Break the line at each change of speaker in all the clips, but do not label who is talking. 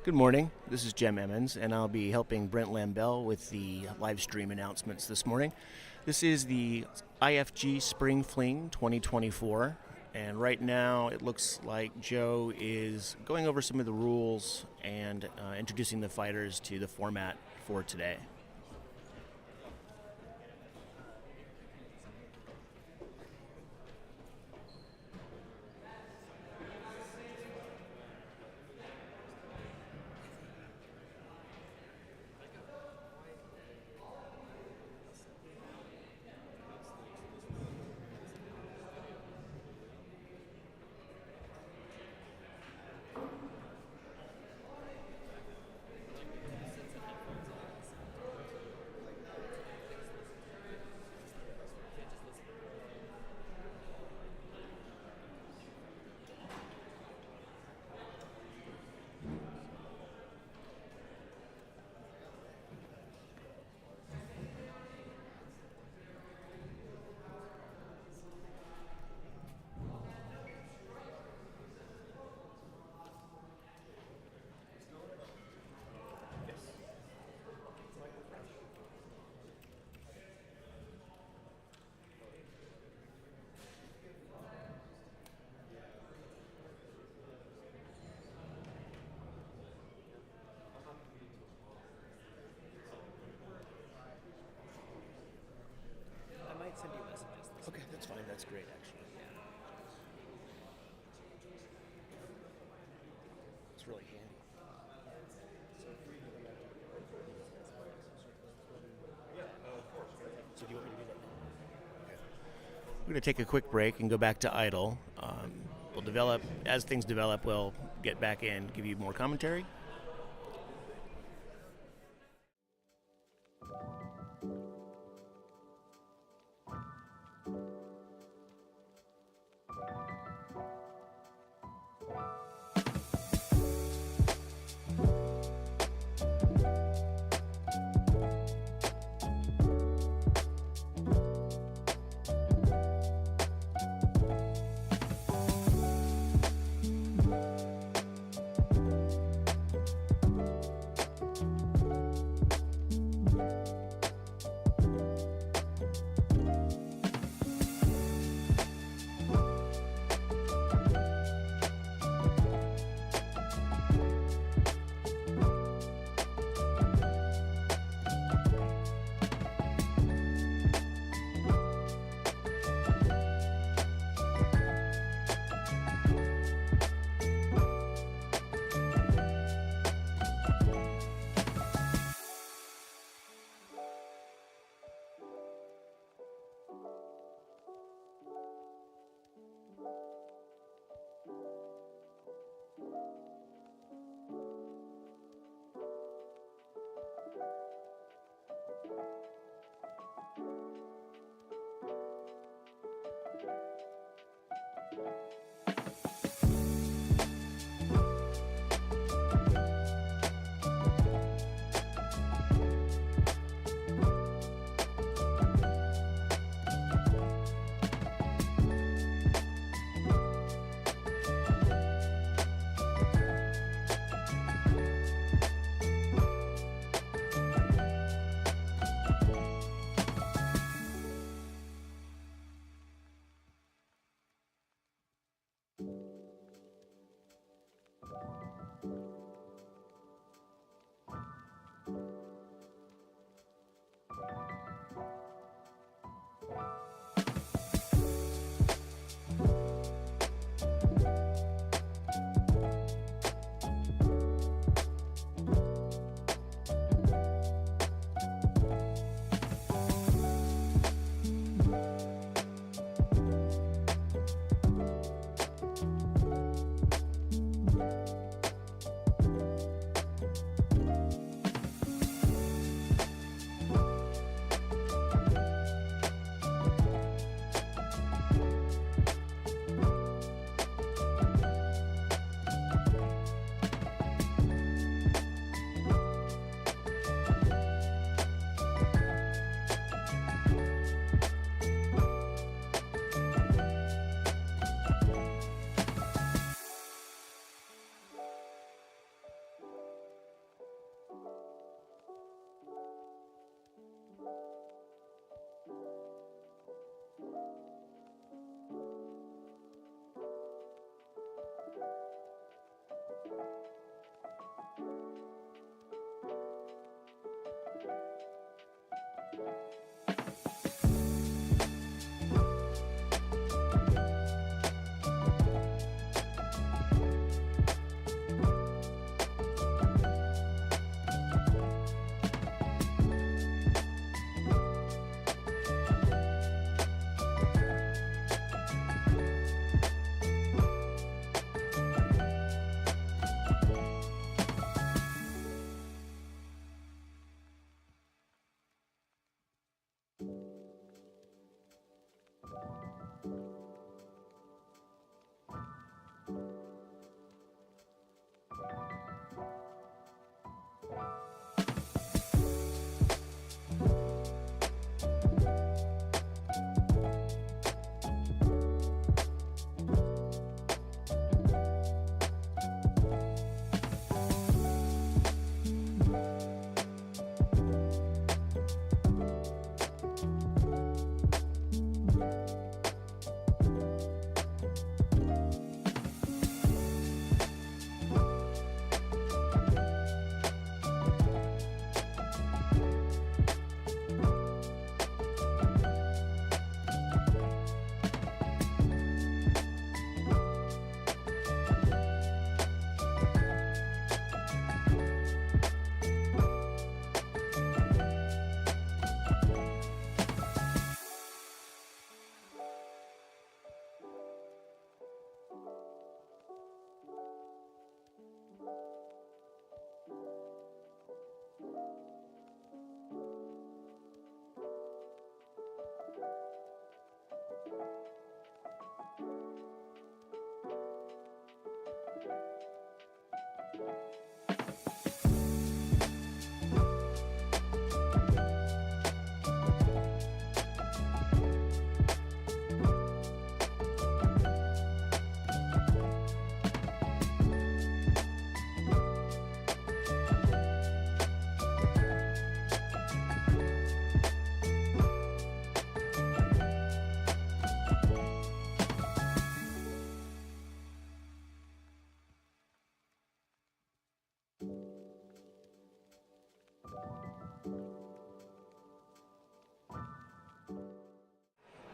Good morning, this is Jem Emmons, and I'll be helping Brent Lambell with the live stream announcements this morning. This is the IFG Spring Fling 2024, and right now it looks like Joe is going over some of the rules and introducing the fighters to the format for today.
Send you messages.
Okay, that's fine. That's great, actually. It's really handy. So do you want me to do that now? Okay. We're going to take a quick break and go back to idle. We'll develop, as things develop, we'll get back in, give you more commentary.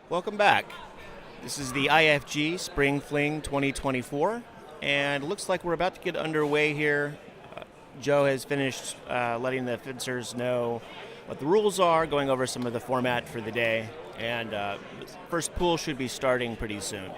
Welcome back. This is the IFG Spring Fling 2024, and it looks like we're about to get underway here. Joe has finished letting the fencers know what the rules are, going over some of the format for the day, and the first pool should be starting pretty soon.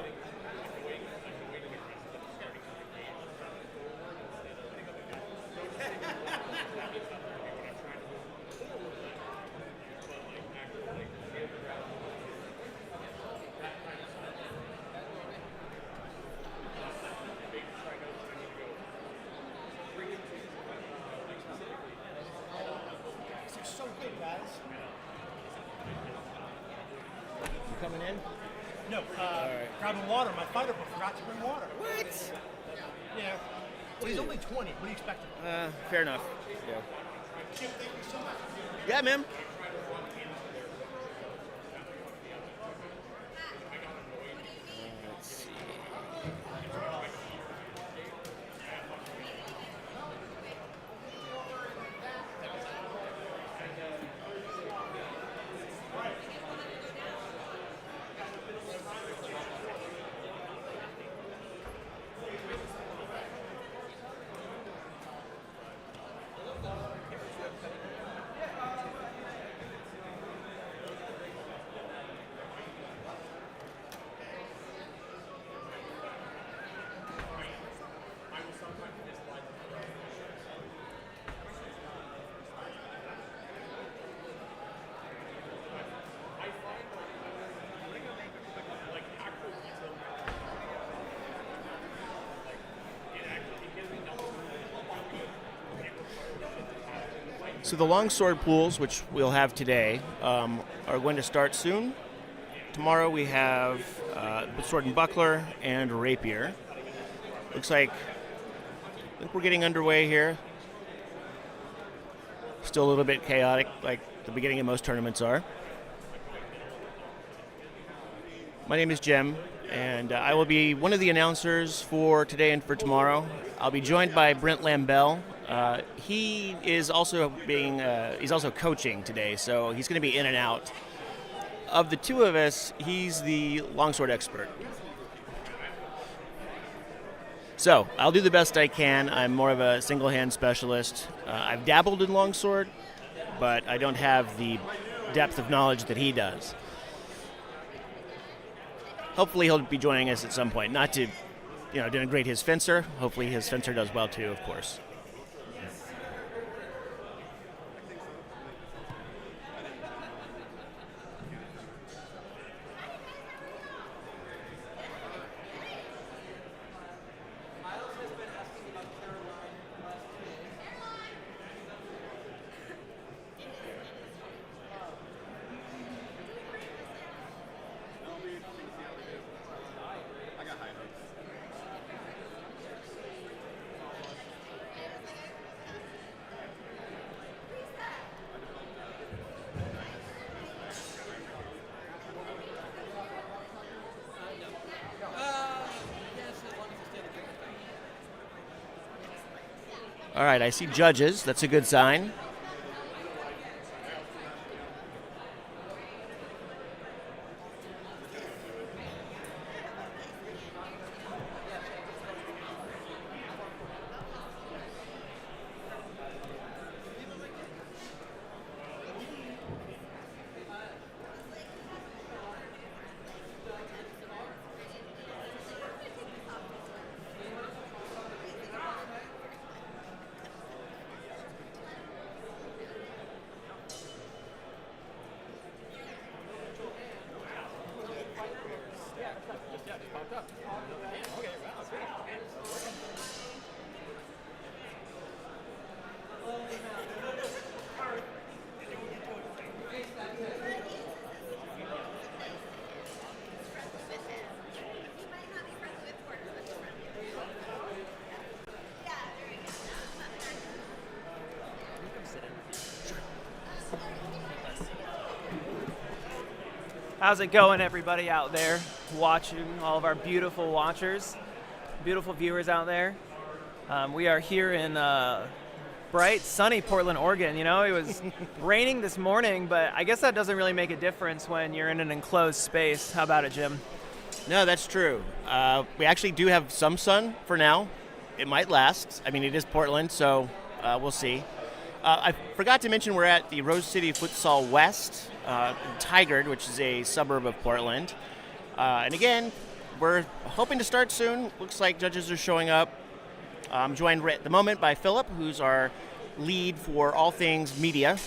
Coming in?
No, grabbing water. My fighter forgot to bring water.
What?
Yeah. Well, he's only 20. What do you expect?
Fair enough. Yeah.
Chip, thank you so much.
Yeah, ma'am. Let's see. So the longsword pools, which we'll have today, are going to start soon. Tomorrow we have sword and buckler and rapier. Looks like I think we're getting underway here. Still a little bit chaotic, like the beginning of most tournaments are. My name is Jem, and I will be one of the announcers for today and for tomorrow. I'll be joined by Brent Lambell. He is also he's also coaching today, so he's going to be in and out. Of the two of us, he's the longsword expert. So I'll do the best I can. I'm more of a single-hand specialist. I've dabbled in longsword, but I don't have the depth of knowledge that he does. Hopefully he'll be joining us at some point. Not to, denigrate his fencer. Hopefully his fencer does well too, of course. All right, I see judges. That's a good sign.
How's it going, everybody out there watching, all of our beautiful watchers, beautiful viewers out there? We are here in bright, sunny Portland, Oregon. You know, it was raining this morning, but I guess that doesn't really make a difference when you're in an enclosed space. How about it, Jim?
No, that's true. We actually do have some sun for now. It might last. I mean, it is Portland, so we'll see. I forgot to mention we're at the Rose City Futsal West in Tigard, which is a suburb of Portland. And again, we're hoping to start soon. Looks like judges are showing up. I'm joined right at the moment by Philip, who's our lead for all things media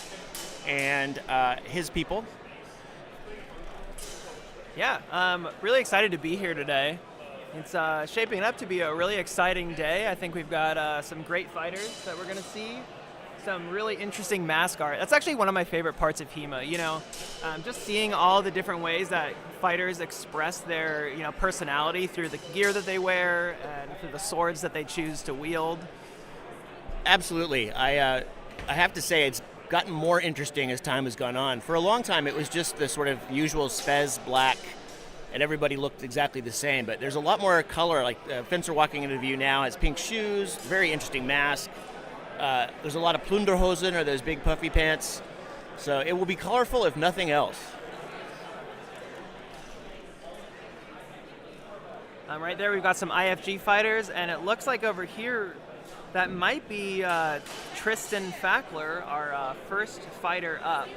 and his people.
Yeah, I'm really excited to be here today. It's shaping up to be a really exciting day. I think we've got some great fighters that we're going to see. Some really interesting mask art. That's actually one of my favorite parts of HEMA. You know, just seeing all the different ways that fighters express their, personality through the gear that they wear and through the swords that they choose to wield.
Absolutely. I have to say it's gotten more interesting as time has gone on. For a long time, it was just the sort of usual spez black, and everybody looked exactly the same. But there's a lot more color. Like Fencer walking into view now has pink shoes, very interesting mask. There's a lot of Plunderhosen, or those big puffy pants. So it will be colorful if nothing else.
Right there we've got some IFG fighters, and it looks like over here that might be Tristan Fackler, our first fighter up.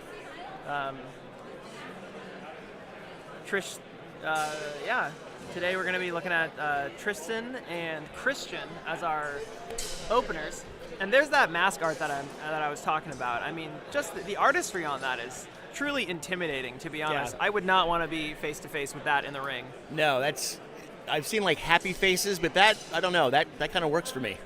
Today we're going to be looking at Tristan and Christian as our openers. And there's that mask art that I was talking about. I mean, just the artistry on that is truly intimidating, to be honest.
Yeah.
I would not want to be face-to-face with that in the ring.
No, I've seen like happy faces, but that, I don't know, that kind of works for me.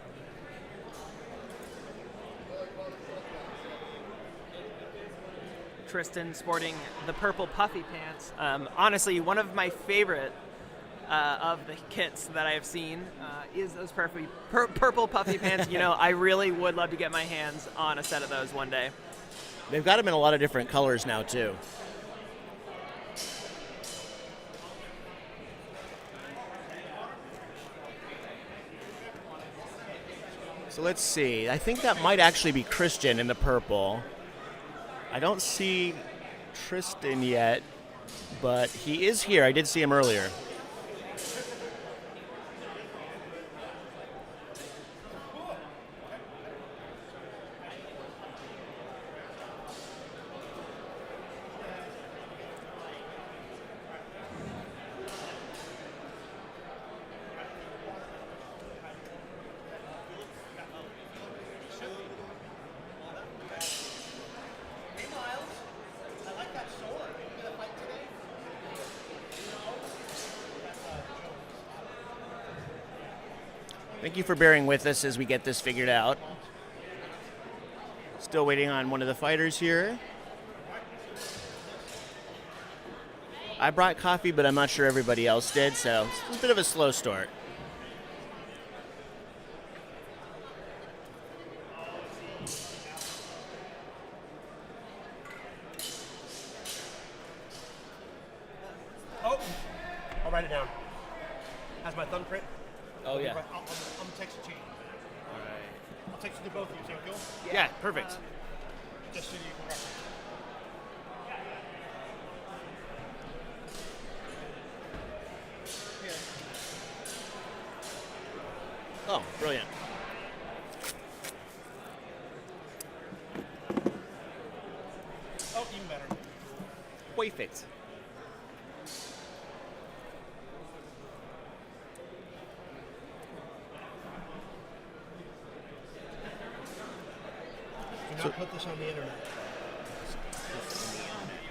Tristan sporting the purple puffy pants. Honestly, one of my favorite of the kits that I have seen is those purple puffy pants. I really would love to get my hands on a set of those one day.
They've got them in a lot of different colors now, too. So let's see. I think that might actually be Christian in the purple. I don't see Tristan yet, but he is here. I did see him earlier. Thank you for bearing with us as we get this figured out. Still waiting on one of the fighters here. I brought coffee, but I'm not sure everybody else did, so it's a bit of a slow start.
Oh, I'll write it down. Has my thumbprint.
Oh, yeah.
I'm gonna text it to you.
All right.
I'll take you to both of you. Is that cool?
Yeah, perfect.
Just so you can reference.
Oh, brilliant.
Oh, even better.
Perfect.
Do not put this on the internet.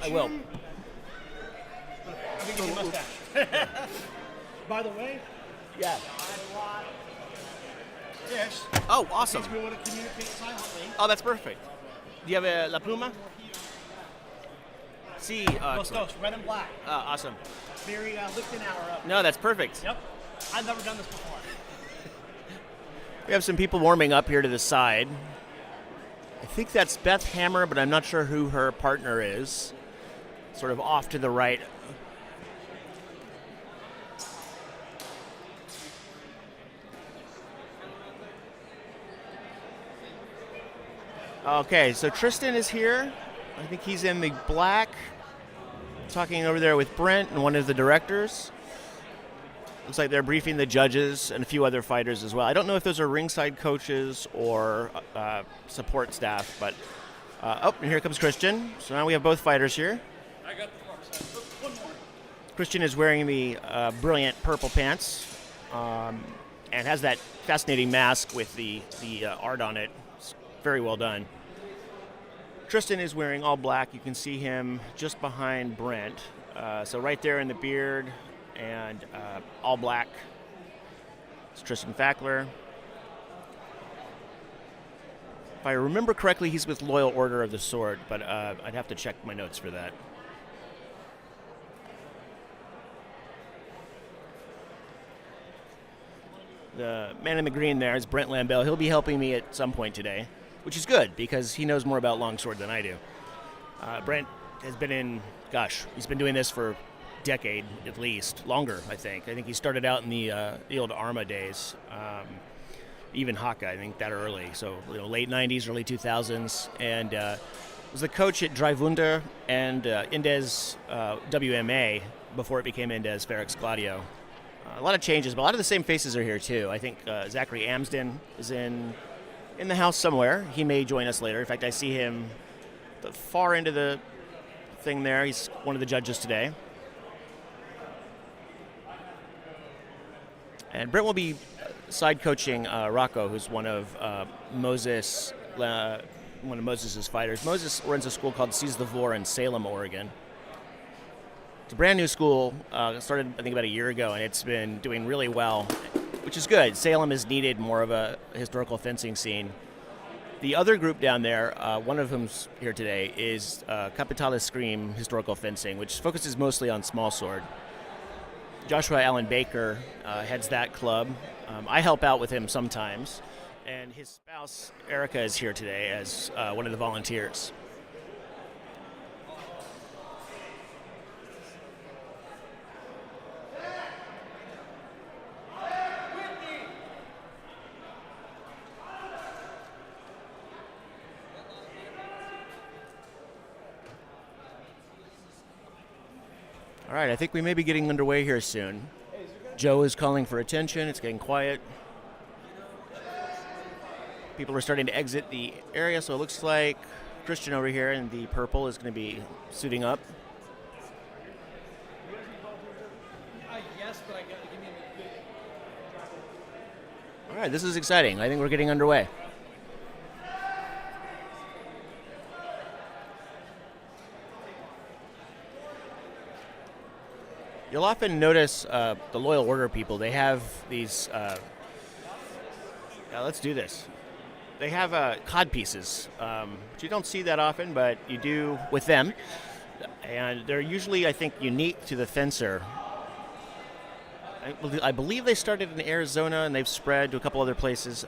I will.
Let me get your mustache. By the way,
Yeah.
yes.
Oh, awesome.
We want to communicate silently.
Oh, that's perfect. Do you have a La Pluma? See,
Dos, red and black.
awesome.
Very lifting hour up.
No, that's perfect.
Yep. I've never done this before.
We have some people warming up here to the side. I think that's Beth Hammer, but I'm not sure who her partner is. Sort of off to the right. Okay, so Tristan is here. I think he's in the black, talking over there with Brent and one of the directors. Looks like they're briefing the judges and a few other fighters as well. I don't know if those are ringside coaches or support staff, but and here comes Christian. So now we have both fighters here.
I got the fork. One more.
Christian is wearing the brilliant purple pants and has that fascinating mask with the art on it. It's very well done. Tristan is wearing all black. You can see him just behind Brent. So right there in the beard and all black. It's Tristan Fackler. If I remember correctly, he's with Loyal Order of the Sword, but I'd have to check my notes for that. The man in the green there is Brent Lambell. He'll be helping me at some point today, which is good because he knows more about Longsword than I do. Brent has been he's been doing this for a decade at least, longer, I think. I think he started out in the old Arma days, even Haka, I think that early. So late 90s, early 2000s, and was the coach at Dreivunde and Indes WMA before it became Indes Ferox Gladio. A lot of changes, but a lot of the same faces are here too. I think Zachary Amsden is in the house somewhere. He may join us later. In fact, I see him the far end of the thing there. He's one of the judges today. And Brent will be side coaching Rocco, who's one of Moses' fighters. Moses runs a school called Seize the Vor in Salem, Oregon. It's a brand new school. Started, I think, about a year ago, and it's been doing really well, which is good. Salem has needed more of a historical fencing scene. The other group down there, one of whom's here today, is Capitale Scream Historical Fencing, which focuses mostly on small sword. Joshua Allen Baker heads that club. I help out with him sometimes. And his spouse, Erica, is here today as one of the volunteers. All right, I think we may be getting underway here soon. Joe is calling for attention. It's getting quiet. People are starting to exit the area, so it looks like Christian over here in the purple is going to be suiting up.
Yes, but I got to give me a good.
All right, this is exciting. I think we're getting underway. You'll often notice the Loyal Order people, they have these, let's do this. They have cod pieces, which you don't see that often, but you do with them. And they're usually, I think, unique to the fencer. I believe they started in Arizona and they've spread to a couple other places.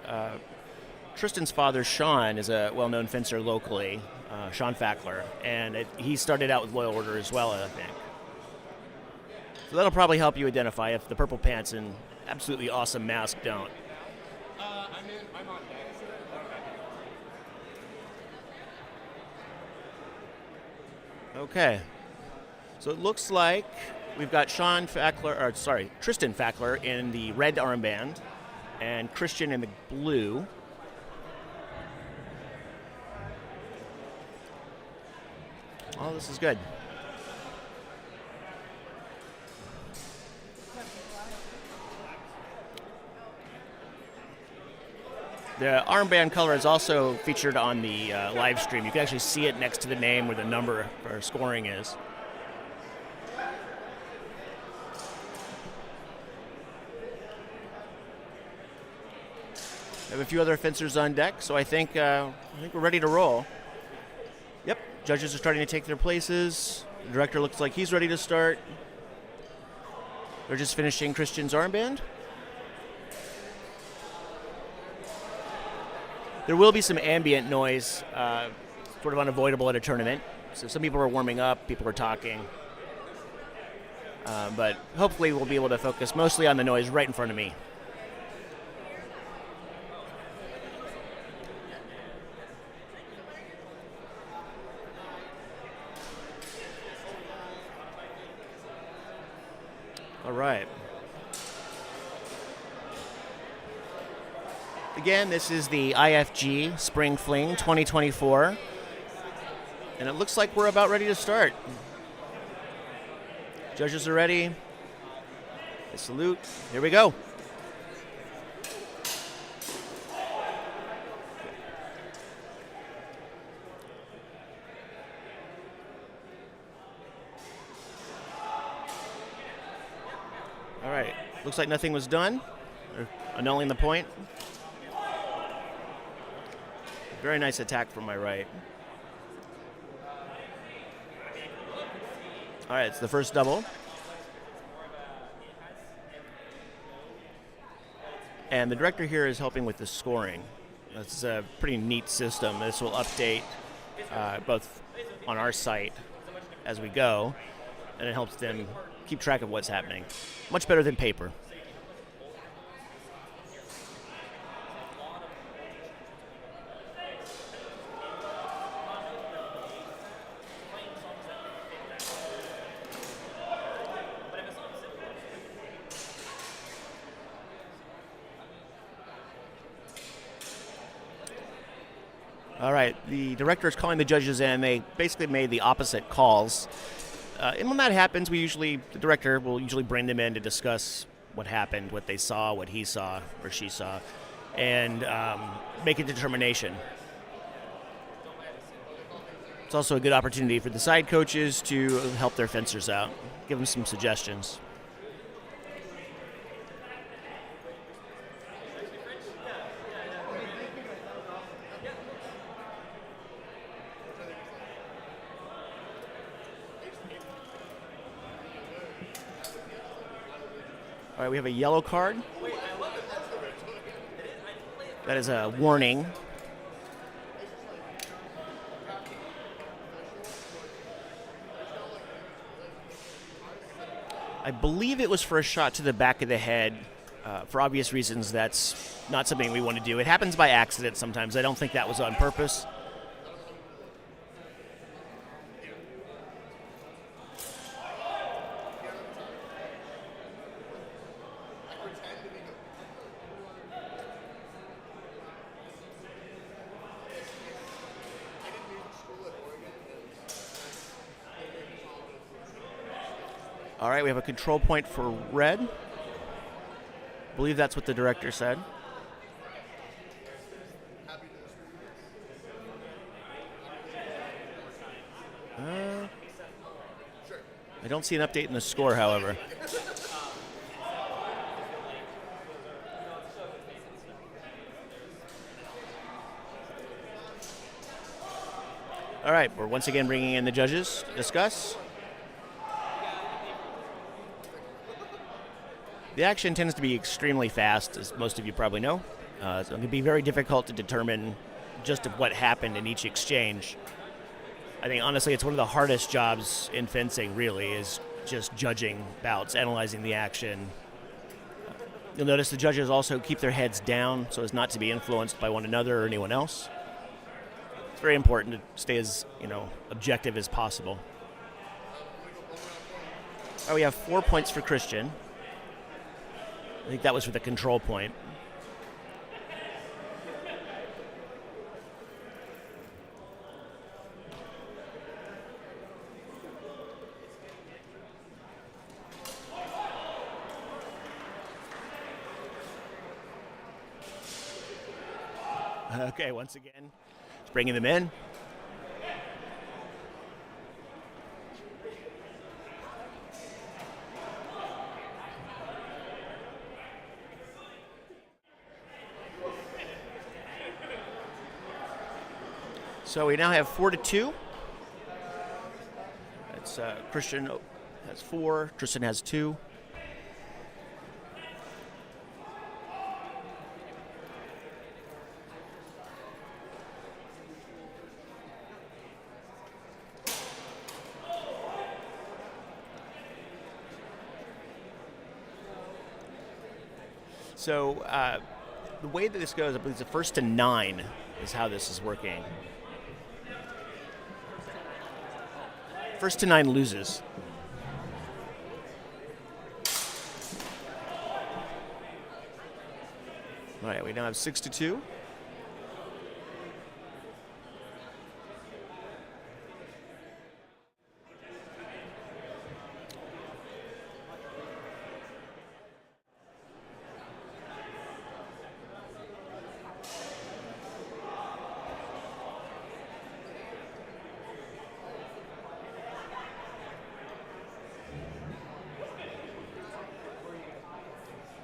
Tristan's father, Sean, is a well-known fencer locally, Sean Fackler, and he started out with Loyal Order as well, I think. So that'll probably help you identify if the purple pants and absolutely awesome mask don't.
I'm on deck. Okay.
Okay. So it looks like we've got Tristan Fackler in the red armband and Christian in the blue. Oh, this is good. The armband color is also featured on the live stream. You can actually see it next to the name where the number or scoring is. We have a few other fencers on deck, so I think we're ready to roll. Yep, judges are starting to take their places. The director looks like he's ready to start. They're just finishing Christian's armband. There will be some ambient noise, sort of unavoidable at a tournament. So some people are warming up, people are talking. But hopefully we'll be able to focus mostly on the noise right in front of me. All right. Again, this is the IFG Spring Fling 2024, and it looks like we're about ready to start. Judges are ready. They salute. Here we go. All right. Looks like nothing was done. They're annulling the point. Very nice attack from my right. All right, it's the first double. And the director here is helping with the scoring. That's a pretty neat system. This will update both on our site as we go, and it helps them keep track of what's happening. Much better than paper. All right, the director is calling the judges in. They basically made the opposite calls. And when that happens, the director will usually bring them in to discuss what happened, what they saw, what he saw or she saw, and make a determination. It's also a good opportunity for the side coaches to help their fencers out, give them some suggestions. All right, we have a yellow card. That is a warning. I believe it was for a shot to the back of the head. For obvious reasons, that's not something we want to do. It happens by accident sometimes. I don't think that was on purpose. All right, we have a control point for red. I believe that's what the director said. I don't see an update in the score, however. All right, we're once again bringing in the judges to discuss. The action tends to be extremely fast, as most of you probably know. So it can be very difficult to determine just of what happened in each exchange. I think, honestly, it's one of the hardest jobs in fencing, really, is just judging bouts, analyzing the action. You'll notice the judges also keep their heads down so as not to be influenced by one another or anyone else. It's very important to stay as, objective as possible. Oh, we have 4 points for Christian. I think that was for the control point. Okay, once again, it's bringing them in. So we now have 4-2. That's Christian has 4, Tristan has 2. So the way that this goes, I believe the first to 9 is how this is working. First to 9 loses. All right, we now have 6-2.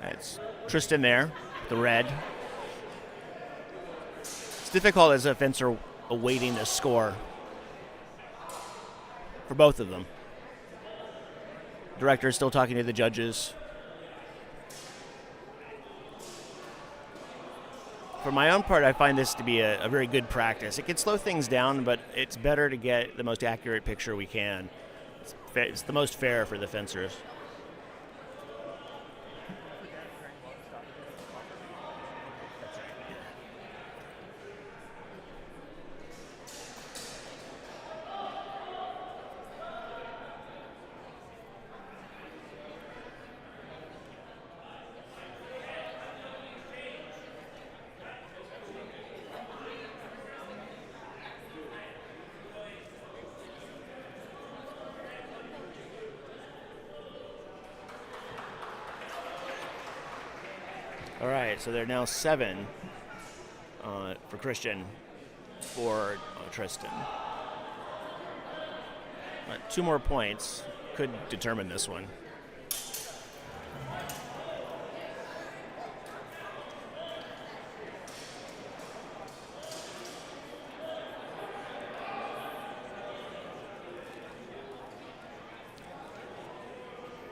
It's Tristan there, the red. It's difficult as a fencer awaiting the score for both of them. Director is still talking to the judges. For my own part, I find this to be a very good practice. It can slow things down, but it's better to get the most accurate picture we can. It's the most fair for the fencers. All right, so they're now 7 for Christian, for Tristan. 2 more points could determine this one.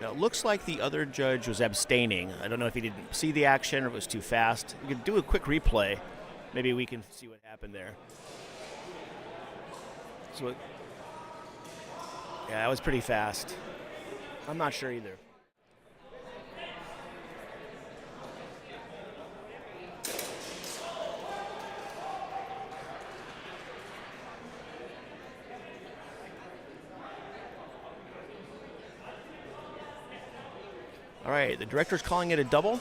Now, it looks like the other judge was abstaining. I don't know if he didn't see the action or it was too fast. We could do a quick replay. Maybe we can see what happened there. So, yeah, that was pretty fast. I'm not sure either. All right, the director's calling it a double.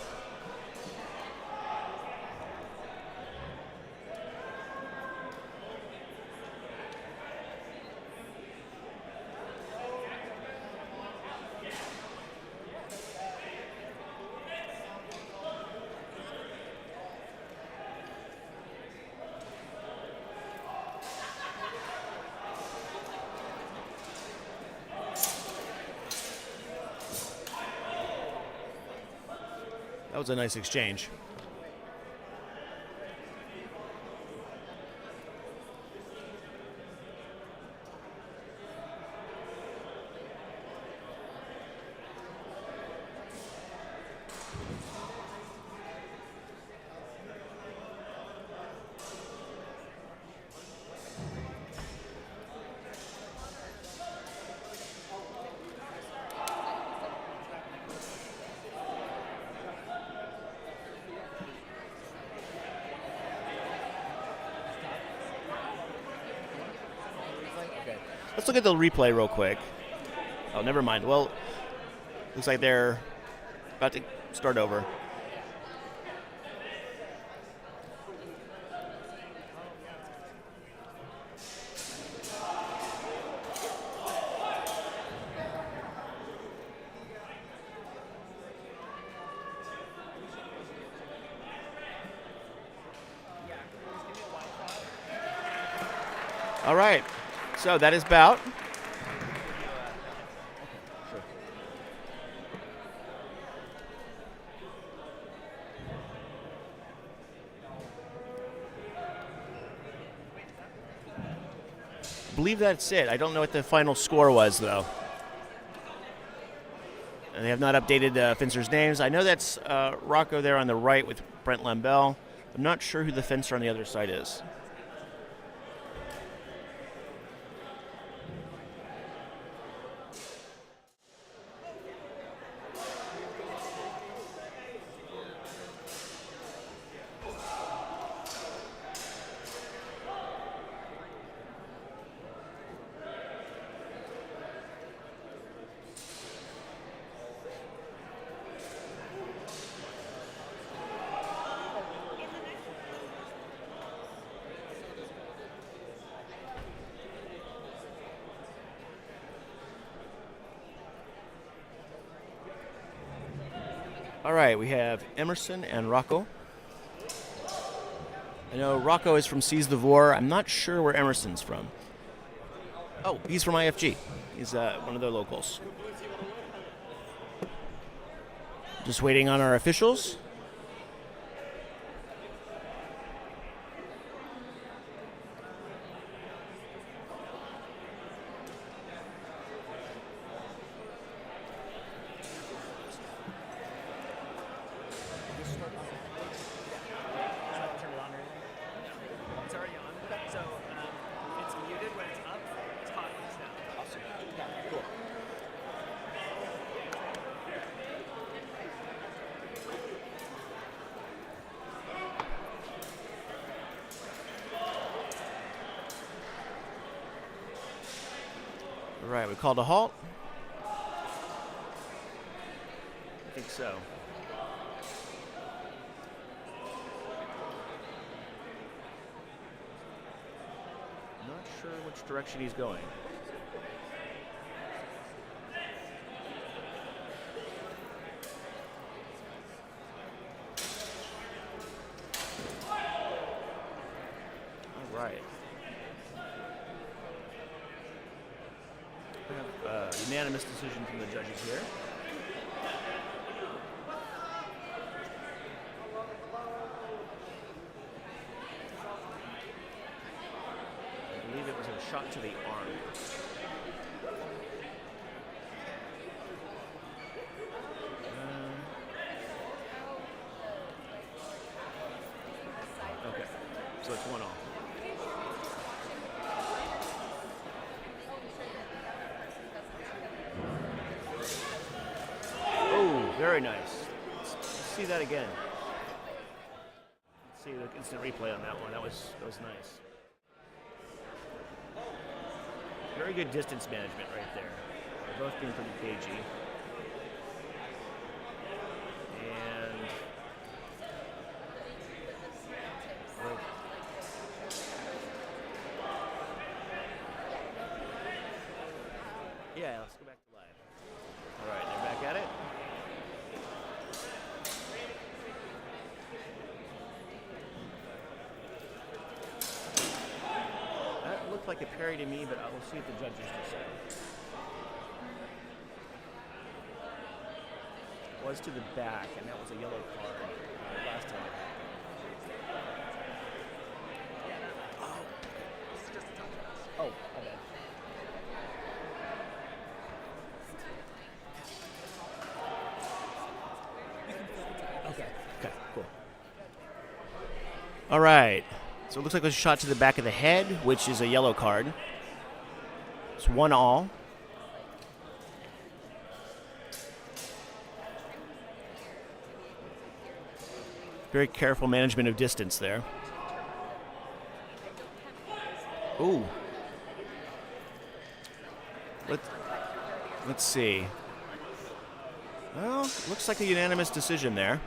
That was a nice exchange. Let's look at the replay real quick. Oh, never mind. Well, Looks like they're about to start over. All right, so that is bout. I believe that's it. I don't know what the final score was, though. And they have not updated the fencers' names. I know that's Rocco there on the right with Brent Lambell. I'm not sure who the fencer on the other side is. All right, we have Emerson and Rocco. I know Rocco is from Seize the Vor. I'm not sure where Emerson's from. Oh, he's from IFG. He's one of their locals. Just waiting on our officials. All right, we called a halt. I think so. Not sure which direction he's going. All right. We have a unanimous decision from the judges here. I believe it was a shot to the arm. Okay, so it's 1-1. Very nice. Let's see that again. Let's see the instant replay on that one. That was nice. Very good distance management right there. They're both being pretty cagey. And yeah, let's go back to live. All right, they're back at it. Looked like a parry to me, but I will see what the judges decide. It was to the back, and that was a yellow card last time. Oh, my bad. Okay, cool. All right. So it looks like it was a shot to the back of the head, which is a yellow card. It's 1-1. Very careful management of distance there. Ooh. Let's see. Well, looks like a unanimous decision there.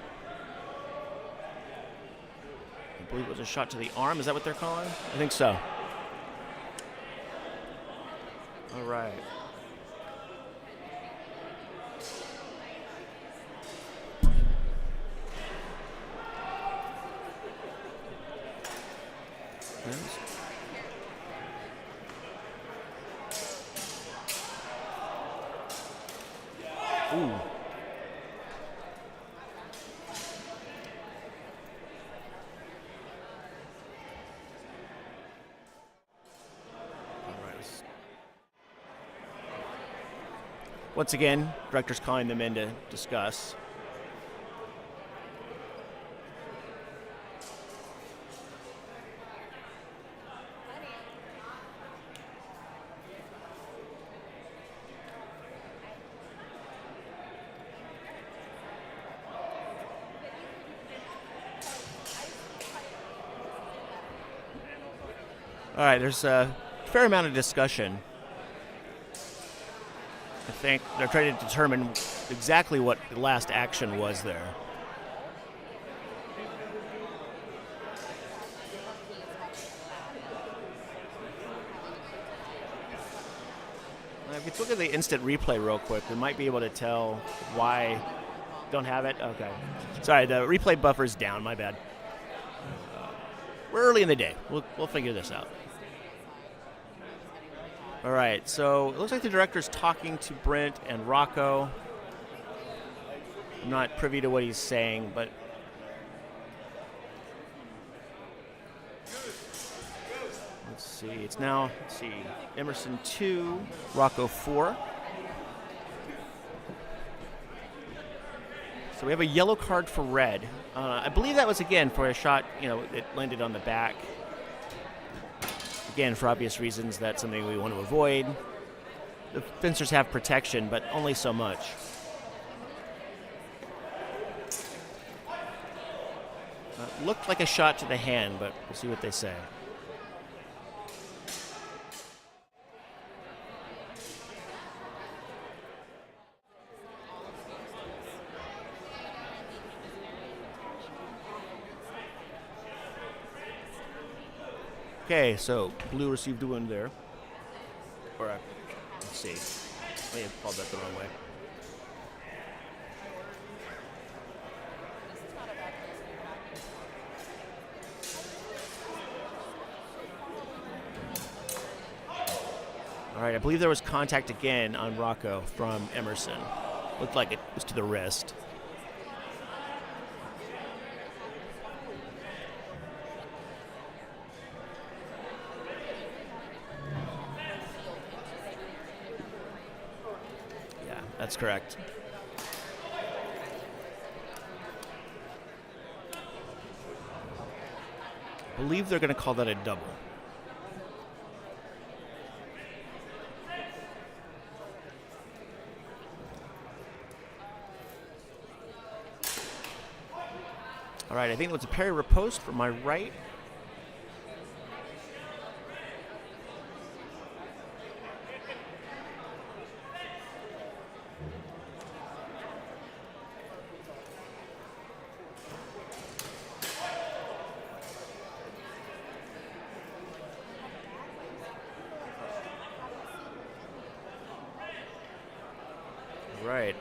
I believe it was a shot to the arm. Is that what they're calling? I think so. All right. Ooh. Once again, director's calling them in to discuss. All right, there's a fair amount of discussion. I think they're trying to determine exactly what the last action was there. If you look at the instant replay real quick, we might be able to tell why. Don't have it? Okay. Sorry, the replay buffer's down. My bad. We're early in the day. We'll figure this out. All right, so it looks like the director's talking to Brent and Rocco. I'm not privy to what he's saying, but let's see. It's now, Emerson 2, Rocco 4. So we have a yellow card for red. I believe that was, again, for a shot, it landed on the back. Again, for obvious reasons, that's something we want to avoid. The fencers have protection, but only so much. Looked like a shot to the hand, but we'll see what they say. Okay, so blue received the win there. Or, let's see. I may have called that the wrong way. All right, I believe there was contact again on Rocco from Emerson. Looked like it was to the wrist. That's correct. I believe they're going to call that a double. All right, I think it was a parry riposte from my right. Right.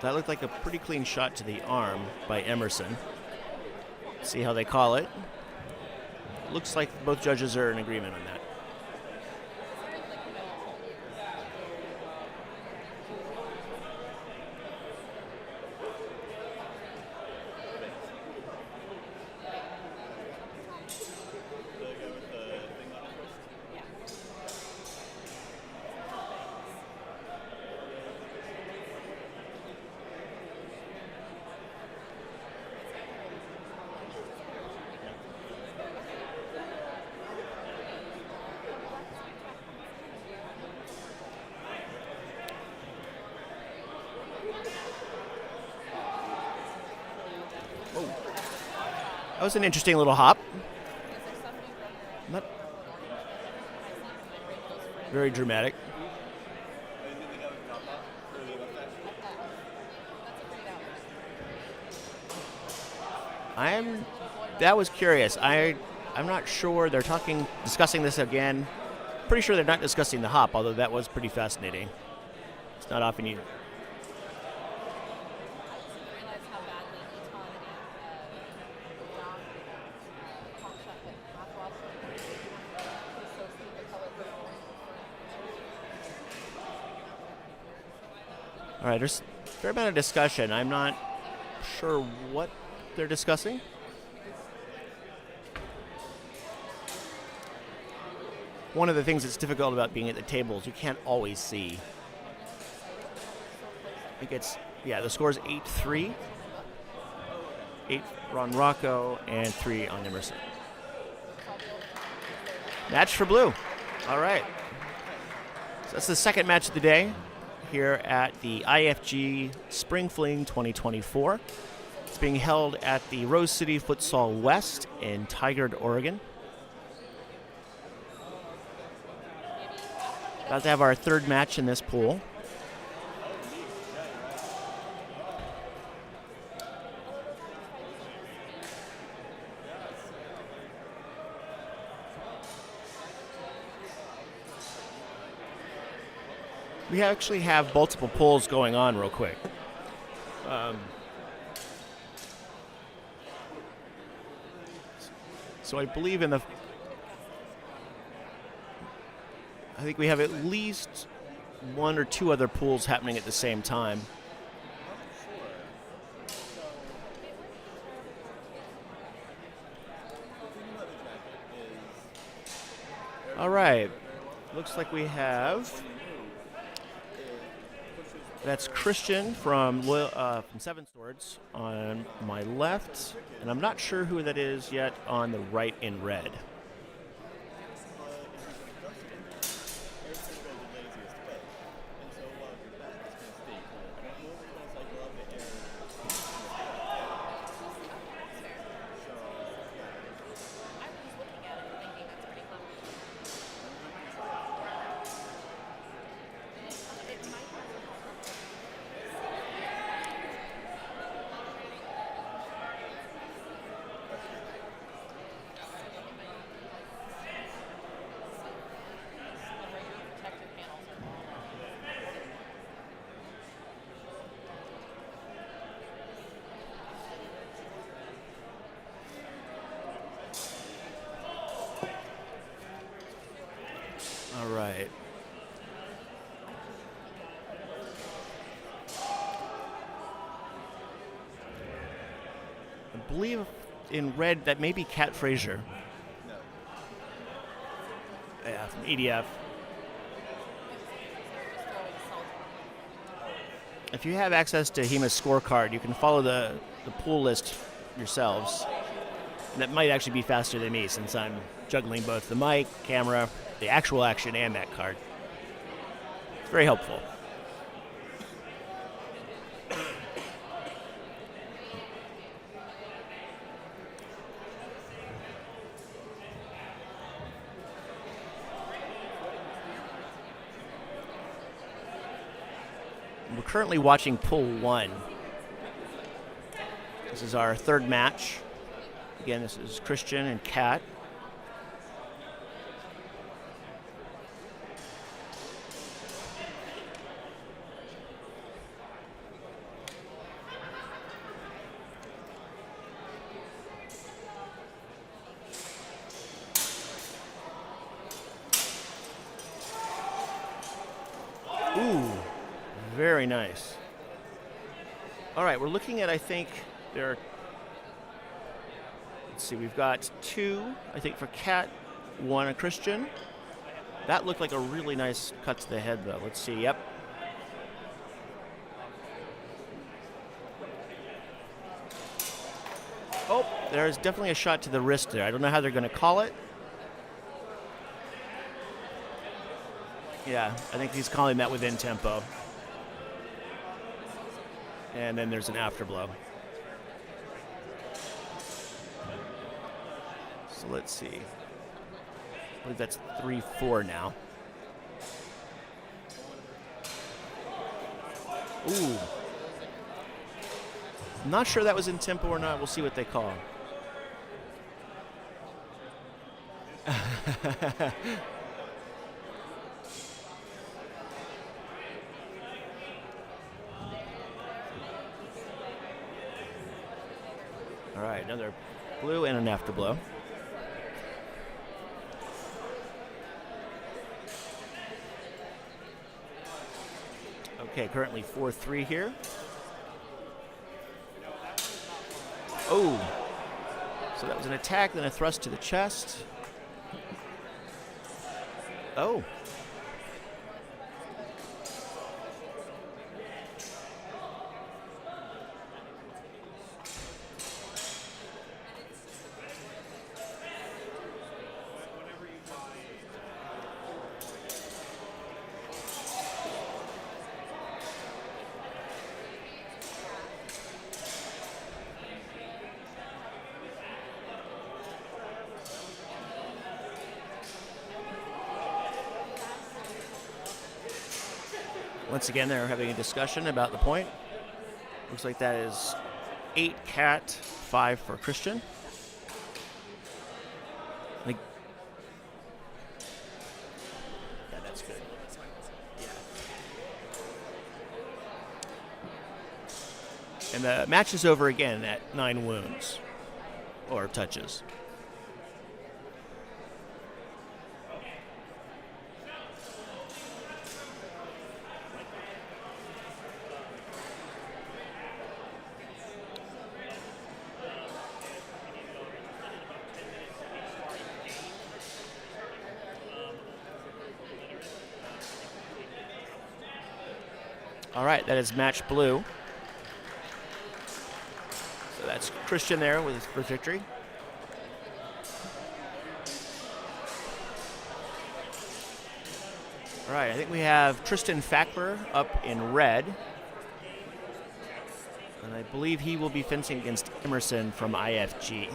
That looked like a pretty clean shot to the arm by Emerson. See how they call it. Looks like both judges are in agreement on that. That was an interesting little hop. Not very dramatic. That was curious. I'm not sure. They're discussing this again. Pretty sure they're not discussing the hop, although that was pretty fascinating. It's not often you. All right, there's a fair amount of discussion. I'm not sure what they're discussing. One of the things that's difficult about being at the table is you can't always see. I think the score is 8-3. 8 on Rocco and 3 on Emerson. Match for blue. All right. So that's the second match of the day here at the IFG Spring Fling 2024. It's being held at the Rose City Futsal West in Tigard, Oregon. About to have our third match in this pool. We actually have multiple polls going on real quick. So I believe I think we have at least one or two other pools happening at the same time. All right. Looks like we have. That's Christian from Seven Swords on my left, and I'm not sure who that is yet on the right in red. All right. I believe in red that may be Kat Fraser. Yeah, from EDF. If you have access to HEMA's scorecard, you can follow the pool list yourselves. And that might actually be faster than me since I'm juggling both the mic, camera, the actual action, and that card. It's very helpful. We're currently watching Pool 1. This is our third match. Again, this is Christian and Kat. Ooh, very nice. All right, we're looking at, I think, let's see, we've got 2, I think, for Kat, 1 a Christian. That looked like a really nice cut to the head, though. Let's see, yep. Oh, there's definitely a shot to the wrist there. I don't know how they're going to call it. Yeah, I think he's calling that within tempo. And then there's an afterblow. So let's see. I believe that's 3-4 now. Ooh. I'm not sure that was in tempo or not. We'll see what they call. All right, another blue and an afterblow. Okay, currently 4-3 here. Oh, so that was an attack, then a thrust to the chest. Oh. Once again, they're having a discussion about the point. Looks like that is 8 Cat, 5 for Christian. Yeah, that's good. Yeah. And the match is over again at 9 wounds, or touches. All right, that is match blue. So that's Christian there for victory. All right, I think we have Tristan Fackler up in red. And I believe he will be fencing against Emerson from IFG.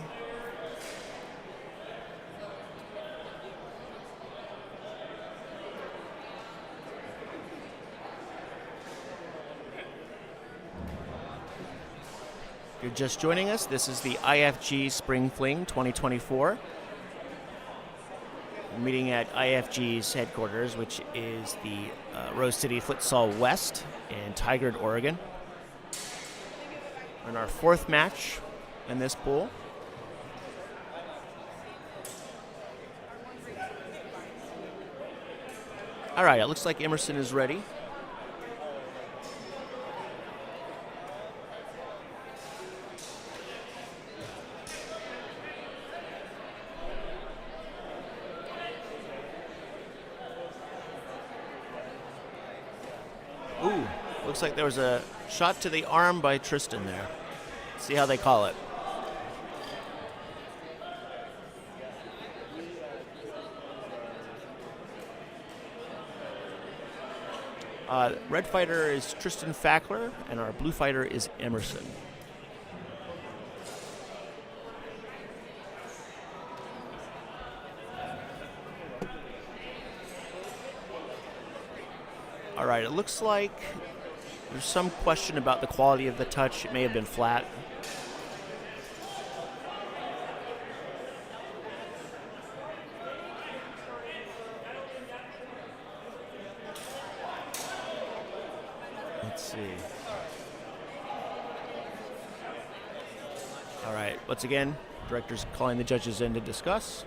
If you're just joining us, this is the IFG Spring Fling 2024. We're meeting at IFG's headquarters, which is the Rose City Futsal West in Tigard, Oregon. We're in our 4th match in this pool. All right, it looks like Emerson is ready. Ooh, looks like there was a shot to the arm by Tristan there. Let's see how they call it. Red fighter is Tristan Fackler, and our blue fighter is Emerson. All right, it looks like there's some question about the quality of the touch. It may have been flat. Let's see. All right, once again, director's calling the judges in to discuss.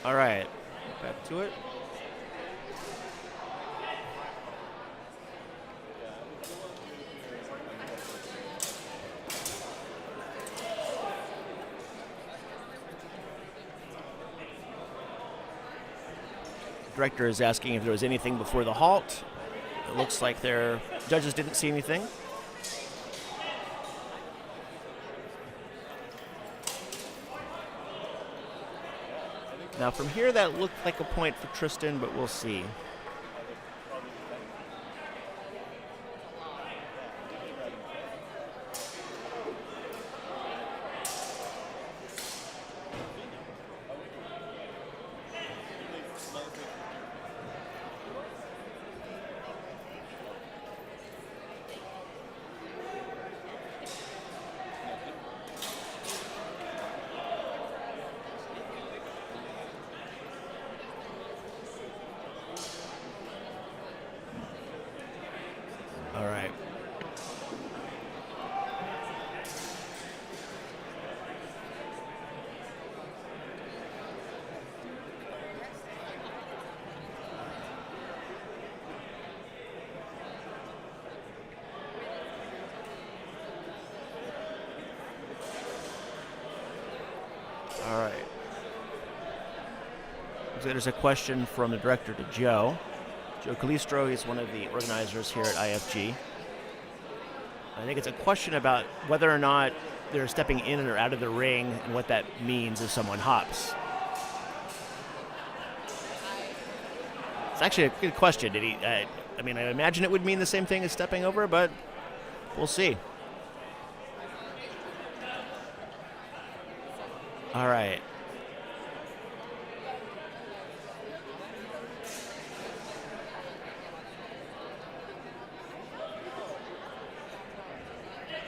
All right, back to it. Director is asking if there was anything before the halt. It looks like their judges didn't see anything. Now from here, that looked like a point for Tristan, but we'll see. All right. All right. So there's a question from the director to Joe. Joe Calistro, he's one of the organizers here at IFG. I think it's a question about whether or not they're stepping in or out of the ring and what that means if someone hops. It's actually a good question. Did he? I mean, I imagine it would mean the same thing as stepping over, but we'll see. All right.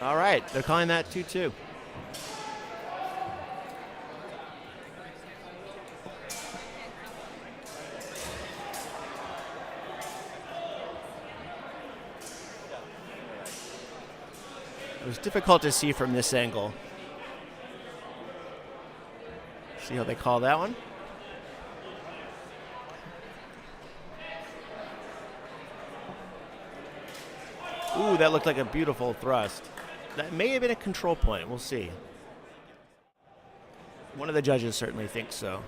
All right, they're calling that 2-2. It was difficult to see from this angle. See how they call that one? Ooh, that looked like a beautiful thrust. That may have been a control point. We'll see. One of the judges certainly thinks so.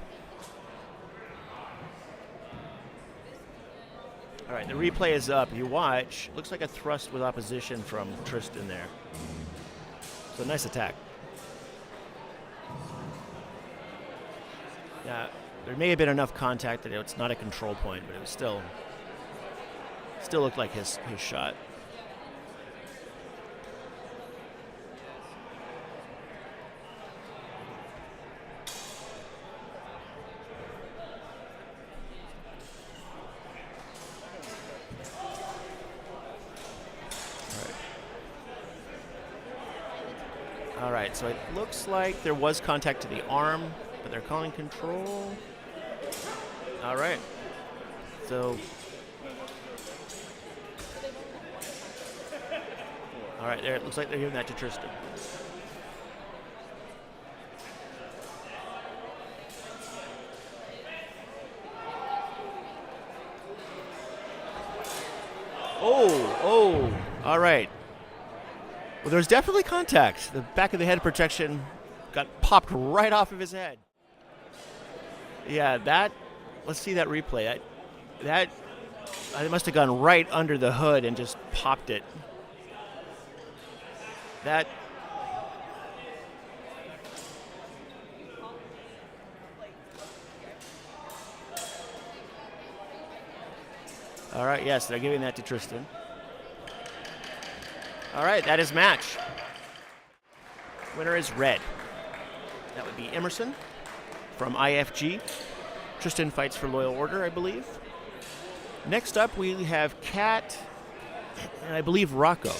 All right, the replay is up. You watch. Looks like a thrust with opposition from Tristan there. So nice attack. Yeah, there may have been enough contact that it's not a control point, but it was still looked like his shot. All right, so it looks like there was contact to the arm, but they're calling control. All right. So, all right, there. It looks like they're giving that to Tristan. Oh, all right. Well, there's definitely contact. The back of the head protection got popped right off of his head. Yeah, let's see that replay. That must have gone right under the hood and just popped it. All right, yes, they're giving that to Tristan. All right, that is match. Winner is red. That would be Emerson from IFG. Tristan fights for Loyal Order, I believe. Next up, we have Kat and I believe Rocco.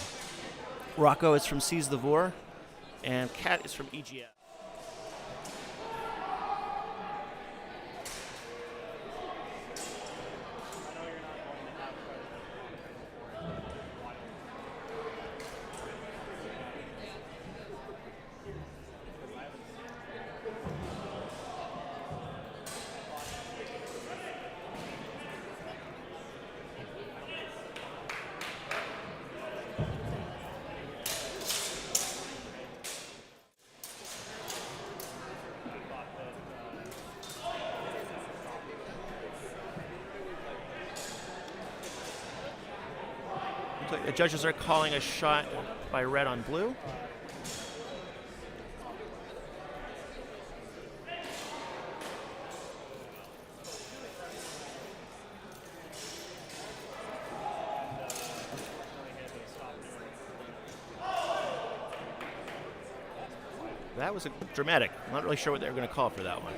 Rocco is from Seize the Vor, and Kat is from EGF. Looks like the judges are calling a shot by red on blue. That was dramatic. I'm not really sure what they were going to call for that one.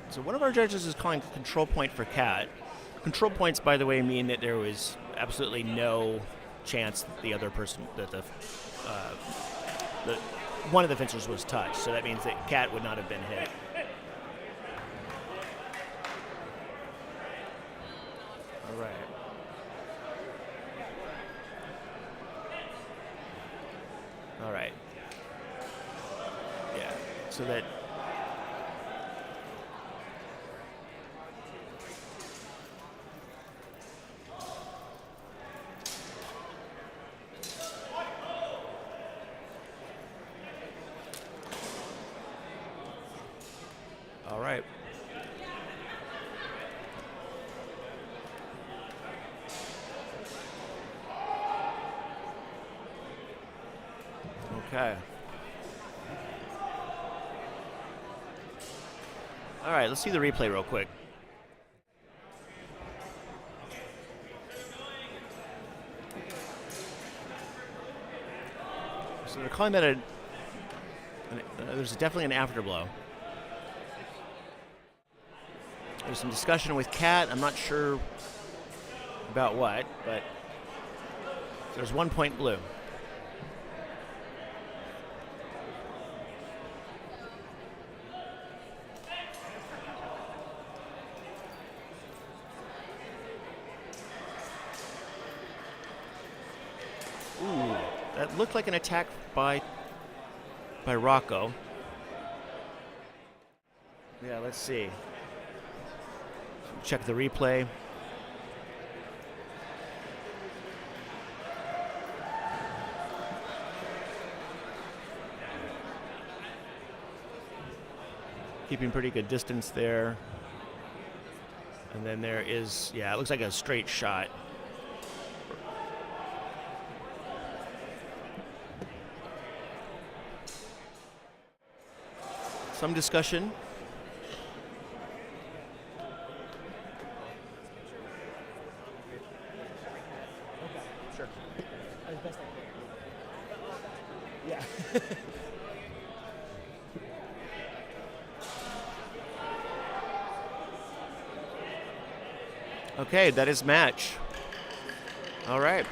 So one of our judges is calling control point for Cat. Control points, by the way, mean that there was absolutely no chance that the other person, that one of the fencers was touched. So that means that Cat would not have been hit. All right. All right. Yeah. So that. All right. Okay. All right, let's see the replay real quick. So they're calling that there's definitely an afterblow. There's some discussion with Cat. I'm not sure about what, but there's 1 point blue. Ooh, that looked like an attack by Rocco. Yeah, let's see. Check the replay. Keeping pretty good distance there. And then there is, yeah, it looks like a straight shot. Some discussion. Sure. As best I can. Yeah. Okay, that is match. All right.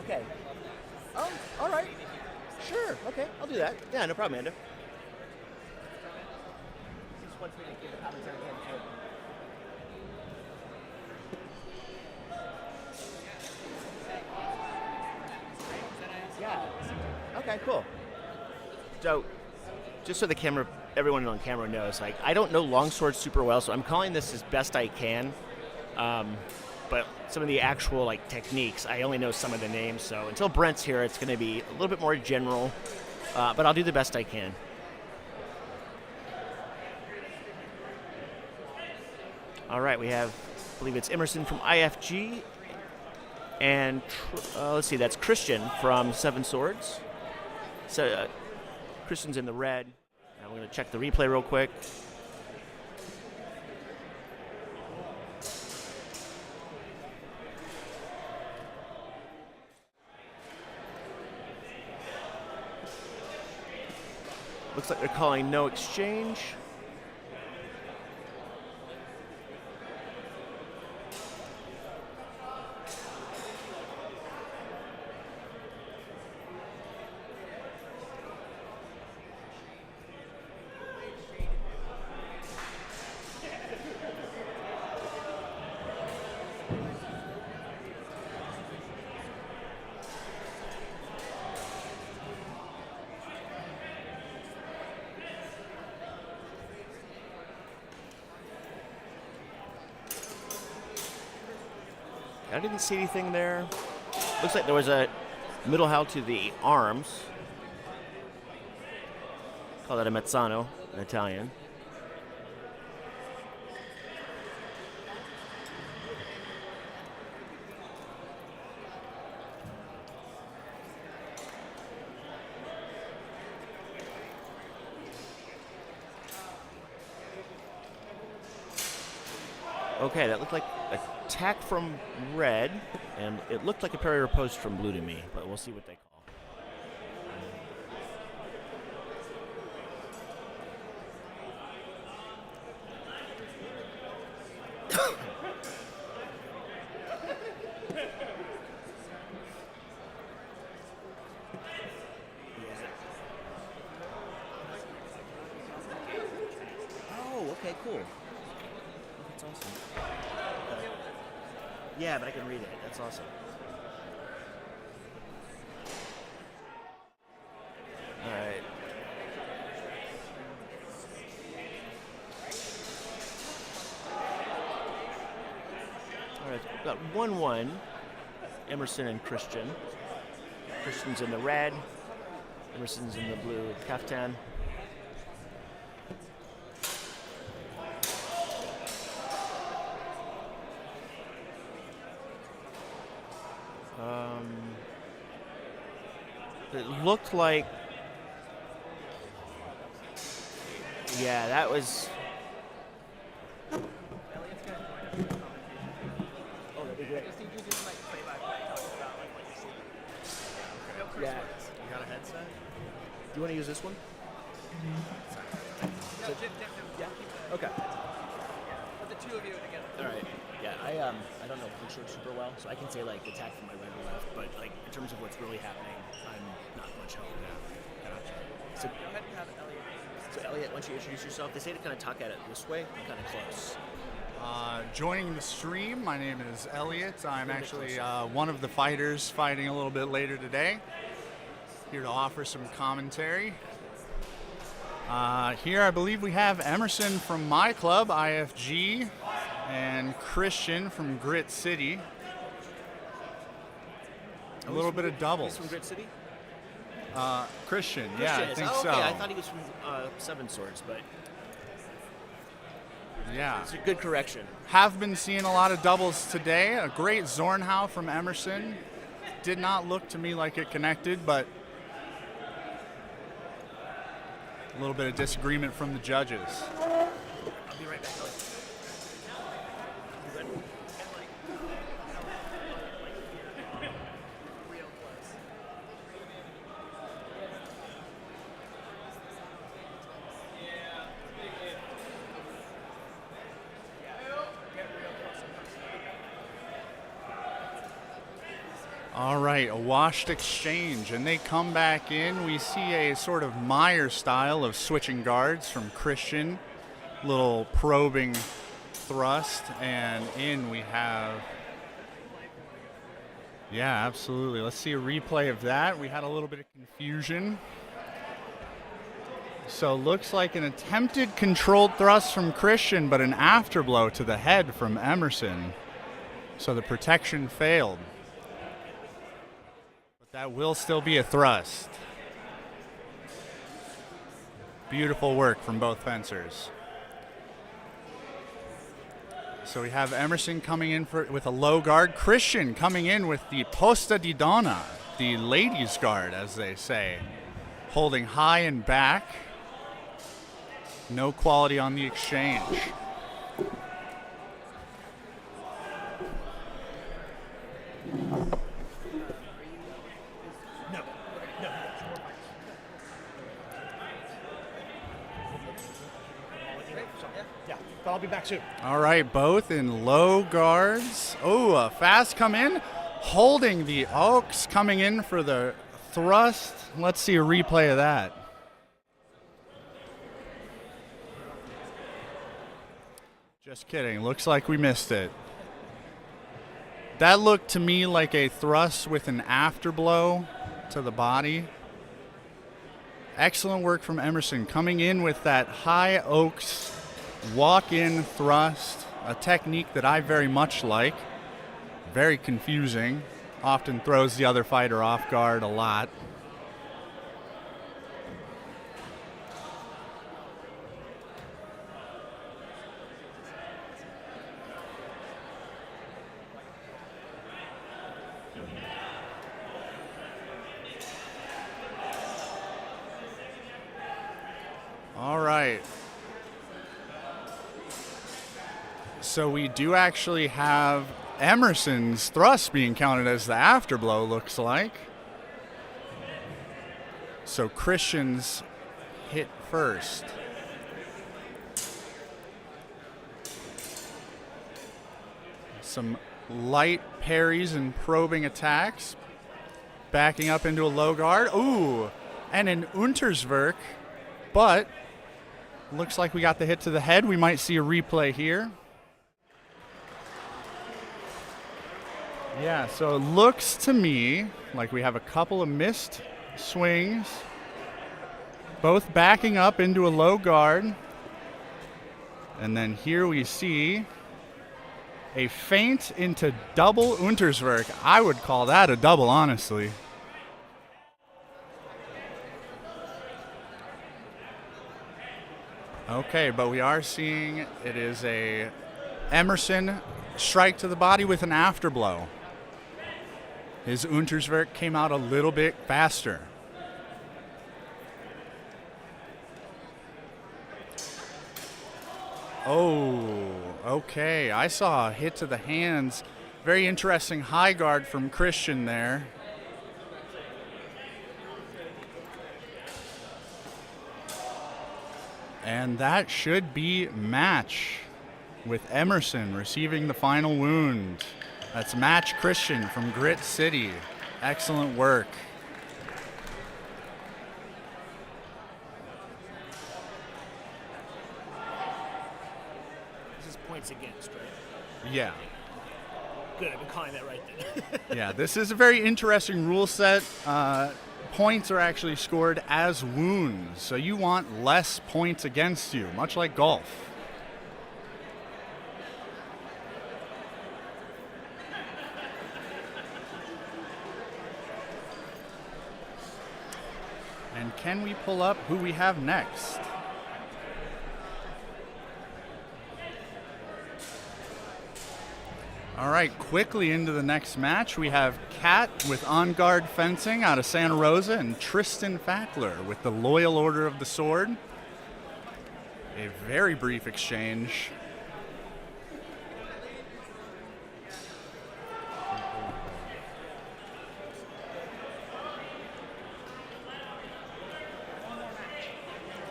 Okay. All right. Sure. Okay, I'll do that. Yeah, no problem, Amanda. Just wants me to give the commentary again, too. Yeah. Okay, cool. So, just so the camera, everyone on camera knows, like, I don't know Longsword super well, so I'm calling this as best I can. But some of the actual techniques, I only know some of the names. So until Brent's here, it's going to be a little bit more general, but I'll do the best I can. All right, we have, I believe it's Emerson from IFG, and let's see, that's Christian from Seven Swords. So Christian's in the red. Now we're going to check the replay real quick. Looks like they're calling no exchange. I didn't see anything there. Looks like there was a middle held to the arms. Call that a mezzano in Italian. Okay, that looked like a tack from red, and it looked like a parry post from blue to me, but we'll see what they call. Oh, okay, cool. That's awesome. Yeah, but I can read it. That's awesome. All right. All right, we've got 1-1. Emerson and Christian. Christian's in the red. Emerson's in the blue kaftan. It looked like, yeah, that was. Oh, that'd be great. Yeah.
You got a headset?
Do you want to use this one?
So, yeah. Okay. Put the two of you together.
All right. Yeah, I don't know picture super well, so I can say like attack from my right or left, but like in terms of what's really happening, I'm not much help. Yeah. Gotcha. So
Go ahead and have Elliot.
So Elliot, why don't you introduce yourself? They say to kind of talk at it this way. I'm kind of close.
Joining the stream, my name is Elliot. I'm actually one of the fighters fighting a little bit later today. Here to offer some commentary. Here I believe we have Emerson from my club, IFG, and Christian from Grit City. A little bit of doubles.
He's from Grit City?
Christian, yeah, I think
okay.
so.
I thought he was from Seven Swords, but
yeah.
it's a good correction.
Have been seeing a lot of doubles today. A great Zornhau from Emerson. Did not look to me like it connected, but a little bit of disagreement from the judges.
I'll be right back.
All right, a washed exchange, and they come back in. We see a sort of Meyer style of switching guards from Christian. Little probing thrust, and in we have, yeah, absolutely. Let's see a replay of that. We had a little bit of confusion. So looks like an attempted controlled thrust from Christian, but an afterblow to the head from Emerson. So the protection failed. That will still be a thrust. Beautiful work from both fencers. So we have Emerson coming in with a low guard. Christian coming in with the posta di donna, the ladies guard, as they say. Holding high and back. No quality on the exchange.
But I'll be back soon.
All right, both in low guards. Oh, a fast come in. Holding the Oaks, coming in for the thrust. Let's see a replay of that. Just kidding. Looks like we missed it. That looked to me like a thrust with an afterblow to the body. Excellent work from Emerson, coming in with that high Oaks walk-in thrust, a technique that I very much like. Very confusing. Often throws the other fighter off guard a lot. All right. So we do actually have Emerson's thrust being counted as the afterblow, looks like. So Christian's hit first. Some light parries and probing attacks. Backing up into a low guard. Ooh, and an Unterswerk, but looks like we got the hit to the head. We might see a replay here. Yeah, so it looks to me like we have a couple of missed swings, both backing up into a low guard. And then here we see a feint into double Unterswerk. I would call that a double, honestly. Okay, but we are seeing it is a Emerson strike to the body with an afterblow. His Unterswerk came out a little bit faster. Oh, okay. I saw a hit to the hands. Very interesting high guard from Christian there. And that should be match, with Emerson receiving the final wound. That's match Christian from Grit City. Excellent work.
This is points against, right?
Yeah.
Good, I've been calling that right then.
Yeah, this is a very interesting rule set. Points are actually scored as wounds, so you want less points against you, much like golf. And can we pull up who we have next? All right, quickly into the next match, we have Kat with On Guard Fencing out of Santa Rosa and Tristan Fackler with the Loyal Order of the Sword. A very brief exchange.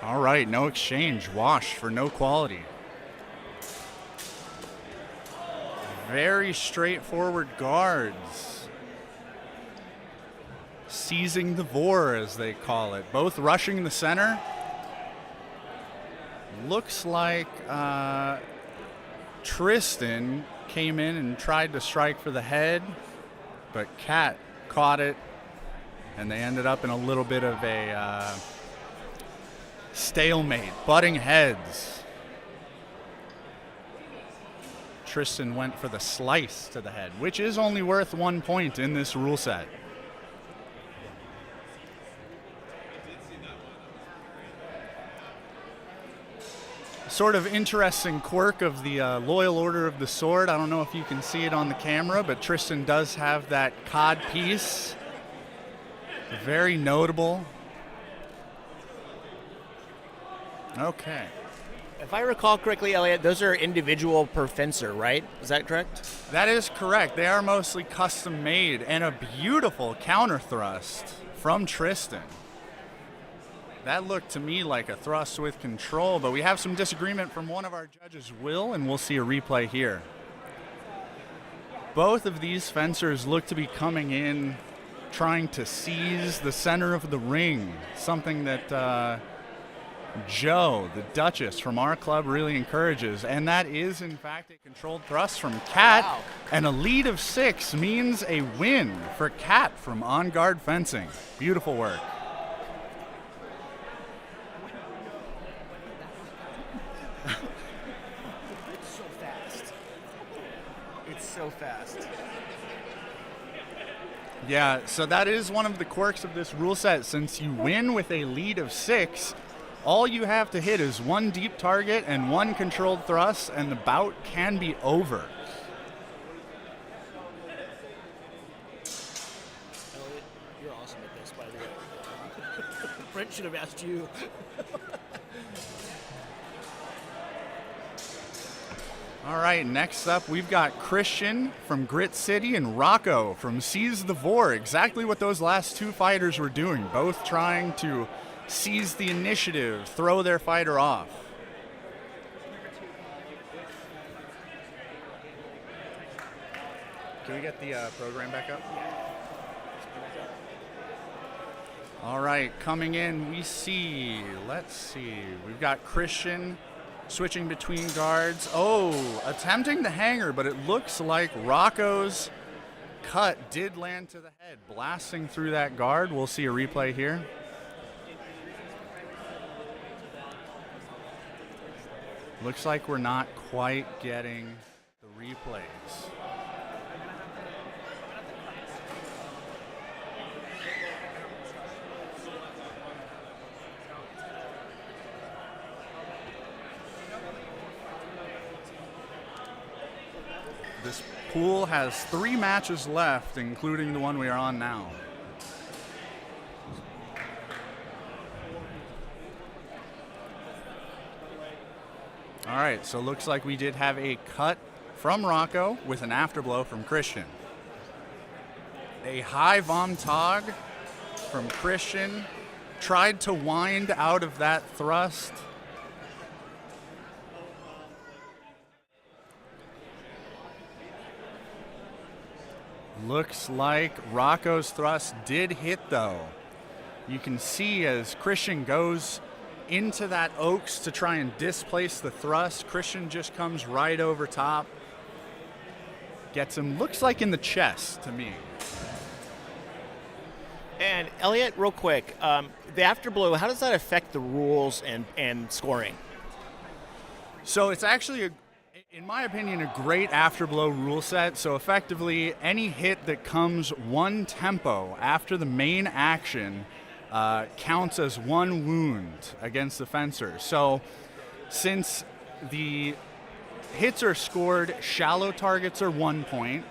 All right, no exchange. Wash for no quality. Very straightforward guards. Seizing the vor, as they call it. Both rushing the center. Looks like Tristan came in and tried to strike for the head, but Kat caught it, and they ended up in a little bit of a stalemate, butting heads. Tristan went for the slice to the head, which is only worth 1 point in this rule set. Sort of interesting quirk of the Loyal Order of the Sword. I don't know if you can see it on the camera, but Tristan does have that cod piece. Very notable. Okay.
If I recall correctly, Elliot, those are individual per fencer, right? Is that correct?
That is correct. They are mostly custom made, and a beautiful counter thrust from Tristan. That looked to me like a thrust with control, but we have some disagreement from one of our judges, Will, and we'll see a replay here. Both of these fencers look to be coming in trying to seize the center of the ring, something that Joe, the Duchess from our club, really encourages, and that is in fact a controlled thrust from Kat.
Wow.
And a lead of 6 means a win for Kat from On Guard Fencing. Beautiful work.
It's so fast. It's so fast.
Yeah, so that is one of the quirks of this rule set. Since you win with a lead of 6, all you have to hit is 1 deep target and 1 controlled thrust, and the bout can be over.
Elliot, you're awesome at this, by the way. Brent should have asked you.
All right, next up we've got Christian from Grit City and Rocco from Seize the Vor. Exactly what those last 2 fighters were doing, both trying to seize the initiative, throw their fighter off. Can we get the program back up? All right, coming in, we see, we've got Christian switching between guards. Oh, attempting the hanger, but it looks like Rocco's cut did land to the head, blasting through that guard. We'll see a replay here. Looks like we're not quite getting the replays. This pool has 3 matches left, including the one we are on now. All right, so looks like we did have a cut from Rocco with an afterblow from Christian. A high vom tog from Christian. Tried to wind out of that thrust. Looks like Rocco's thrust did hit, though. You can see as Christian goes into that Oaks to try and displace the thrust, Christian just comes right over top. Gets him, looks like in the chest to me.
And Elliot, real quick, the afterblow, how does that affect the rules and scoring?
So it's actually, in my opinion, a great afterblow rule set. So effectively, any hit that comes 1 tempo after the main action counts as 1 wound against the fencer. So since the hits are scored, shallow targets are 1 point,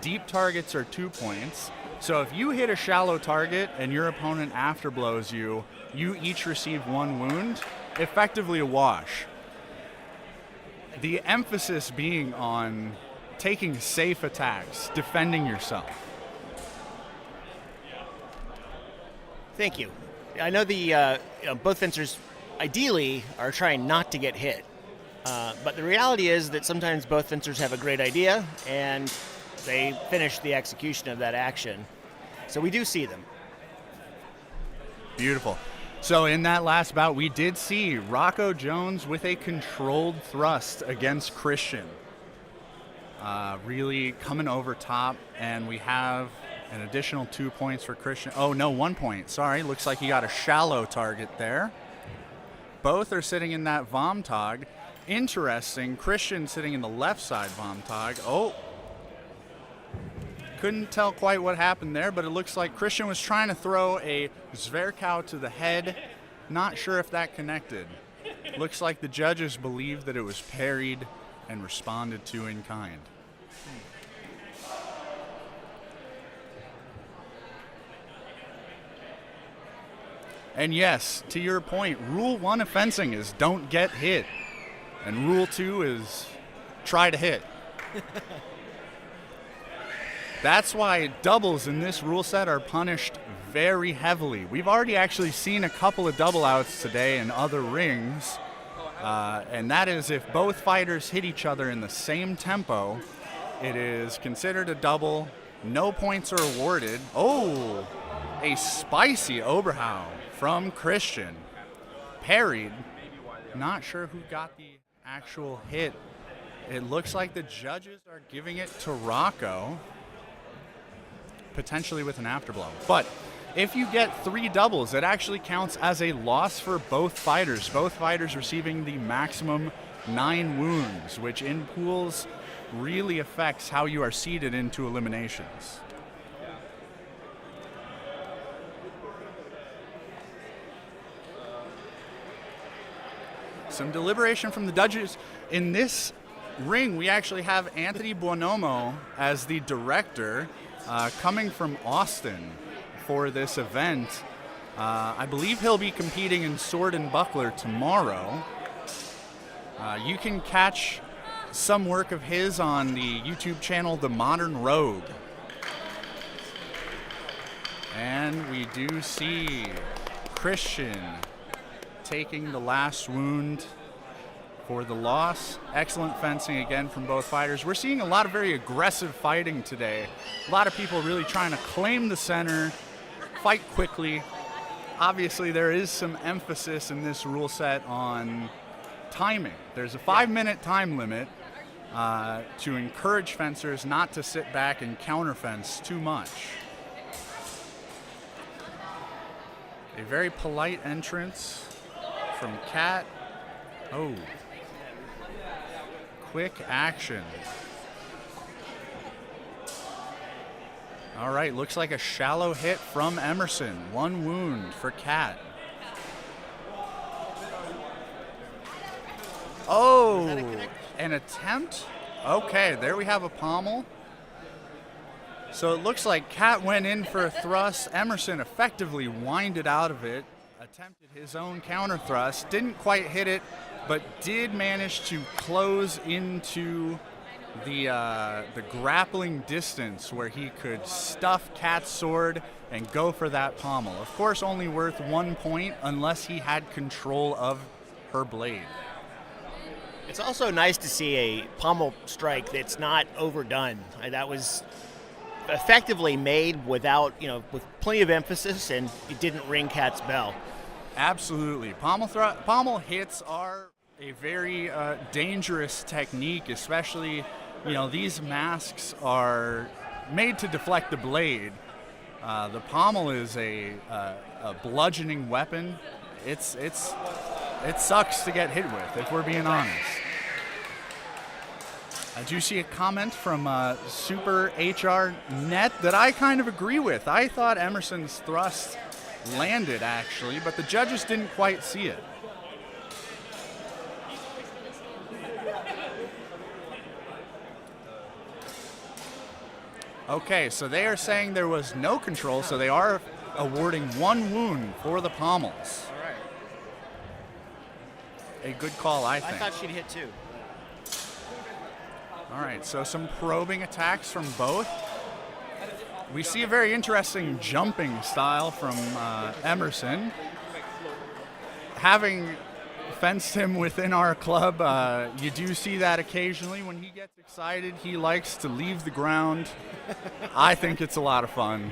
deep targets are 2 points. So if you hit a shallow target and your opponent afterblows you, you each receive 1 wound, effectively a wash. The emphasis being on taking safe attacks, defending yourself.
Thank you. I know the both fencers ideally are trying not to get hit, but the reality is that sometimes both fencers have a great idea and they finish the execution of that action. So we do see them.
Beautiful. So in that last bout, we did see Rocco Jones with a controlled thrust against Christian. Really coming over top, and we have an additional 2 points for Christian. Oh, no, 1 point. Sorry, looks like he got a shallow target there. Both are sitting in that vom tog. Interesting, Christian sitting in the left side vom tog. Oh, couldn't tell quite what happened there, but it looks like Christian was trying to throw a Zverkow to the head. Not sure if that connected. Looks like the judges believed that it was parried and responded to in kind. And yes, to your point, Rule 1 of fencing is don't get hit. And Rule 2 is try to hit. That's why doubles in this rule set are punished very heavily. We've already actually seen a couple of double outs today in other rings. And that is if both fighters hit each other in the same tempo, it is considered a double. No points are awarded. Oh, a spicy Oberhau from Christian. Parried. Not sure who got the actual hit. It looks like the judges are giving it to Rocco, potentially with an afterblow. But if you get 3 doubles, it actually counts as a loss for both fighters. Both fighters receiving the maximum 9 wounds, which in pools really affects how you are seeded into eliminations. some deliberation from the judges. In this ring, we actually have Anthony Buonomo as the director, coming from Austin for this event. I believe he'll be competing in Sword and Buckler tomorrow. You can catch some work of his on the YouTube channel The Modern Rogue. And we do see Christian taking the last wound for the loss. Excellent fencing again from both fighters. We're seeing a lot of very aggressive fighting today. A lot of people really trying to claim the center, fight quickly. Obviously, there is some emphasis in this rule set on timing. There's a 5-minute time limit to encourage fencers not to sit back and counter fence too much. A very polite entrance from Kat. Oh. Quick action. All right, looks like a shallow hit from Emerson. 1 wound for Kat. Oh, an attempt? Okay, there we have a pommel. So it looks like Kat went in for a thrust. Emerson effectively winded out of it, attempted his own counter thrust, didn't quite hit it, but did manage to close into the grappling distance where he could stuff Kat's sword and go for that pommel. Of course, only worth 1 point unless he had control of her blade.
It's also nice to see a pommel strike that's not overdone. That was effectively made without, with plenty of emphasis, and it didn't ring Kat's bell.
Absolutely. Pommel hits are a very dangerous technique, especially, these masks are made to deflect the blade. The pommel is a bludgeoning weapon. It sucks to get hit with, if we're being honest. I do see a comment from Super HR Net that I kind of agree with. I thought Emerson's thrust landed, actually, but the judges didn't quite see it. Okay, so they are saying there was no control, so they are awarding 1 wound for the pommels.
All right.
A good call, I think.
I thought she'd hit 2.
All right, so some probing attacks from both. We see a very interesting jumping style from Emerson. Having fenced him within our club, you do see that occasionally. When he gets excited, he likes to leave the ground. I think it's a lot of fun.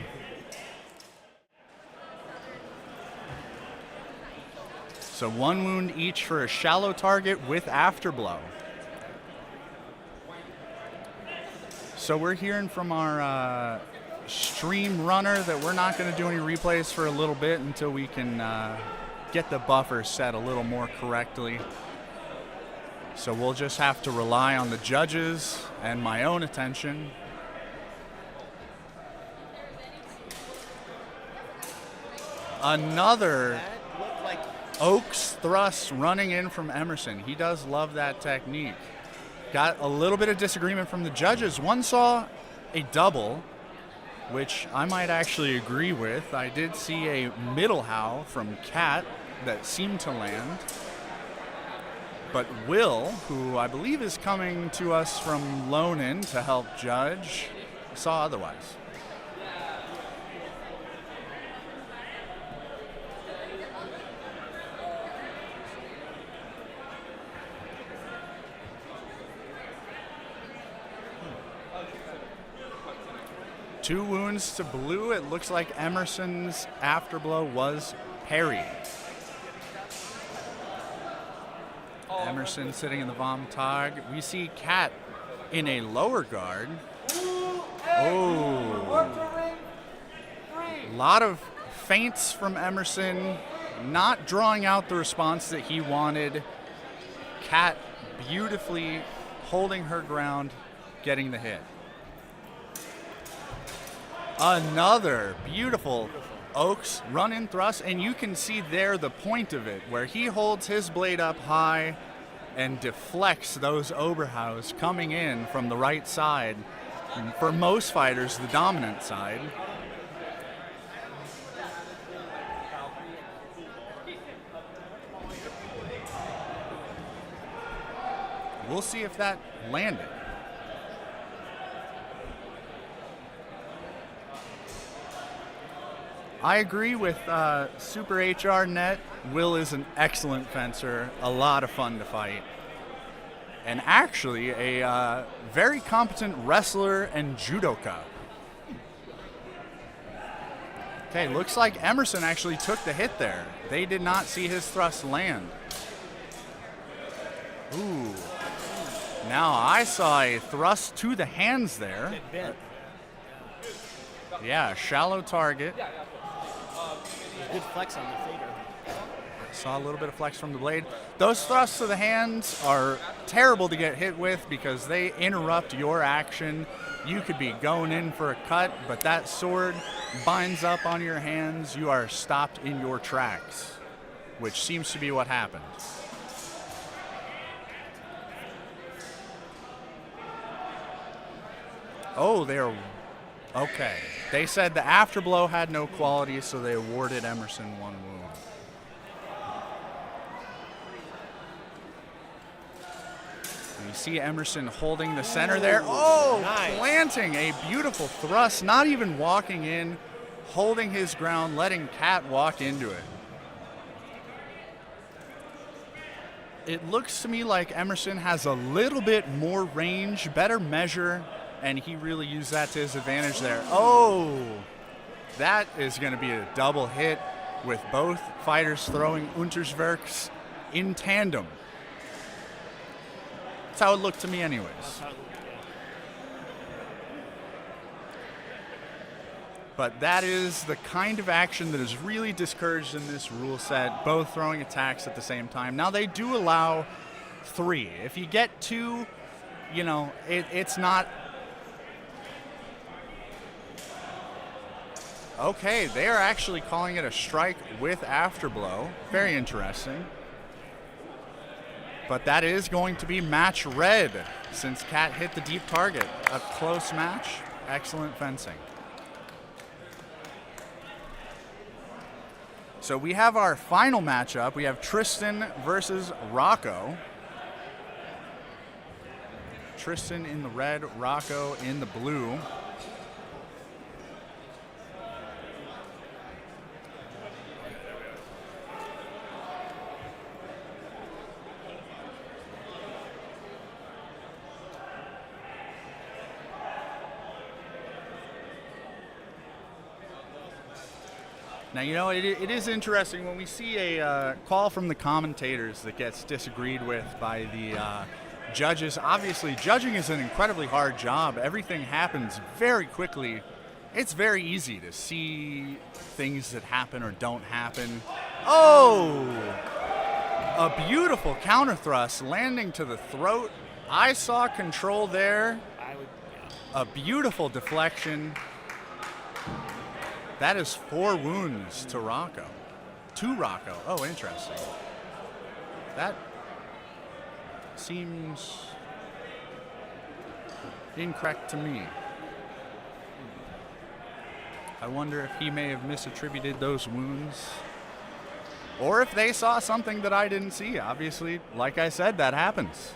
So 1 wound each for a shallow target with afterblow. So we're hearing from our stream runner that we're not going to do any replays for a little bit until we can get the buffer set a little more correctly. So we'll just have to rely on the judges and my own attention. Another Oaks thrust running in from Emerson. He does love that technique. Got a little bit of disagreement from the judges. One saw a double, which I might actually agree with. I did see a middle howl from Kat that seemed to land. But Will, who I believe is coming to us from Lonin to help judge, saw otherwise. Two wounds to blue. It looks like Emerson's afterblow was parried. Emerson sitting in the Vom Tag. We see Kat in a lower guard. Oh. A lot of feints from Emerson, not drawing out the response that he wanted. Kat beautifully holding her ground, getting the hit. Another beautiful Oaks run-in thrust, and you can see there the point of it, where he holds his blade up high and deflects those Oberhaus coming in from the right side. And for most fighters, the dominant side. We'll see if that landed. I agree with Super HR Net. Will is an excellent fencer, a lot of fun to fight, and actually a very competent wrestler and judoka. Okay, looks like Emerson actually took the hit there. They did not see his thrust land. Ooh. Now I saw a thrust to the hands there. Yeah, shallow target.
Good flex on the fader.
Saw a little bit of flex from the blade. Those thrusts to the hands are terrible to get hit with because they interrupt your action. You could be going in for a cut, but that sword binds up on your hands. You are stopped in your tracks, which seems to be what happened. Oh, they're okay. They said the afterblow had no quality, so they awarded Emerson 1 wound. And you see Emerson holding the center there. Oh, nice. Planting a beautiful thrust, not even walking in, holding his ground, letting Cat walk into it. It looks to me like Emerson has a little bit more range, better measure, and he really used that to his advantage there. Oh, that is going to be a double hit with both fighters throwing Unterswerks in tandem. That's how it looked to me anyways. But that is the kind of action that is really discouraged in this rule set, both throwing attacks at the same time. Now, they do allow 3. If you get 2, you know, it's not... Okay, they are actually calling it a strike with afterblow. Very interesting. But that is going to be match red since Cat hit the deep target. A close match. Excellent fencing. So we have our final matchup. We have Tristan versus Rocco. Tristan in the red, Rocco in the blue. Now, you know, it is interesting when we see a call from the commentators that gets disagreed with by the judges. Obviously, judging is an incredibly hard job. Everything happens very quickly. It's very easy to see things that happen or don't happen. Oh! A beautiful counter thrust landing to the throat. I saw control there. A beautiful deflection. That is 4 wounds to Rocco. To Rocco. Oh, interesting. That seems incorrect to me. I wonder if he may have misattributed those wounds. Or if they saw something that I didn't see. Obviously, like I said, that happens.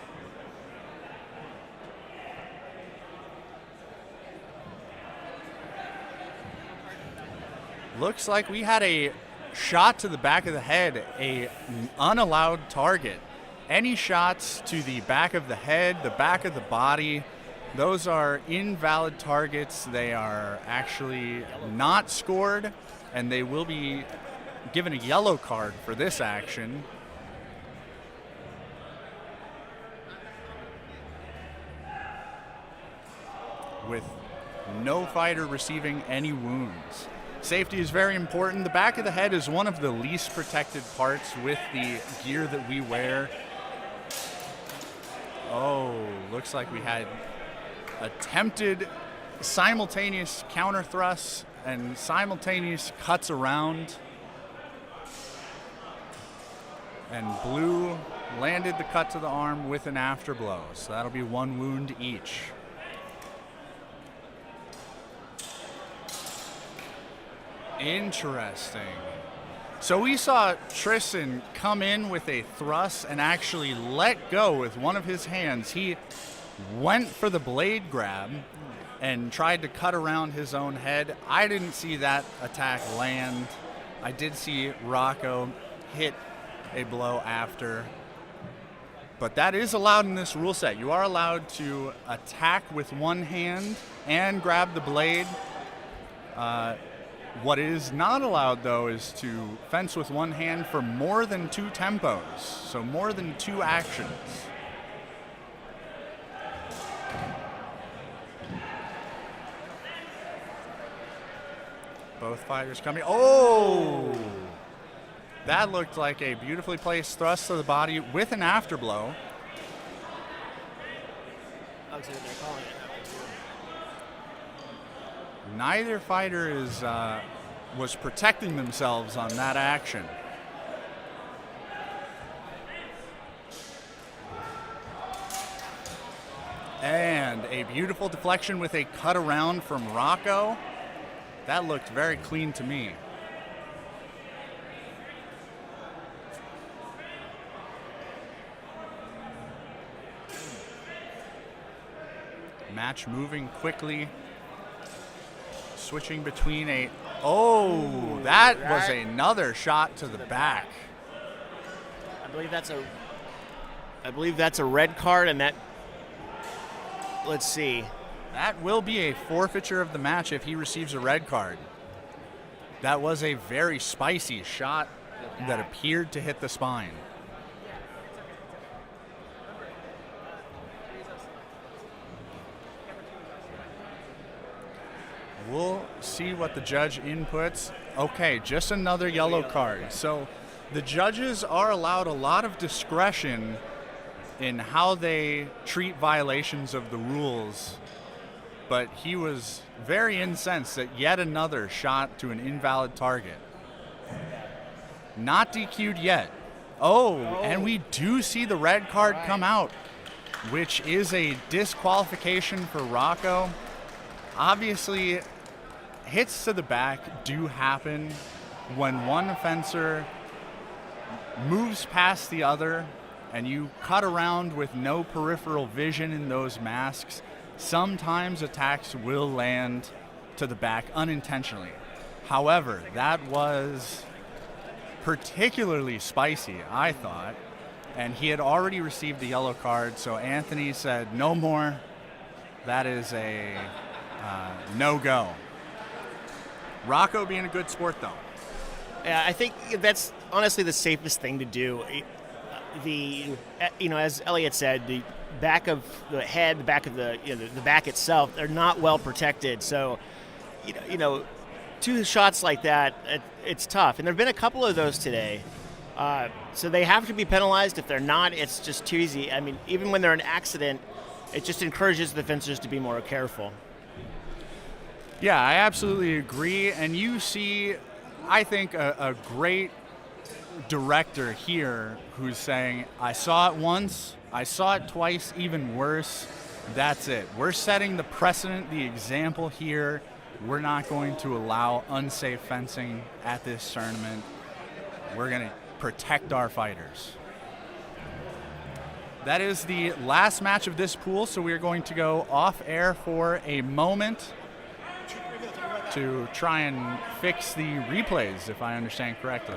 Looks like we had a shot to the back of the head, a unallowed target. Any shots to the back of the head, the back of the body, those are invalid targets. They are actually not scored, and they will be given a yellow card for this action. With no fighter receiving any wounds. Safety is very important. The back of the head is one of the least protected parts with the gear that we wear. Oh, looks like we had attempted simultaneous counter thrusts and simultaneous cuts around. And blue landed the cut to the arm with an afterblow, so that'll be 1 wound each. Interesting. So we saw Tristan come in with a thrust and actually let go with one of his hands. He went for the blade grab and tried to cut around his own head. I didn't see that attack land. I did see Rocco hit a blow after. But that is allowed in this rule set. You are allowed to attack with one hand and grab the blade. What is not allowed, though, is to fence with one hand for more than 2 tempos, so more than 2 actions. Both fighters coming. Oh! That looked like a beautifully placed thrust to the body with an afterblow.
Looks like they're calling it.
Neither fighter was protecting themselves on that action. And a beautiful deflection with a cut around from Rocco. That looked very clean to me. Match moving quickly. Switching between a... Oh, that was another shot to the back.
I believe that's a red card, and that... Let's see.
That will be a forfeiture of the match if he receives a red card. That was a very spicy shot that appeared to hit the spine. We'll see what the judge inputs. Okay, just another yellow card. So the judges are allowed a lot of discretion in how they treat violations of the rules, but he was very incensed that yet another shot to an invalid target. Not DQ'd yet. Oh, and we do see the red card come out, which is a disqualification for Rocco. Obviously, hits to the back do happen when one fencer moves past the other and you cut around with no peripheral vision in those masks. Sometimes attacks will land to the back unintentionally. However, that was particularly spicy, I thought, and he had already received the yellow card, so Anthony said, no more. That is a no-go. Rocco being a good sport, though.
Yeah, I think that's honestly the safest thing to do. As Elliot said, the back of the head, the back of the back itself, they're not well protected. So, 2 shots like that, it's tough. And there've been a couple of those today. So they have to be penalized. If they're not, it's just too easy. I mean, even when they're an accident, it just encourages the fencers to be more careful.
Yeah, I absolutely agree. And you see, I think, a great director here who's saying, I saw it once, I saw it twice, even worse. That's it. We're setting the precedent, the example here. We're not going to allow unsafe fencing at this tournament. We're going to protect our fighters. That is the last match of this pool, so we're going to go off air for a moment to try and fix the replays, if I understand correctly.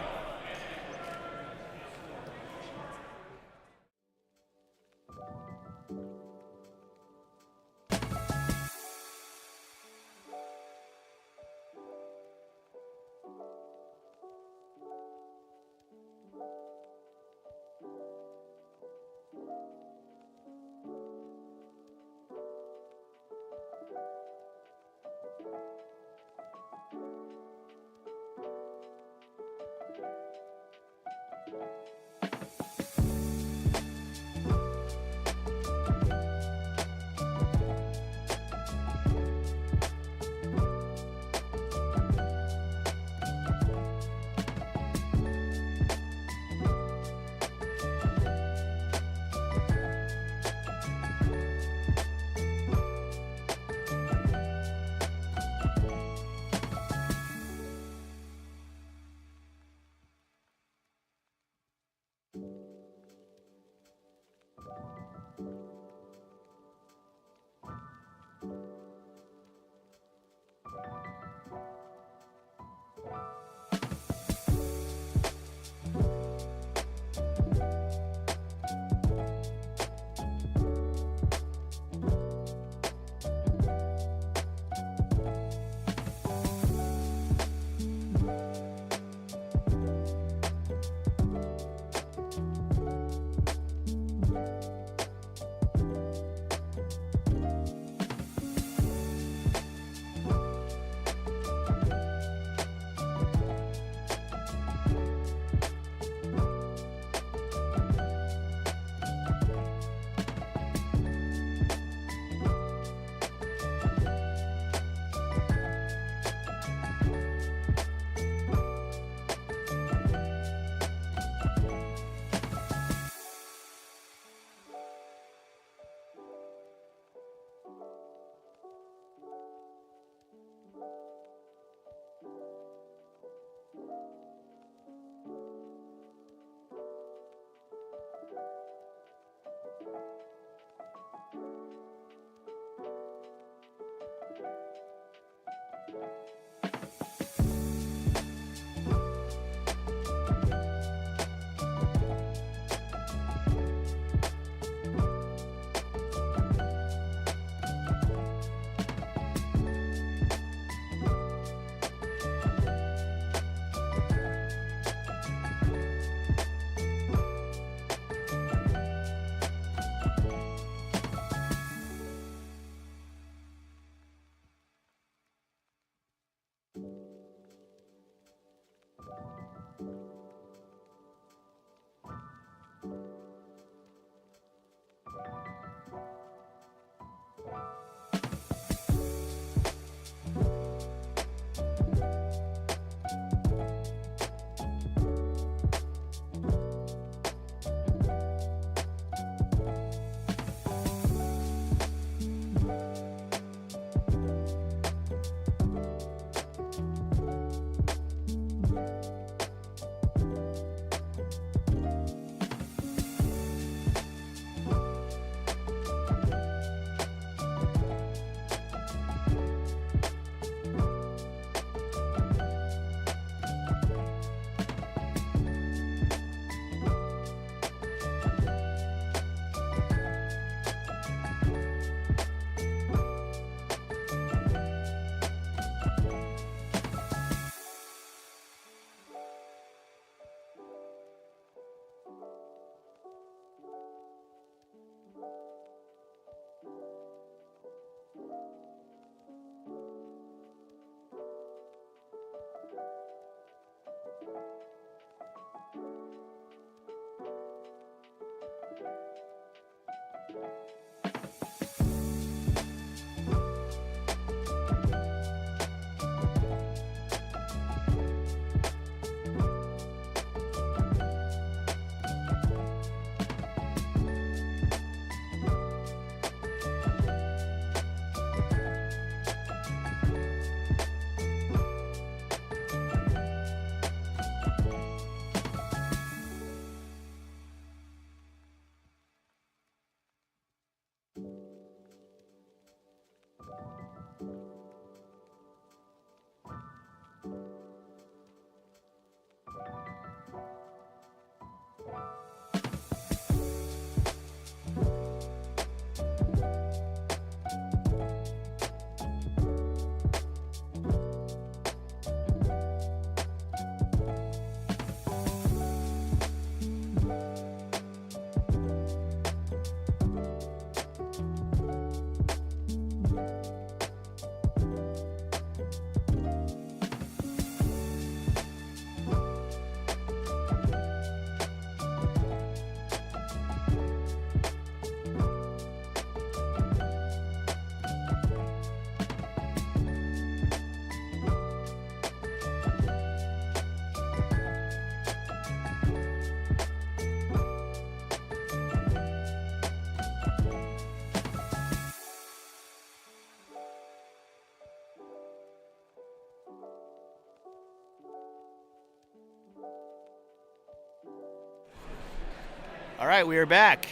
All right, we are back.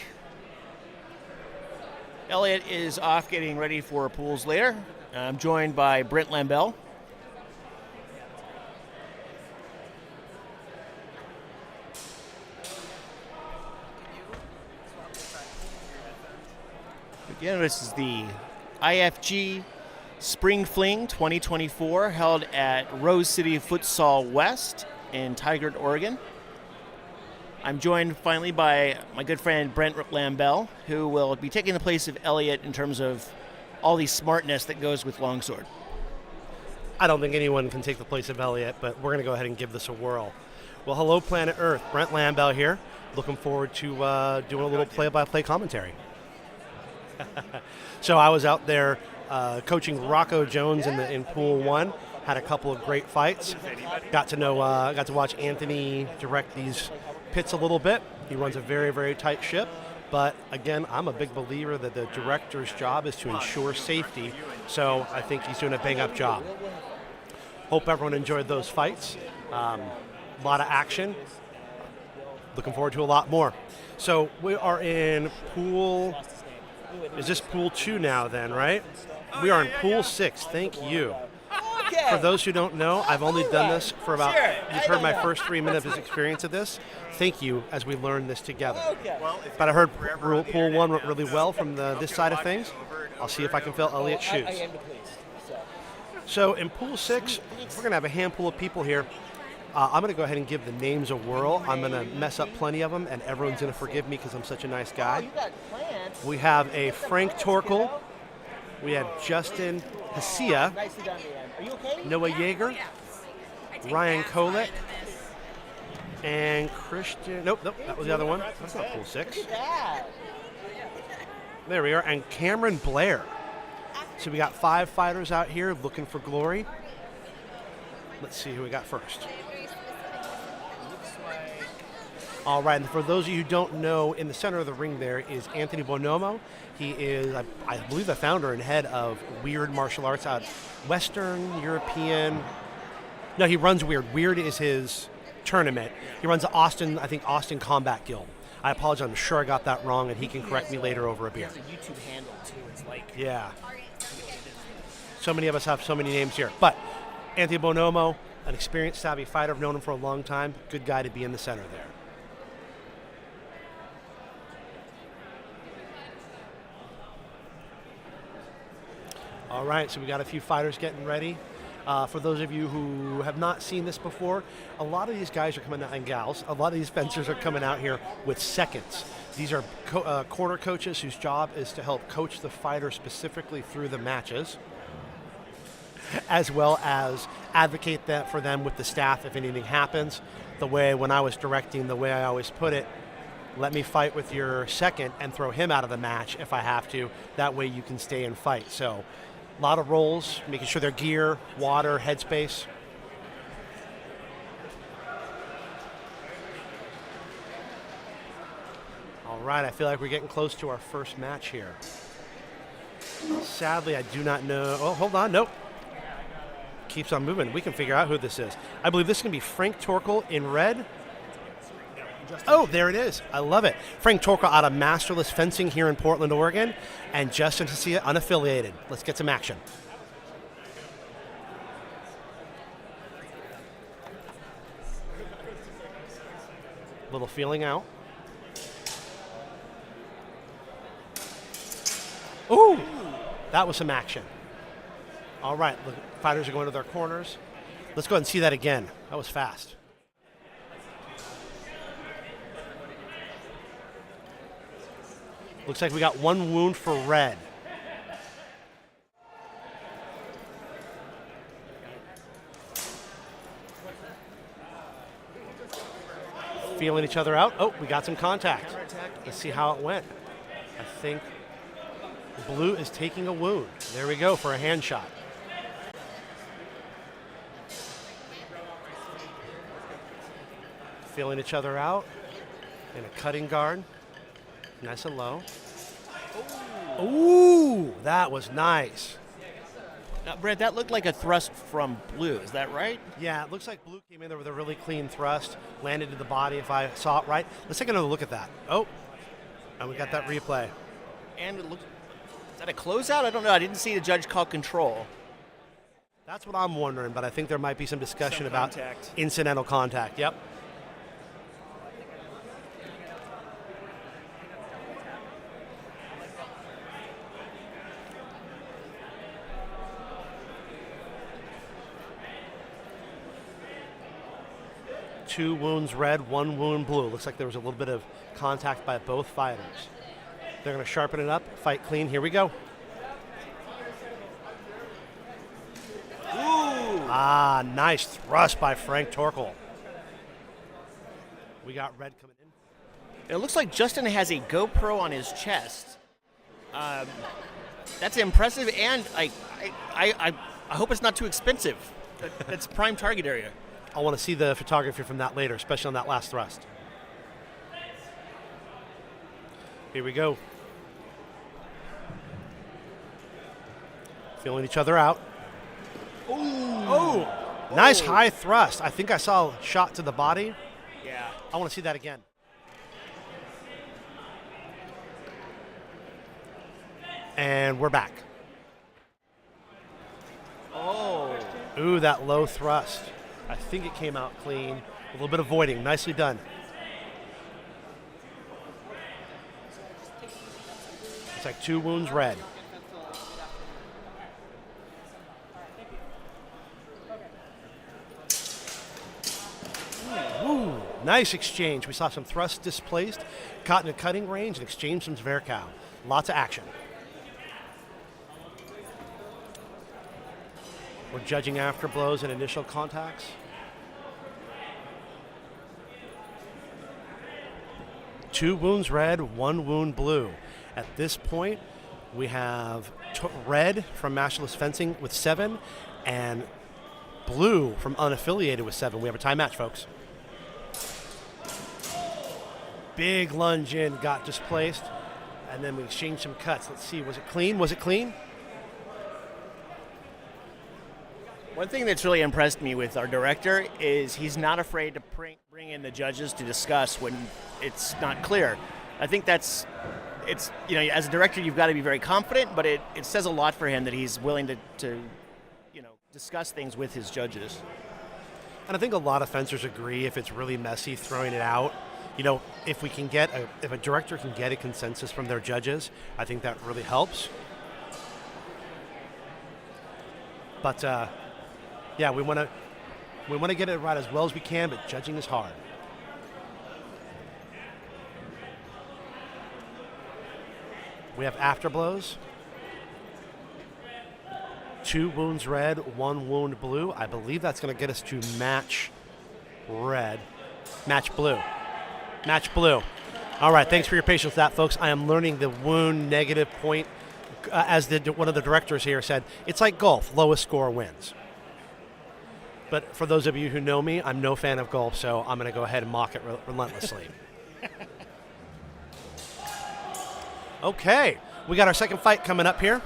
Elliot is off getting ready for pools later. I'm joined by Brent Lambell. Again, this is the IFG Spring Fling 2024 held at Rose City Futsal West in Tigard, Oregon. I'm joined finally by my good friend Brent Lambell, who will be taking the place of Elliot in terms of all the smartness that goes with Longsword.
I don't think anyone can take the place of Elliot, but we're going to go ahead and give this a whirl. Well, hello, Planet Earth. Brent Lambell here. Looking forward to doing a little play-by-play commentary. So I was out there coaching Rocco Jones in Pool 1. Had a couple of great fights. Got to watch Anthony direct these pits a little bit. He runs a very, very tight ship. But again, I'm a big believer that the director's job is to ensure safety. So I think he's doing a bang-up job. Hope everyone enjoyed those fights. A lot of action. Looking forward to a lot more. So we are in pool. Is this pool 2 now then, right? We are in pool 6. Thank you. For those who don't know, I've only done this for about, you've heard my first 3 minutes of experience of this. Thank you as we learn this together. But I heard pool 1 went really well from this side of things. I'll see if I can fill Elliot's shoes. So in pool 6, we're going to have a handful of people here. I'm going to go ahead and give the names a whirl. I'm going to mess up plenty of them, and everyone's going to forgive me because I'm such a nice guy. We have a Frank Torkel. We have Justin Hsieh. Noah Jaeger. Ryan Kolick. And Christian. Nope, that was the other one. That's not pool 6. There we are. And Cameron Blair. So we got 5 fighters out here looking for glory. Let's see who we got first. All right, and for those of you who don't know, in the center of the ring there is Anthony Bonomo. He is, I believe, the founder and head of Weird Martial Arts out Western European. No, he runs Weird. Weird is his tournament. He runs the Austin Combat Guild. I apologize. I'm sure I got that wrong, and he can correct me later over a beer.
He has a YouTube handle, too. It's like...
Yeah. So many of us have so many names here. But Anthony Bonomo, an experienced, savvy fighter. I've known him for a long time. Good guy to be in the center there. All right, so we got a few fighters getting ready. For those of you who have not seen this before, a lot of these guys are coming out, and gals, a lot of these fencers are coming out here with seconds. These are corner coaches whose job is to help coach the fighter specifically through the matches, as well as advocate that for them with the staff if anything happens. The way, when I was directing, the way I always put it, let me fight with your second and throw him out of the match if I have to. That way you can stay and fight. So a lot of rolls, making sure their gear, water, headspace. All right, I feel like we're getting close to our first match here. Sadly, I do not know. Oh, hold on, nope. Keeps on moving. We can figure out who this is. I believe this is going to be Frank Torkel in red. Oh, there it is. I love it. Frank Torkel out of Masterless Fencing here in Portland, Oregon, and Justin Hsieh, unaffiliated. Let's get some action. Little feeling out. Ooh, that was some action. All right, the fighters are going to their corners. Let's go ahead and see that again. That was fast. Looks like we got 1 wound for red. Feeling each other out. Oh, we got some contact. Let's see how it went. I think blue is taking a wound. There we go for a hand shot. Feeling each other out in a cutting guard. Nice and low. Ooh, that was nice.
Now, Brett, that looked like a thrust from blue. Is that right?
Yeah, it looks like blue came in there with a really clean thrust, landed to the body if I saw it right. Let's take another look at that. Oh, and we got that replay.
And it looks, is that a closeout? I don't know. I didn't see the judge call control.
That's what I'm wondering, but I think there might be some discussion about incidental contact. Yep. 2 wounds red, 1 wound blue. Looks like there was a little bit of contact by both fighters. They're going to sharpen it up, fight clean. Here we go.
Ooh!
Ah, nice thrust by Frank Torkel. We got red coming in.
It looks like Justin has a GoPro on his chest. That's impressive, and I hope it's not too expensive. That's prime target area.
I want to see the photography from that later, especially on that last thrust. Here we go. Feeling each other out.
Ooh.
Oh! Nice high thrust. I think I saw a shot to the body.
Yeah.
I want to see that again. And we're back.
Oh.
Ooh, that low thrust. I think it came out clean. A little bit of voiding. Nicely done. It's like 2 wounds red. Ooh, nice exchange. We saw some thrust displaced, caught in a cutting range, and exchanged some Zverkow. Lots of action. We're judging after blows and initial contacts. Two wounds red, 1 wound blue. At this point, we have red from Matchless Fencing with 7 and blue from Unaffiliated with 7. We have a tie match, folks. Big lunge in, got displaced, and then we exchanged some cuts. Let's see, was it clean? Was it clean?
One thing that's really impressed me with our director is he's not afraid to bring in the judges to discuss when it's not clear. I think it's, as a director, you've got to be very confident, but it says a lot for him that he's willing to discuss things with his judges.
And I think a lot of fencers agree if it's really messy, throwing it out. If if a director can get a consensus from their judges, I think that really helps. But yeah, we want to get it right as well as we can, but judging is hard. We have afterblows. 2 wounds red, 1 wound blue. I believe that's going to get us to match red. Match blue. Match blue. All right, thanks for your patience with that, folks. I am learning the wound negative point. As one of the directors here said, it's like golf. Lowest score wins. But for those of you who know me, I'm no fan of golf, so I'm going to go ahead and mock it relentlessly. Okay, we got our second fight coming up here.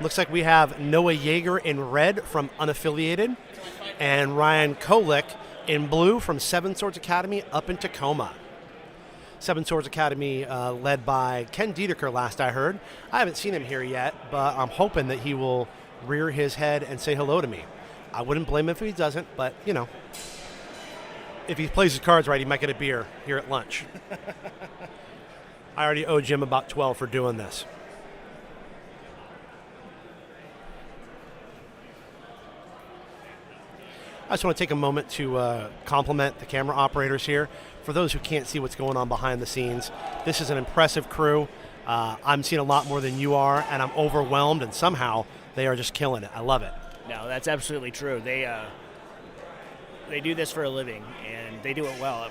Looks like we have Noah Jaeger in red from Unaffiliated and Ryan Kolick in blue from Seven Swords Academy up in Tacoma. Seven Swords Academy led by Ken Diedeker last I heard. I haven't seen him here yet, but I'm hoping that he will rear his head and say hello to me. I wouldn't blame him if he doesn't, but, if he plays his cards right, he might get a beer here at lunch. I already owe Jim about 12 for doing this. I just want to take a moment to compliment the camera operators here. For those who can't see what's going on behind the scenes, this is an impressive crew. I'm seeing a lot more than you are, and I'm overwhelmed, and somehow they are just killing it. I love it.
No, that's absolutely true. They do this for a living, and they do it well.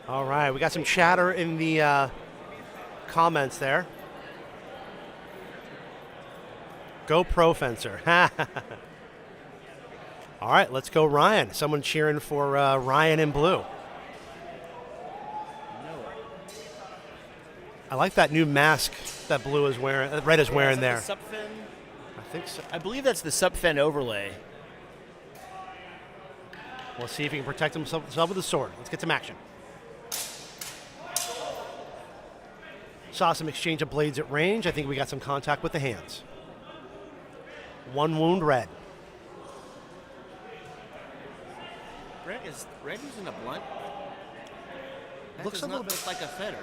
All right, we got some chatter in the comments there. Go Pro Fencer. All right, let's go Ryan. Someone cheering for Ryan in blue. I like that new mask that blue is wearing, red is wearing there.
The Supfin?
I think so.
I believe that's the Supfin overlay.
We'll see if he can protect himself with the sword. Let's get some action. Saw some exchange of blades at range. I think we got some contact with the hands. 1 wound red.
Is red using a blunt? That
Looks
does
a little
not look like a feather.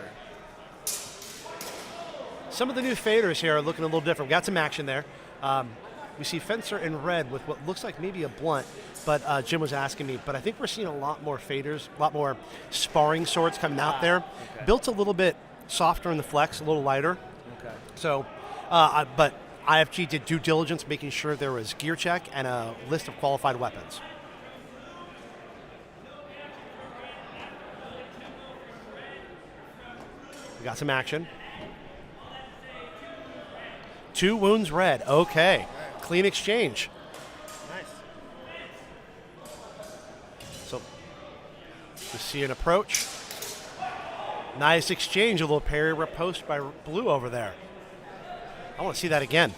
Some of the new faders here are looking a little different. We got some action there. We see fencer in red with what looks like maybe a blunt, but Jim was asking me, but I think we're seeing a lot more faders, a lot more sparring swords coming out there.
Okay.
Built a little bit softer in the flex, a little lighter.
Okay.
So, but IFG did due diligence, making sure there was gear check and a list of qualified weapons. We got some action. 2 wounds red. Okay. Clean exchange.
Nice.
So, you see an approach. Nice exchange. A little parry riposte by Blue over there. I want to see that again.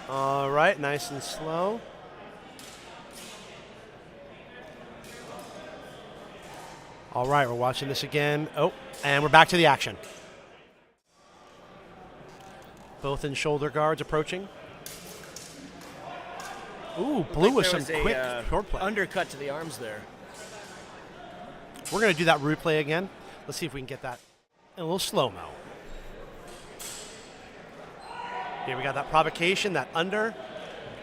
All right. Nice and slow. All right, we're watching this again. Oh, and we're back to the action. Both in shoulder guards approaching. Ooh, Blue with some quick short play.
Undercut to the arms there.
We're going to do that replay again. Let's see if we can get that in a little slow-mo. Here we got that provocation, that under,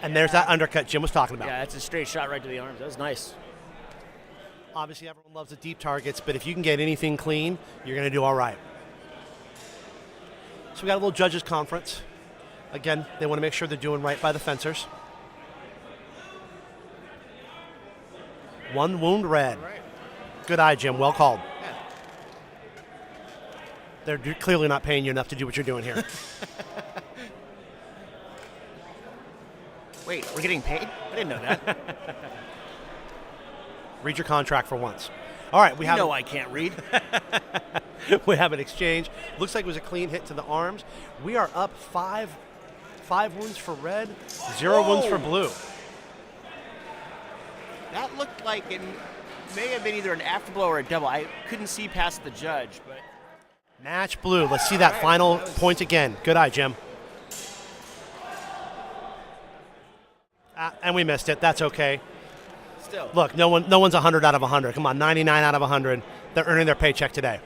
and there's that undercut Jim was talking about.
Yeah, that's a straight shot right to the arms. That was nice.
Obviously, everyone loves the deep targets, but if you can get anything clean, you're going to do all right. So we got a little judges conference. Again, they want to make sure they're doing right by the fencers. 1 wound red.
All right.
Good eye, Jim. Well called. They're clearly not paying you enough to do what you're doing here.
Wait, we're getting paid? I didn't know that.
Read your contract for once. All right, we have.
No, I can't read.
We have an exchange. Looks like it was a clean hit to the arms. We are up 5 wounds for red, 0 wounds for Blue.
That looked like it may have been either an afterblow or a double. I couldn't see past the judge, but
Match Blue. Let's see that final point again. Good eye, Jim. And we missed it. That's okay.
still.
Look, no one's 100 out of 100. Come on, 99 out of 100. They're earning their paycheck today.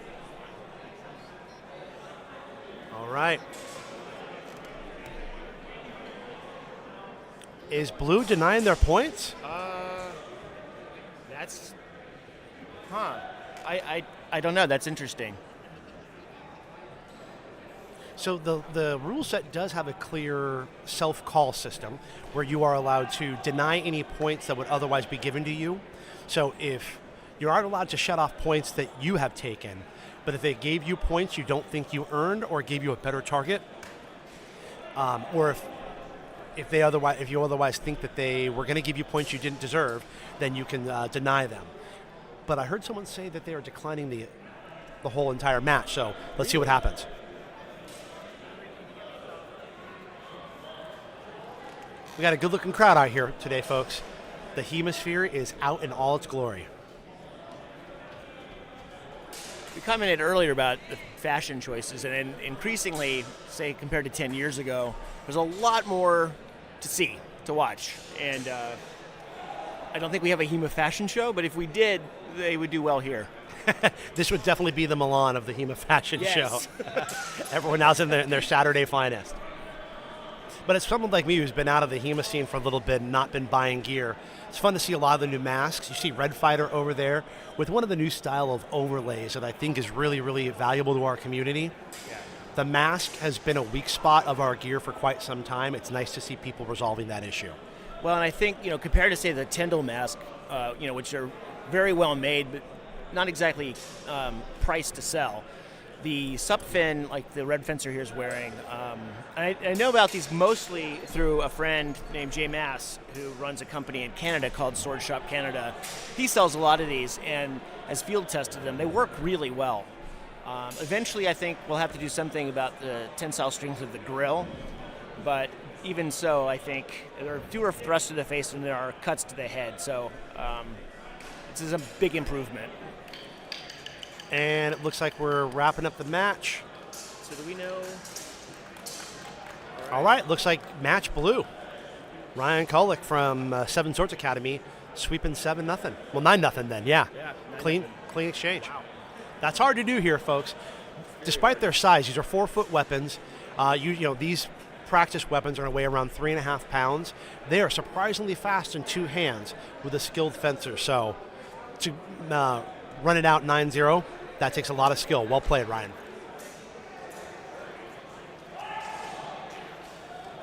All right. Is Blue denying their points?
That's, I don't know. That's interesting.
So the rule set does have a clear self-call system where you are allowed to deny any points that would otherwise be given to you. So if you aren't allowed to shut off points that you have taken, but if they gave you points you don't think you earned or gave you a better target, or if you otherwise think that they were going to give you points you didn't deserve, then you can deny them. But I heard someone say that they are declining the whole entire match. So let's see what happens. We got a good-looking crowd out here today, folks. The hemisphere is out in all its glory.
We commented earlier about the fashion choices, and increasingly, say, compared to 10 years ago, there's a lot more to see, to watch. And I don't think we have a HEMA fashion show, but if we did, they would do well here.
This would definitely be the Milan of the HEMA fashion
Yes.
show. Everyone else in their Saturday finest. But as someone like me who's been out of the HEMA scene for a little bit and not been buying gear, it's fun to see a lot of the new masks. You see Red Fighter over there with one of the new style of overlays that I think is really, really valuable to our community.
Yeah.
The mask has been a weak spot of our gear for quite some time. It's nice to see people resolving that issue.
Well, and I think, compared to, say, the Tyndall mask, which are very well made, but not exactly priced to sell, the subfin, like the Red Fencer here is wearing, I know about these mostly through a friend named Jay Mass, who runs a company in Canada called Sword Shop Canada. He sells a lot of these and has field tested them. They work really well. Eventually, I think we'll have to do something about the tensile strength of the grill, but even so, I think there are fewer thrusts to the face than there are cuts to the head, so this is a big improvement.
And it looks like we're wrapping up the match.
So do we know?
All right, looks like match blue. Ryan Kolick from Seven Swords Academy sweeping 7-0. Well, 9-0 then, yeah.
Yeah.
Clean exchange. Wow. That's hard to do here, folks. despite their size, these are 4-foot weapons. You know, these practice weapons are going to weigh around 3.5 pounds. They are surprisingly fast in 2 hands with a skilled fencer. So to run it out 9-0, that takes a lot of skill. Well played, Ryan.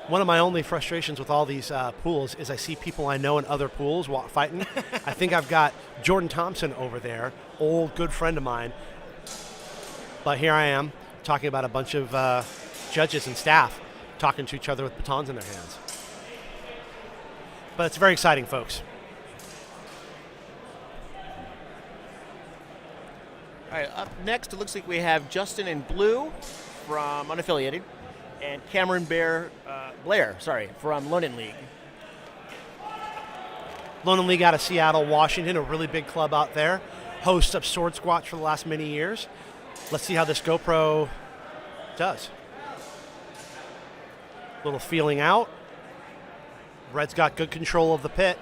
One of my only frustrations with all these pools is I see people I know in other pools fighting. I think I've got Jordan Thompson over there, old good friend of mine. But here I am talking about a bunch of judges and staff talking to each other with batons in their hands. But it's very exciting, folks.
All right, up next, it looks like we have Justin in blue from Unaffiliated and Cameron Blair from London League.
London League out of Seattle, Washington, a really big club out there. Hosts of Sword Squats for the last many years. Let's see how this GoPro does. Little feeling out. Red's got good control of the pit.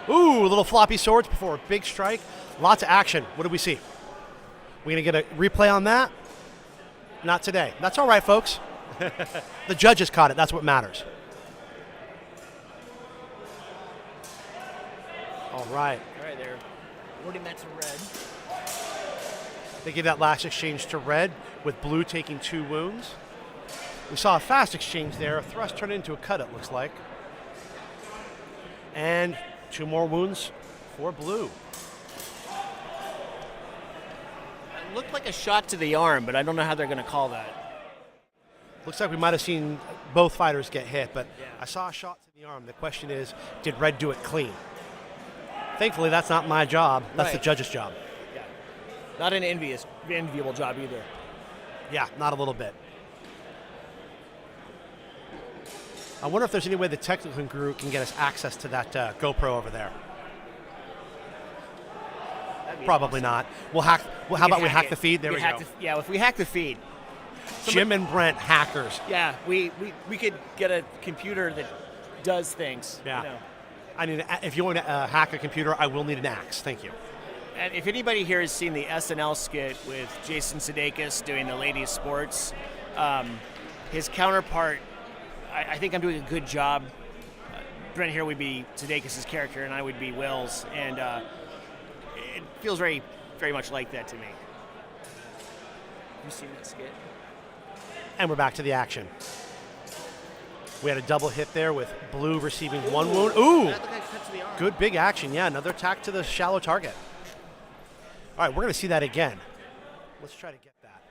Ooh, little floppy swords before a big strike. Lots of action. What do we see? We gonna get a replay on that? Not today. That's all right, folks. The judges caught it. That's what matters. All right.
All right, they're awarding that to Red.
They gave that last exchange to Red, with Blue taking 2 wounds. We saw a fast exchange there. A thrust turned into a cut, it looks like. And 2 more wounds for Blue.
It looked like a shot to the arm, but I don't know how they're going to call that.
Looks like we might have seen both fighters get hit, but yeah. I saw a shot to the arm. The question is, did Red do it clean? Thankfully, that's not my job. That's the judge's job.
Yeah. Not an enviable job either.
Yeah, not a little bit. I wonder if there's any way the technical group can get us access to that GoPro over there. Probably awesome. Not. We'll hack. Well, how about we hack the feed? There we go.
Yeah, if we hack the feed.
Jim and Brent, hackers.
Yeah, we could get a computer that does things.
Yeah.
You know.
I mean, if you want to hack a computer, I will need an axe. Thank you.
And if anybody here has seen the SNL skit with Jason Sudeikis doing the ladies' sports, his counterpart, I think I'm doing a good job. Brent here would be Sudeikis' character, and I would be Will's, and it feels very, very much like that to me. You seen that skit?
And we're back to the action. We had a double hit there with Blue receiving 1 wound. Ooh! Good big action. Yeah, another attack to the shallow target. All right, we're going to see that again. Let's try to get that.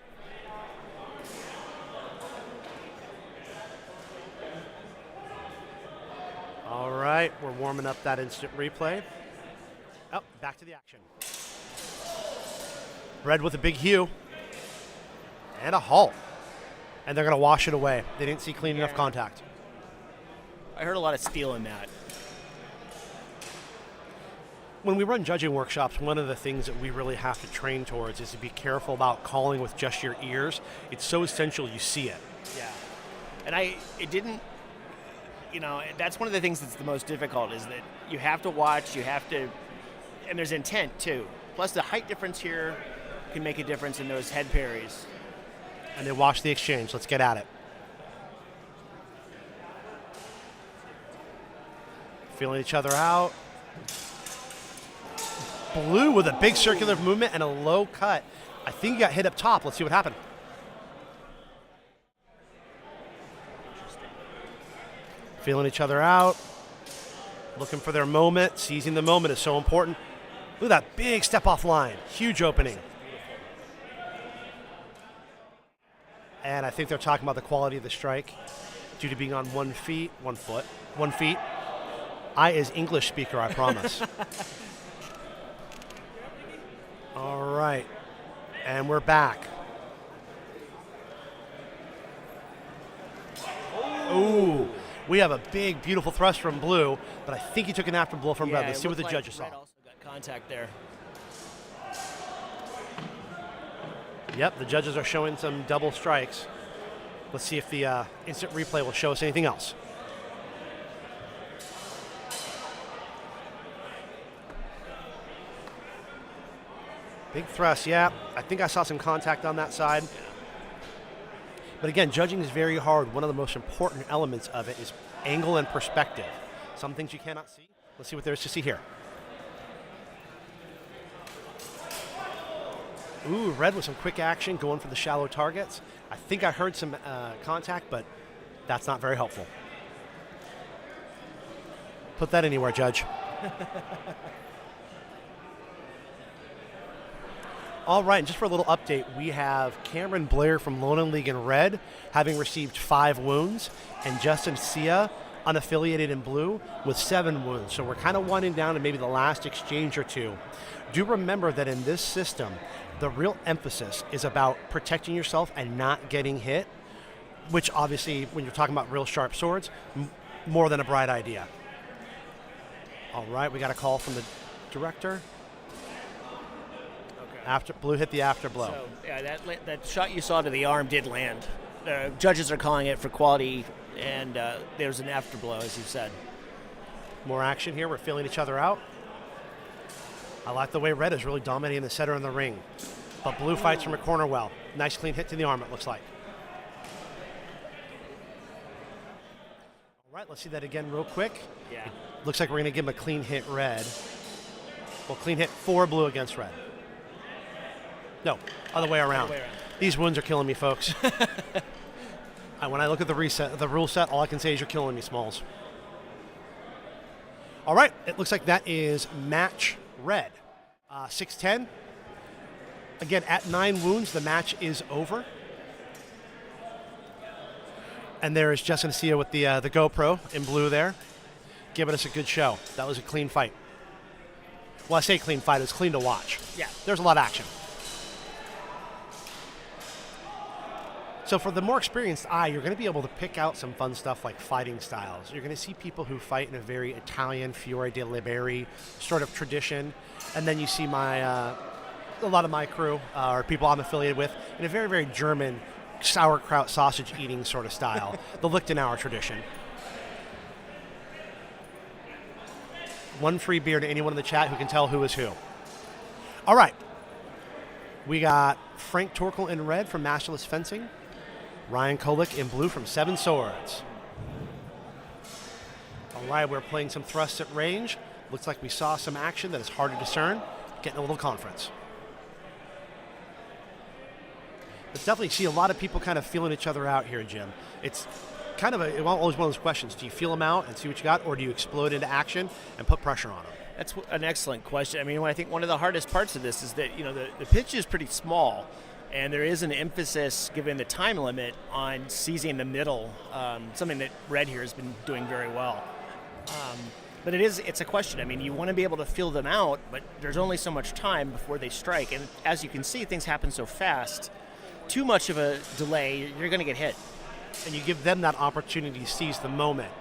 All right, we're warming up that instant replay. Oh, back to the action. Red with a big Hsieh. And a halt. And they're going to wash it away. They didn't see clean enough contact.
I heard a lot of steel in that.
When we run judging workshops, one of the things that we really have to train towards is to be careful about calling with just your ears. It's so essential you see it.
Yeah. And it didn't, that's one of the things that's the most difficult is that you have to watch, and there's intent too. Plus the height difference here can make a difference in those head parries.
And they wash the exchange. Let's get at it. Feeling each other out. Blue with a big circular movement and a low cut. I think he got hit up top. Let's see what happened. Feeling each other out. Looking for their moment. Seizing the moment is so important. Look at that big step off line. Huge opening. And I think they're talking about the quality of the strike due to being on 1 feet. I is English speaker, I promise. All right. And we're back. Ooh. We have a big, beautiful thrust from Blue, but I think he took an after blow from Red. Let's see what the judges saw.
Red also got contact there.
Yep, the judges are showing some double strikes. Let's see if the instant replay will show us anything else. Big thrust, yeah. I think I saw some contact on that side. But again, judging is very hard. One of the most important elements of it is angle and perspective. Some things you cannot see. Let's see what there is to see here. Ooh, red with some quick action, going for the shallow targets. I think I heard some contact, but that's not very helpful. Put that anywhere, Judge. All right, and just for a little update, we have Cameron Blair from Lone League in red, having received 5 wounds, and Justin Hsieh, unaffiliated in blue, with 7 wounds. So we're kind of winding down to maybe the last exchange or two. Do remember that in this system, the real emphasis is about protecting yourself and not getting hit, which obviously, when you're talking about real sharp swords, more than a bright idea. All right, we got a call from the director. After blue hit the afterblow.
So, yeah, that shot you saw to the arm did land. The judges are calling it for quality, and there's an afterblow, as you said.
More action here. We're feeling each other out. I like the way red is really dominating the center in the ring. But blue fights from a corner well. Nice clean hit to the arm, it looks like. All right, let's see that again real quick.
Yeah.
Looks like we're going to give him a clean hit red. Well, clean hit for blue against red. No, other way around. These wounds are killing me, folks. When I look at the rule set, all I can say is you're killing me, Smalls. All right, it looks like that is match red. 6-10. Again, at 9 wounds, the match is over. And there is Justin Hsieh with the GoPro in blue there, giving us a good show. That was a clean fight. Well, I say clean fight, it was clean to watch.
Yeah.
There's a lot of action. So for the more experienced eye, you're going to be able to pick out some fun stuff like fighting styles. You're going to see people who fight in a very Italian Fiore de Liberi sort of tradition. And then you see a lot of my crew, or people I'm affiliated with, in a very, very German sauerkraut sausage eating sort of style, the Lichtenauer tradition. One free beer to anyone in the chat who can tell who is who. All right. We got Frank Torkel in red from Masterless Fencing. Ryan Kolick in blue from 7 Swords. All right, we're playing some thrusts at range. Looks like we saw some action that is hard to discern. Getting a little conference. But definitely see a lot of people kind of feeling each other out here, Jim. It's kind of always one of those questions. Do you feel them out and see what you got, or do you explode into action and put pressure on them?
That's an excellent question. I mean, I think one of the hardest parts of this is that, the pitch is pretty small, and there is an emphasis, given the time limit, on seizing the middle, something that red here has been doing very well. But it's a question. I mean, you want to be able to feel them out, but there's only so much time before they strike. And as you can see, things happen so fast. Too much of a delay, you're going to get hit.
And you give them that opportunity to seize the moment.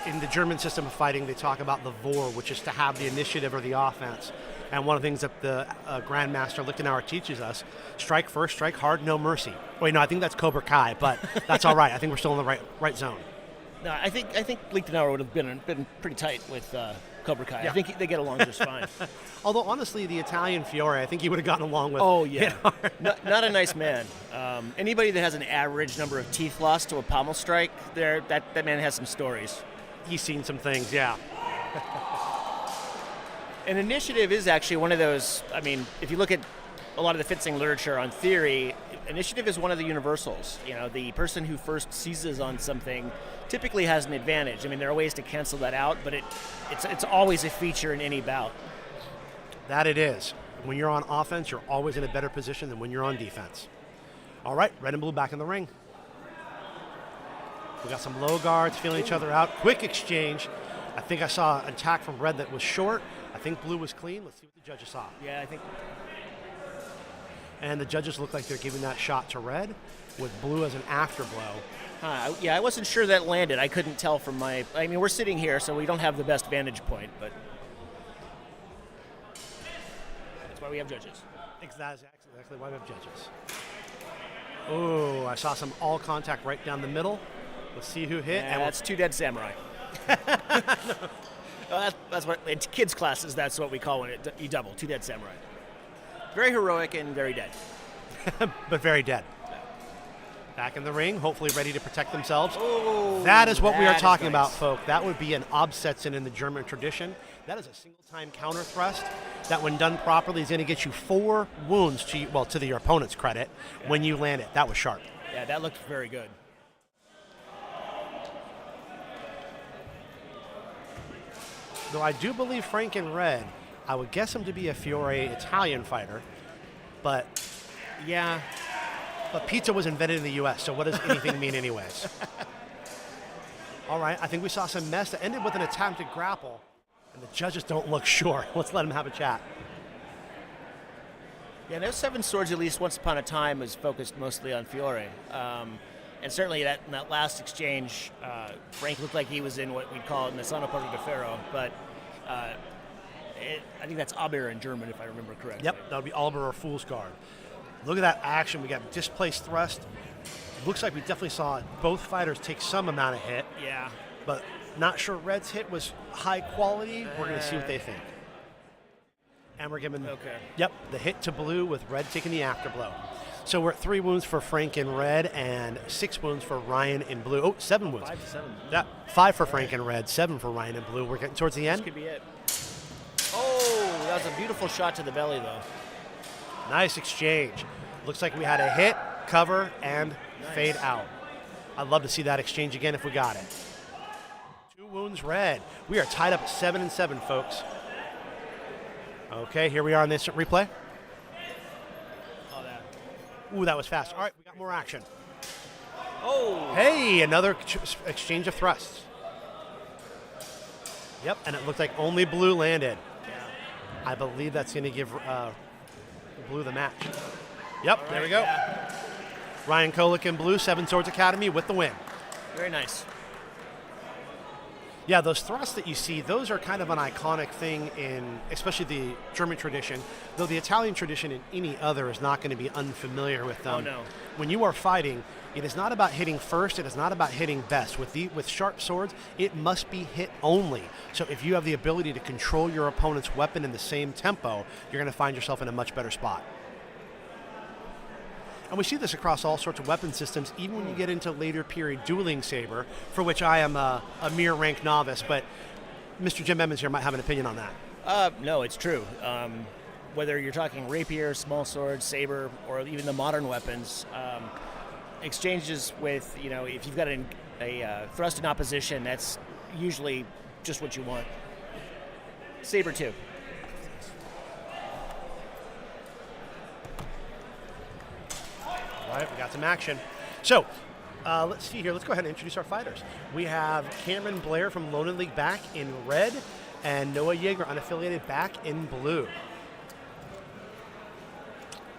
In the German system of fighting, they talk about the Vor, which is to have the initiative or the offense. And one of the things that the Grandmaster Lichtenauer teaches us, strike first, strike hard, no mercy. Wait, no, I think that's Cobra Kai, but that's all right. I think we're still in the right zone.
No, I think Lichtenauer would have been pretty tight with Cobra Kai.
Yeah.
I think they get along just fine.
Although, honestly, the Italian Fiore, I think he would have gotten along with.
Oh, yeah. Not a nice man. Anybody that has an average number of teeth loss to a pommel strike, that man has some stories.
He's seen some things, yeah.
And initiative is actually one of those, I mean, if you look at a lot of the fencing literature on theory, initiative is one of the universals. The person who first seizes on something typically has an advantage. I mean, there are ways to cancel that out, but it's always a feature in any bout.
That it is. When you're on offense, you're always in a better position than when you're on defense. All right, red and blue back in the ring. We got some low guards feeling each other out. Quick exchange. I think I saw an attack from red that was short. I think blue was clean. Let's see what the judges saw.
Yeah, I think.
And the judges look like they're giving that shot to red with blue as an afterblow.
Yeah, I wasn't sure that landed. I couldn't tell from we're sitting here, so we don't have the best vantage point, but that's why we have judges.
Exactly why we have judges. Oh, I saw some all contact right down the middle. Let's see who hit.
And that's 2 dead samurai. That's what in kids' classes. That's what we call when you double 2 dead samurai. Very heroic and very dead.
but very dead. Back in the ring, hopefully ready to protect themselves.
Oh,
that is what we are
that is
talking
nice.
about, folk. That would be an Absetzen in the German tradition. That is a single-time counter thrust that, when done properly, is going to get you 4 wounds to your opponent's credit when you land it. That was sharp.
Yeah, that looked very good.
Though I do believe Frank in red, I would guess him to be a Fiore Italian fighter, but
Yeah.
But pizza was invented in the U.S., so what does anything mean anyways? All right, I think we saw some mess that ended with an attempted grapple, and the judges don't look sure. Let's let them have a chat.
Yeah, those 7 swords, at least once upon a time, was focused mostly on Fiore. And certainly in that last exchange, Frank looked like he was in what we'd call in the Sono Porto de Ferro, but I think that's Aber in German, if I remember correctly.
Yep, that would be Alber or Fool's Guard. Look at that action. We got displaced thrust. Looks like we definitely saw both fighters take some amount of hit.
Yeah.
But not sure Red's hit was high quality. We're going to see what they think. And we're giving the hit to blue with Red taking the afterblow. So we're at 3 wounds for Frank in red and 6 wounds for Ryan in blue. Oh, 7 wounds.
5 to 7.
Yeah, 5 for Frank in red, 7 for Ryan in blue. We're getting towards the end.
This could be it. Oh, that was a beautiful shot to the belly, though.
Nice exchange. Looks like we had a hit, cover, and fade out. I'd love to see that exchange again if we got it. 2 wounds red. We are tied up at 7 and 7, folks. Okay, here we are on the instant replay.
Oh, that.
Ooh, that was fast. All right, we got more action.
Oh.
Hey, another exchange of thrusts. Yep, and it looked like only blue landed.
Yeah.
I believe that's going to give blue the match. Yep, there we go.
Yeah.
Ryan Kolick in blue, 7 Swords Academy with the win.
Very nice.
Yeah, those thrusts that you see, those are kind of an iconic thing in, especially the German tradition, though the Italian tradition and any other is not going to be unfamiliar with them.
Oh, no.
When you are fighting, it is not about hitting first, it is not about hitting best. With sharp swords, it must be hit only. So if you have the ability to control your opponent's weapon in the same tempo, you're going to find yourself in a much better spot. And we see this across all sorts of weapon systems, even when you get into later period dueling saber, for which I am a mere rank novice, but Mr. Jim Emmons here might have an opinion on that.
No, it's true. Whether you're talking rapier, small sword, saber, or even the modern weapons, exchanges with, if you've got a thrust in opposition, that's usually just what you want. Saber too. All
right, we got some action. So, let's see here. Let's go ahead and introduce our fighters. We have Cameron Blair from Lone League back in red, and Noah Jaeger, unaffiliated, back in blue.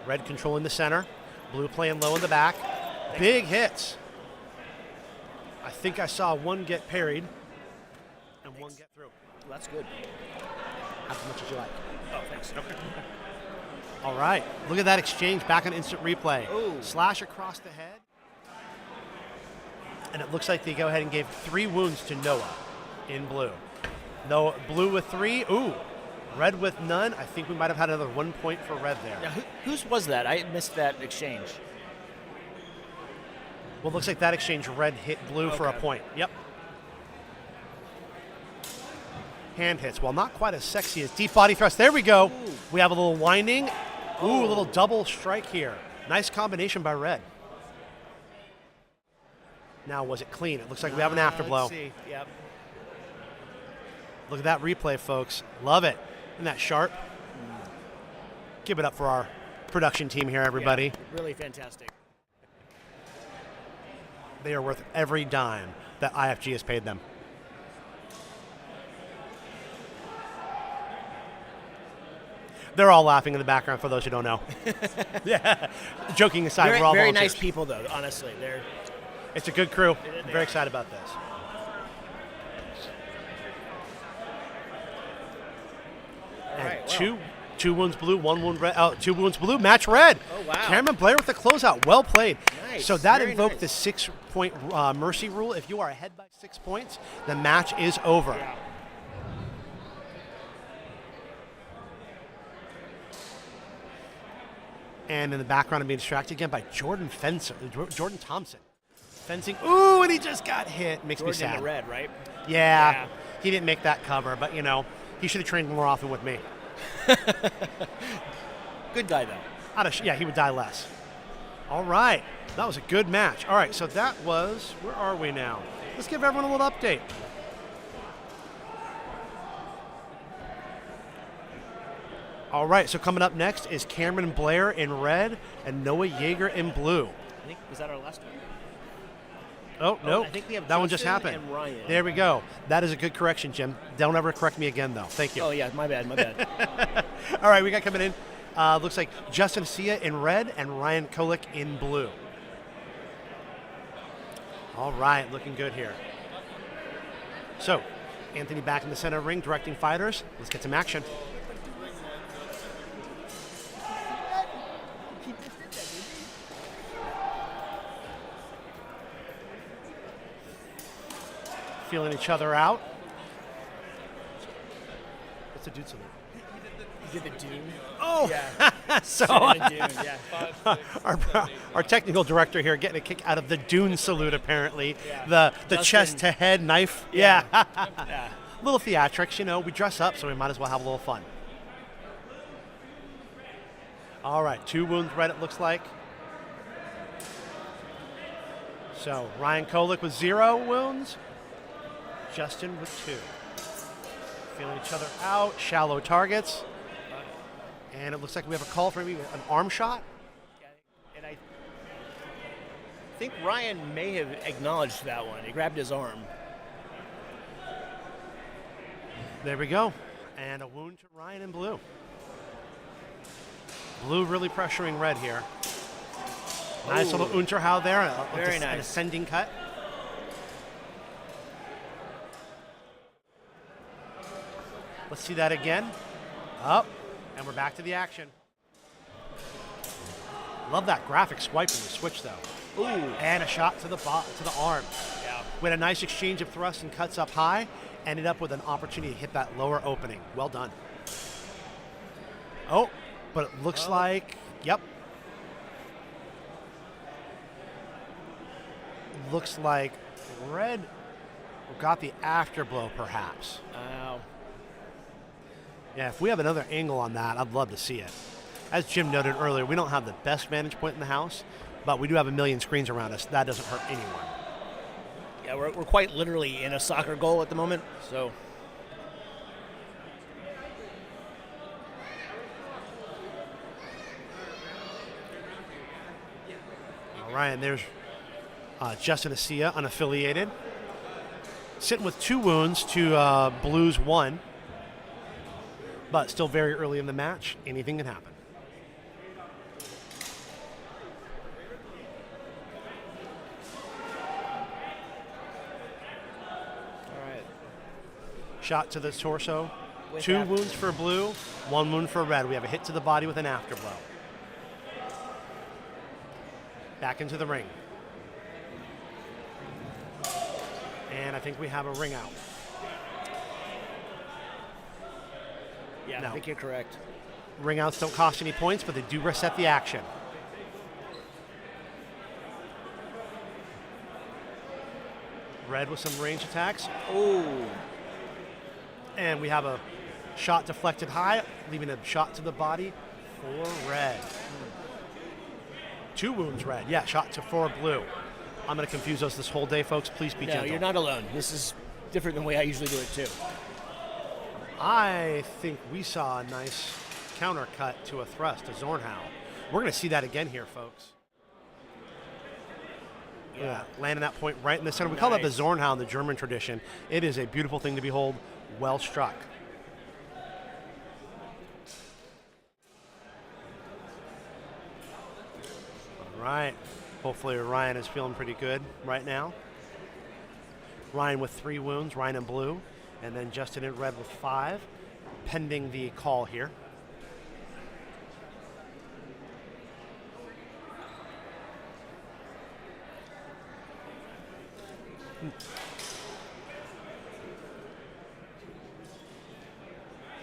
Red controlling the center, blue playing low in the back. Big hits. I think I saw one get parried and one get through.
Well, that's good.
As much as you like.
Oh, thanks. Okay.
All right, look at that exchange back on instant replay.
Ooh.
Slash across the head. And it looks like they go ahead and gave 3 wounds to Noah in blue. No, blue with 3. Ooh, red with none. I think we might have had another 1 point for red there.
Now, whose was that? I missed that exchange.
Well, it looks like that exchange red hit blue for a point. Yep. Hand hits. Well, not quite as sexy as deep body thrust. There we go.
Ooh.
We have a little winding. Ooh, a little double strike here. Nice combination by red. Now, was it clean? It looks like we have an afterblow.
Let's see. Yep.
Look at that replay, folks. Love it. Isn't that sharp? Give it up for our production team here, everybody.
Yeah, really fantastic.
They are worth every dime that IFG has paid them. They're all laughing in the background for those who don't know. Yeah. Joking aside, we're all
very
volunteers.
nice people, though, honestly.
It's a good crew. I'm very excited about this.
All right,
two wounds blue, 1 wound red. 2 wounds blue, match red.
Oh, wow.
Cameron Blair with the closeout. Well played.
Nice.
So that
Very
invoked
nice.
the 6-point mercy rule. If you are ahead by 6 points, the match is over.
Yeah.
And in the background, I'm being distracted again by Jordan Thompson. Fencing. Ooh, and he just got hit. Makes me sad.
In the red, right?
Yeah, he didn't make that cover, but, you know, he should have trained more often with me.
Good guy, though.
Yeah, he would die less. All right. That was a good match. All right, so that was, where are we now? Let's give everyone a little update. All right, so coming up next is Cameron Blair in red and Noah Jaeger in blue.
I think, was that our last one?
Oh, no.
I think we have
that one just
Justin
happened.
and Ryan.
There we go. That is a good correction, Jim. Don't ever correct me again, though. Thank you.
Oh, yeah, my bad.
All right, we got coming in. Looks like Justin Hsieh in red and Ryan Kolick in blue. All right, looking good here. So, Anthony back in the center of the ring, directing fighters. Let's get some action. Feeling each other out. What's the dude salute?
You did the Dune?
Oh!
Yeah.
So,
Dune, yeah.
our technical director here getting a kick out of the Dune salute, apparently.
Yeah.
The chest to head knife.
Yeah.
Yeah. Little theatrics, you know. We dress up, so we might as well have a little fun. All right, 2 wounds red, it looks like. So, Ryan Kolick with 0 wounds. Justin with 2. Feeling each other out, shallow targets. And it looks like we have a call for maybe an arm shot.
And I think Ryan may have acknowledged that one. He grabbed his arm.
There we go. And a wound to Ryan in blue. Blue really pressuring red here. Nice little Unterhau there.
Very nice.
An ascending cut. Let's see that again. Up. And we're back to the action. Love that graphic swipe in the switch, though.
Ooh.
And a shot to the arm.
Yeah.
With a nice exchange of thrusts and cuts up high, ended up with an opportunity to hit that lower opening. Well done. Oh, but it looks like, yep. Looks like red got the afterblow, perhaps.
Ow.
Yeah, if we have another angle on that, I'd love to see it. As Jim noted earlier, we don't have the best vantage point in the house, but we do have a million screens around us. That doesn't hurt anyone.
Yeah, we're quite literally in a soccer goal at the moment, so.
All right, and there's Justin Hsieh, unaffiliated. Sitting with 2 wounds to Blues 1. But still very early in the match. Anything can happen.
All right.
Shot to the torso.
With
2
after.
wounds for blue, 1 wound for red. We have a hit to the body with an afterblow. Back into the ring. And I think we have a ring out.
Yeah,
No.
I think you're correct.
Ring outs don't cost any points, but they do reset the action. Red with some range attacks.
Oh.
And we have a shot deflected high, leaving a shot to the body for red. 2 wounds red. Yeah, shot to 4 blue. I'm going to confuse us this whole day, folks. Please be
No,
gentle.
you're not alone. This is different than the way I usually do it, too.
I think we saw a nice counter cut to a thrust to Zornhau. We're going to see that again here, folks. Yeah, landing that point right in the center. We call that the
Nice.
Zornhau in the German tradition. It is a beautiful thing to behold. Well struck. All right. Hopefully Ryan is feeling pretty good right now. Ryan with 3 wounds, Ryan in blue, and then Justin in red with 5, pending the call here.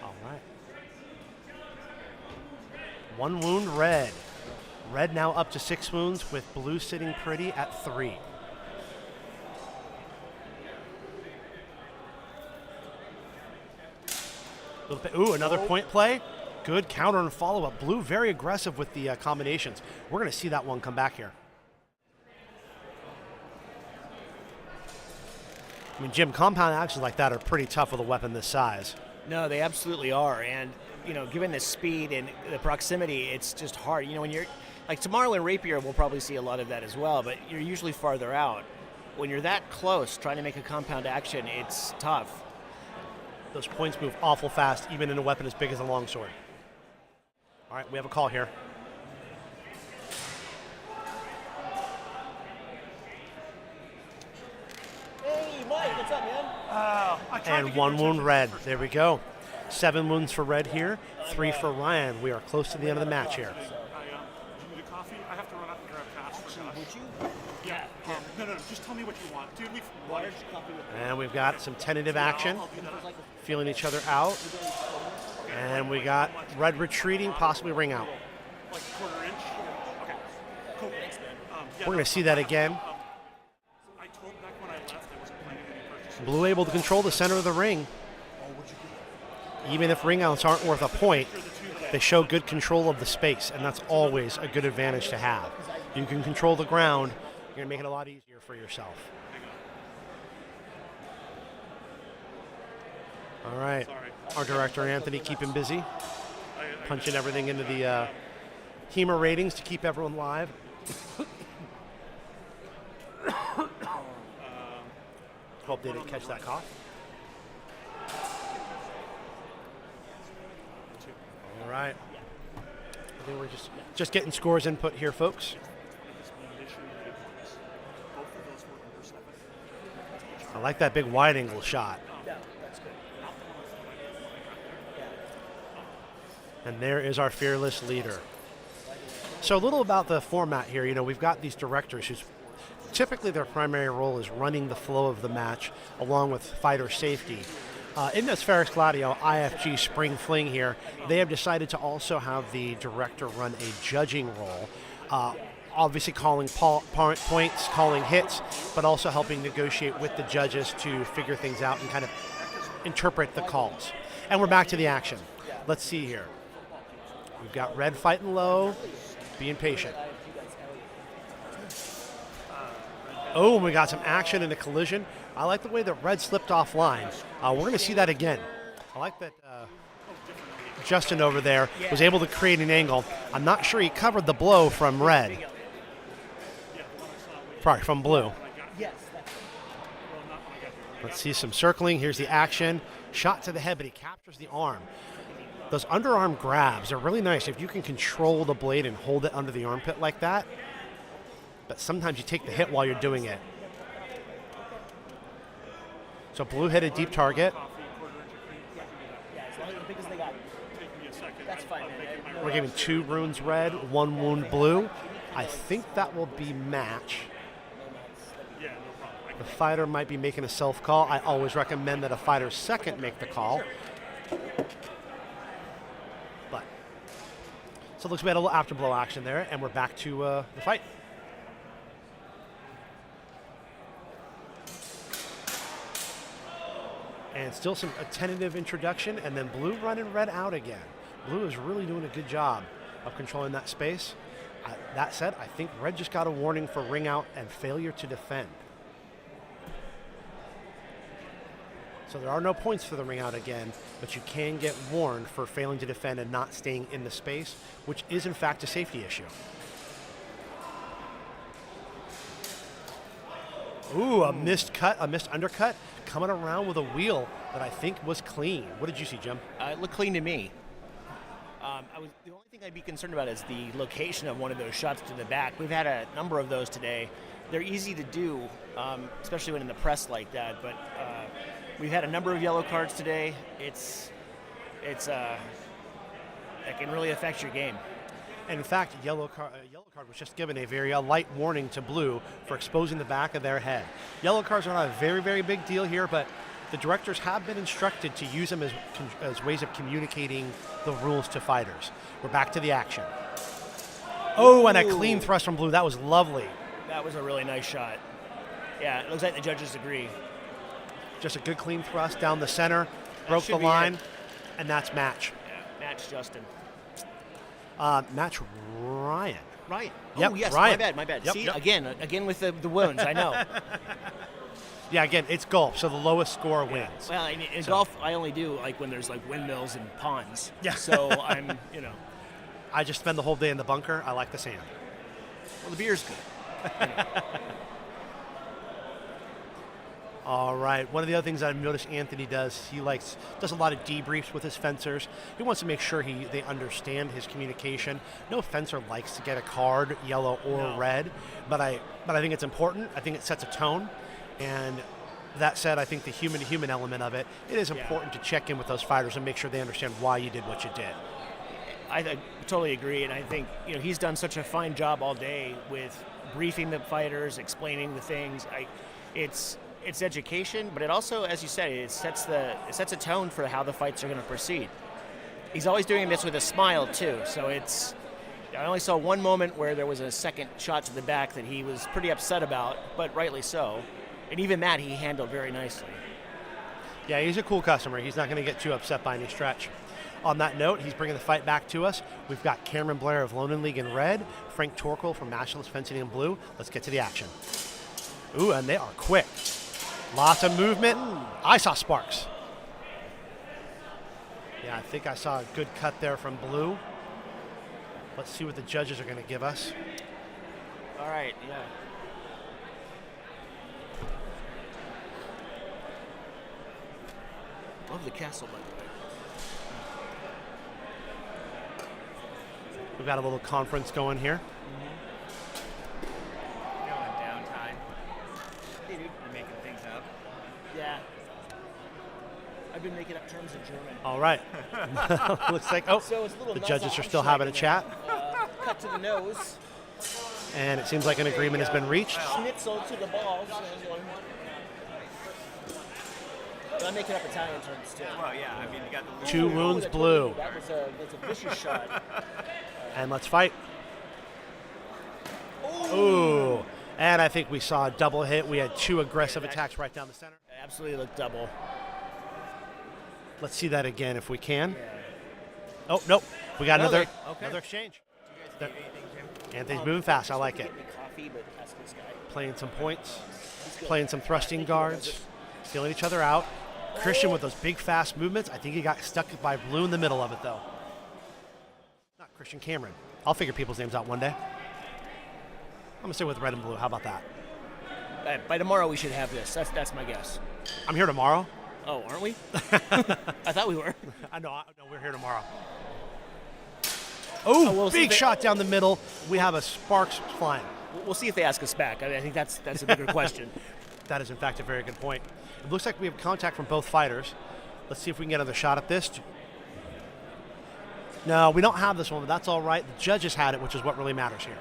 All right. 1 wound red. Red now up to 6 wounds with blue sitting pretty at 3. Ooh, another point play. Good counter and follow-up. Blue very aggressive with the combinations. We're going to see that one come back here. I mean, Jim, compound actions like that are pretty tough with a weapon this size.
No, they absolutely are. And, given the speed and the proximity, it's just hard. When you're, like tomorrow in Rapier, we'll probably see a lot of that as well, but you're usually farther out. When you're that close, trying to make a compound action, it's tough.
Those points move awful fast, even in a weapon as big as a longsword. All right, we have a call here.
Hey, Mike, what's up, man?
And 1 wound red. There we go. 7 wounds for red here, 3 for Ryan. We are close to the end of the match here.
Do you need a coffee? I have to run out and grab fast for Josh.
Would you?
Yeah. No, just tell me what you want. Dude,
Water, coffee with
And we've got some tentative action, feeling each other out. And we got red retreating, possibly ring out.
like a quarter inch. Okay. Cool.
We're going to see that again.
I told back when I left I wasn't planning any purchases.
Blue able to control the center of the ring. Even if ring outs aren't worth a point, they show good control of the space, and that's always a good advantage to have. You can control the ground, you're going to make it a lot easier for yourself. All right, our director Anthony keeping busy, punching everything into the HEMA ratings to keep everyone live. Hope they didn't catch that cough. All right. I think we're just getting scores input here, folks. I like that big wide angle shot. And there is our fearless leader. So a little about the format here. You know, we've got these directors who's typically their primary role is running the flow of the match along with fighter safety. Indes Ferox Gladio, IFG Spring Fling here, they have decided to also have the director run a judging role. Obviously calling points, calling hits, but also helping negotiate with the judges to figure things out and kind of interpret the calls. And we're back to the action. Let's see here. We've got red fighting low, being patient. Oh, and we got some action in a collision. I like the way that red slipped offline. We're going to see that again. I like that Justin over there was able to create an angle. I'm not sure he covered the blow from red. Sorry, from blue. Let's see some circling. Here's the action. Shot to the head, but he captures the arm. Those underarm grabs are really nice if you can control the blade and hold it under the armpit like that. But sometimes you take the hit while you're doing it. So blue hit a deep target. We're giving 2 wounds red, 1 wound blue. I think that will be match. The fighter might be making a self-call. I always recommend that a fighter's second make the call. But so it looks like we had a little afterblow action there, and we're back to the fight. And still a tentative introduction, and then blue running red out again. Blue is really doing a good job of controlling that space. That said, I think red just got a warning for ring out and failure to defend. So there are no points for the ring out again, but you can get warned for failing to defend and not staying in the space, which is in fact a safety issue. Ooh, a missed undercut, coming around with a wheel that I think was clean. What did you see, Jim?
It looked clean to me. The only thing I'd be concerned about is the location of one of those shots to the back. We've had a number of those today. They're easy to do, especially when in the press like that, but we've had a number of yellow cards today. It can really affect your game.
And in fact, yellow card was just given a very light warning to blue for exposing the back of their head. Yellow cards are not a very, very big deal here, but the directors have been instructed to use them as ways of communicating the rules to fighters. We're back to the action. Oh, and a clean thrust from Blue. That was lovely.
That was a really nice shot. Yeah, it looks like the judges agree.
Just a good clean thrust down the center, broke the line, and that's match.
Yeah, match Justin.
Match Ryan.
Ryan.
Yep,
Oh, yes,
Ryan.
my bad.
Yep,
See,
yep.
again with the wounds, I know.
Yeah, again, it's golf, so the lowest score wins.
Well, in golf, I only do like when there's like windmills and ponds.
Yeah.
So I'm,
I just spend the whole day in the bunker. I like the sand.
Well, the beer's good.
All right. One of the other things I've noticed Anthony does, he does a lot of debriefs with his fencers. He wants to make sure they understand his communication. No fencer likes to get a card, yellow or red, but I think it's important. I think it sets a tone. And that said, I think the human-to-human element of it is important to check in with those fighters and make sure they understand why you did what you did.
I totally agree, and I think he's done such a fine job all day with briefing the fighters, explaining the things. It's education, but it also, as you said, it sets a tone for how the fights are going to proceed. He's always doing this with a smile too, so I only saw one moment where there was a second shot to the back that he was pretty upset about, but rightly so. And even that he handled very nicely.
Yeah, he's a cool customer. He's not going to get too upset by any stretch. On that note, he's bringing the fight back to us. We've got Cameron Blair of Lone League in red, Frank Torkel from Nationalist Fencing in blue. Let's get to the action. Ooh, and they are quick. Lots of movement. I saw sparks. Yeah, I think I saw a good cut there from Blue. Let's see what the judges are going to give us.
All right, yeah. Love the castle, by the way.
We've got a little conference going here.
Downtime. Hey, dude. You're making things up.
Yeah. I've been making up terms in German.
All right. Looks like,
So it's a little
the judges are still having a chat.
Cut to the nose.
And it seems like an agreement has been reached.
Schnitzel to the balls. I'm making up Italian terms too.
Well, yeah. I mean, you got the
2 wounds Blue.
That's a vicious shot.
And let's fight. Ooh. And I think we saw a double hit. We had 2 aggressive attacks right down the center.
Absolutely looked double.
Let's see that again if we can. Oh, nope. We got another exchange. Anthony's moving fast. I like it. Playing some points, playing some thrusting guards, feeling each other out. Christian with those big, fast movements. I think he got stuck by Blue in the middle of it, though. Not Christian, Cameron. I'll figure people's names out one day. I'm going to stay with red and blue. How about that?
By tomorrow, we should have this. That's my guess.
I'm here tomorrow.
Oh, aren't we? I thought we were.
I know, we're here tomorrow. Oh, big shot down the middle. We have a sparks flying.
We'll see if they ask us back. I think that's a bigger question.
That is, in fact, a very good point. It looks like we have contact from both fighters. Let's see if we can get another shot at this. No, we don't have this one, but that's all right. The judges had it, which is what really matters here.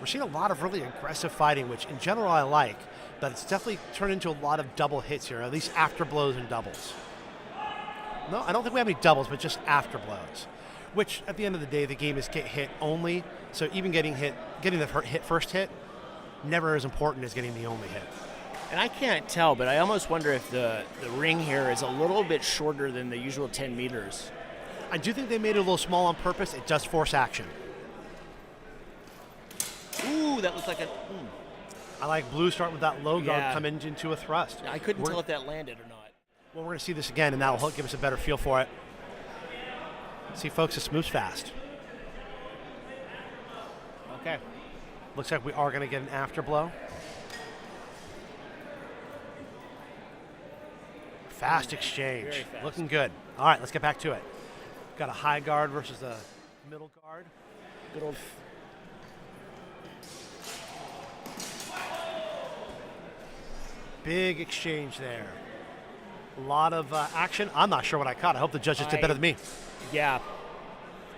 We're seeing a lot of really aggressive fighting, which in general I like, but it's definitely turned into a lot of double hits here, at least after blows and doubles. No, I don't think we have any doubles, but just after blows, which at the end of the day, the game is get hit only. So even getting the first hit, never as important as getting the only hit.
And I can't tell, but I almost wonder if the ring here is a little bit shorter than the usual 10 meters.
I do think they made it a little small on purpose. It does force action.
Ooh, that looks like a...
I like Blue starting with that low guard coming into a thrust.
I couldn't tell if that landed or not.
Well, we're going to see this again, and that will give us a better feel for it. See, folks, this moves fast.
Okay.
Looks like we are going to get an afterblow. Fast exchange.
Very fast.
Looking good. All right, let's get back to it. Got a high guard versus a middle guard.
Good old...
Big exchange there. A lot of action. I'm not sure what I caught. I hope the judges did better than me.
Yeah.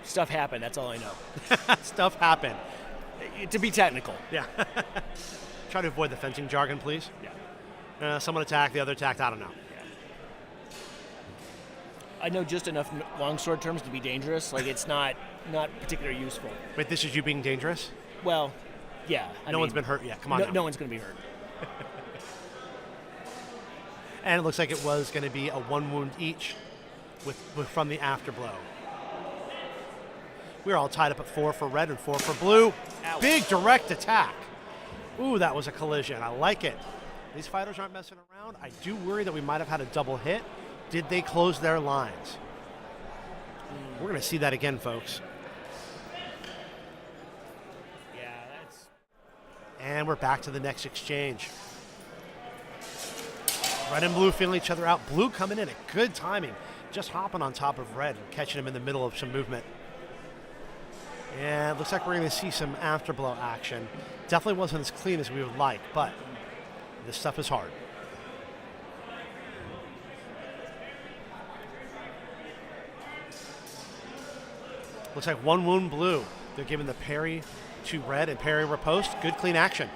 Stuff happened. That's all I know.
Stuff happened.
To be technical.
Yeah. Try to avoid the fencing jargon, please.
Yeah.
Someone attacked, the other attacked. I don't know.
I know just enough longsword terms to be dangerous. Like, it's not particularly useful.
Wait, this is you being dangerous?
Well, yeah.
No one's been hurt yet. Come on now.
No one's going to be hurt.
And it looks like it was going to be a 1 wound each from the afterblow. We're all tied up at 4 for red and 4 for blue.
Ouch.
Big direct attack. Ooh, that was a collision. I like it. These fighters aren't messing around. I do worry that we might have had a double hit. Did they close their lines? We're going to see that again, folks.
Yeah, that's...
And we're back to the next exchange. Red and blue feeling each other out. Blue coming in at good timing. Just hopping on top of red and catching him in the middle of some movement. And it looks like we're going to see some afterblow action. Definitely wasn't as clean as we would like, but this stuff is hard. Looks like 1 wound blue. They're giving the parry to red and parry riposte. Good clean action.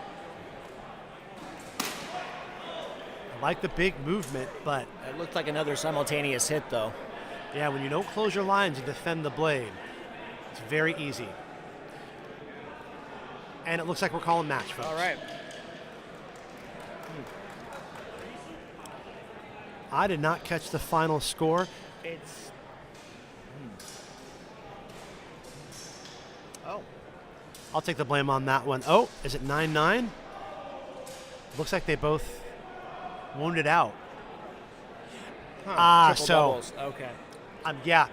I like the big movement, but
It looked like another simultaneous hit, though.
yeah, when you don't close your lines and defend the blade, it's very easy. And it looks like we're calling match, folks.
All right.
I did not catch the final score.
It's...
Oh. I'll take the blame on that one. Oh, is it 9-9? Looks like they both wounded out.
Huh. Triple
so
doubles. Okay.
yeah.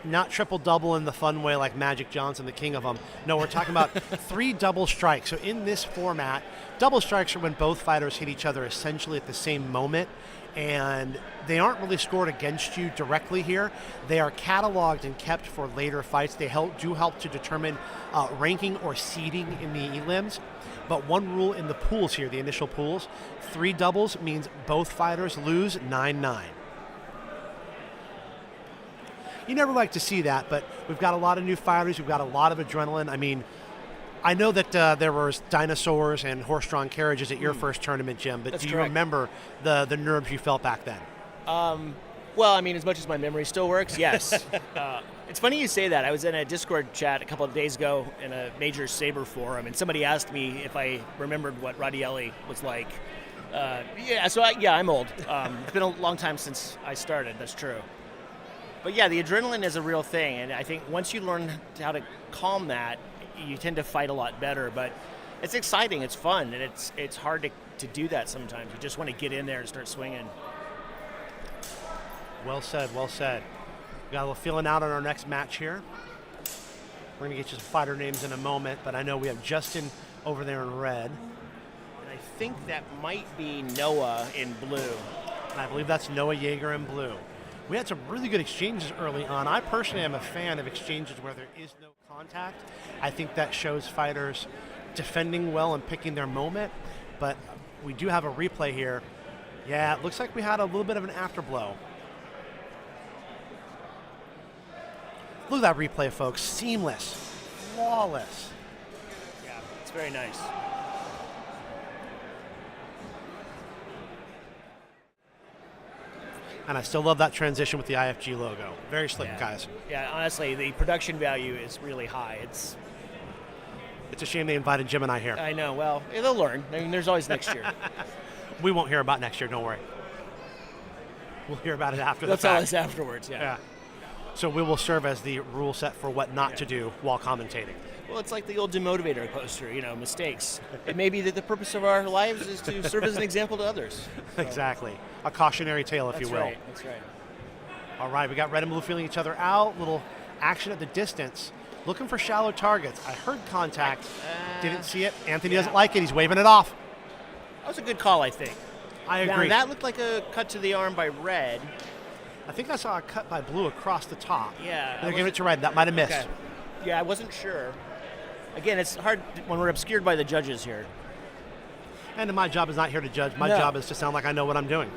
Not triple double in the fun way like Magic Johnson, the king of them. No, we're talking about 3 double strikes. So in this format, double strikes are when both fighters hit each other essentially at the same moment, and they aren't really scored against you directly here. They are cataloged and kept for later fights. They do help to determine ranking or seeding in the elims. But one rule in the pools here, the initial pools, 3 doubles means both fighters lose 9-9. You never like to see that, but we've got a lot of new fighters. We've got a lot of adrenaline. I mean, I know that there was dinosaurs and horse-drawn carriages at your first tournament, Jim, but
That's
do you
correct.
remember the nerves you felt back then?
Well, I mean, as much as my memory still works, yes. It's funny you say that. I was in a Discord chat a couple of days ago in a major Saber forum, and somebody asked me if I remembered what Radielli was like. I'm old. It's been a long time since I started, that's true. But yeah, the adrenaline is a real thing, and I think once you learn how to calm that, you tend to fight a lot better. But it's exciting, it's fun, and it's hard to do that sometimes. You just want to get in there and start swinging.
Well said, well said. We got a little feeling out on our next match here. We're going to get you some fighter names in a moment, but I know we have Justin over there in red.
And I think that might be Noah in blue.
And I believe that's Noah Jaeger in blue. We had some really good exchanges early on. I personally am a fan of exchanges where there is no contact. I think that shows fighters defending well and picking their moment, but we do have a replay here. Yeah, it looks like we had a little bit of an afterblow. Look at that replay, folks. Seamless, flawless.
Yeah, it's very nice.
And I still love that transition with the IFG logo. Very slick, guys.
Yeah, honestly, the production value is really high. It's
a shame they invited Jim and I here.
I know. Well, they'll learn. I mean, there's always next year.
We won't hear about next year, don't worry. We'll hear about it after
They'll
the fact.
tell us afterwards, yeah.
So we will serve as the rule set for what not to do while commentating.
Well, it's like the old demotivator poster, mistakes. It may be that the purpose of our lives is to serve as an example to others. So.
Exactly. A cautionary tale, if you will.
That's right.
All right, we got red and blue feeling each other out. Little action at the distance. Looking for shallow targets. I heard contact. Didn't see it. Anthony doesn't like it. He's waving it off.
That was a good call, I think.
I agree.
Now, that looked like a cut to the arm by red.
I think I saw a cut by blue across the top.
Yeah.
They're giving it to red. That might have missed.
Okay. Yeah, I wasn't sure. Again, it's hard when we're obscured by the judges here.
And my job is not here to judge. My job is to sound like I know what I'm doing.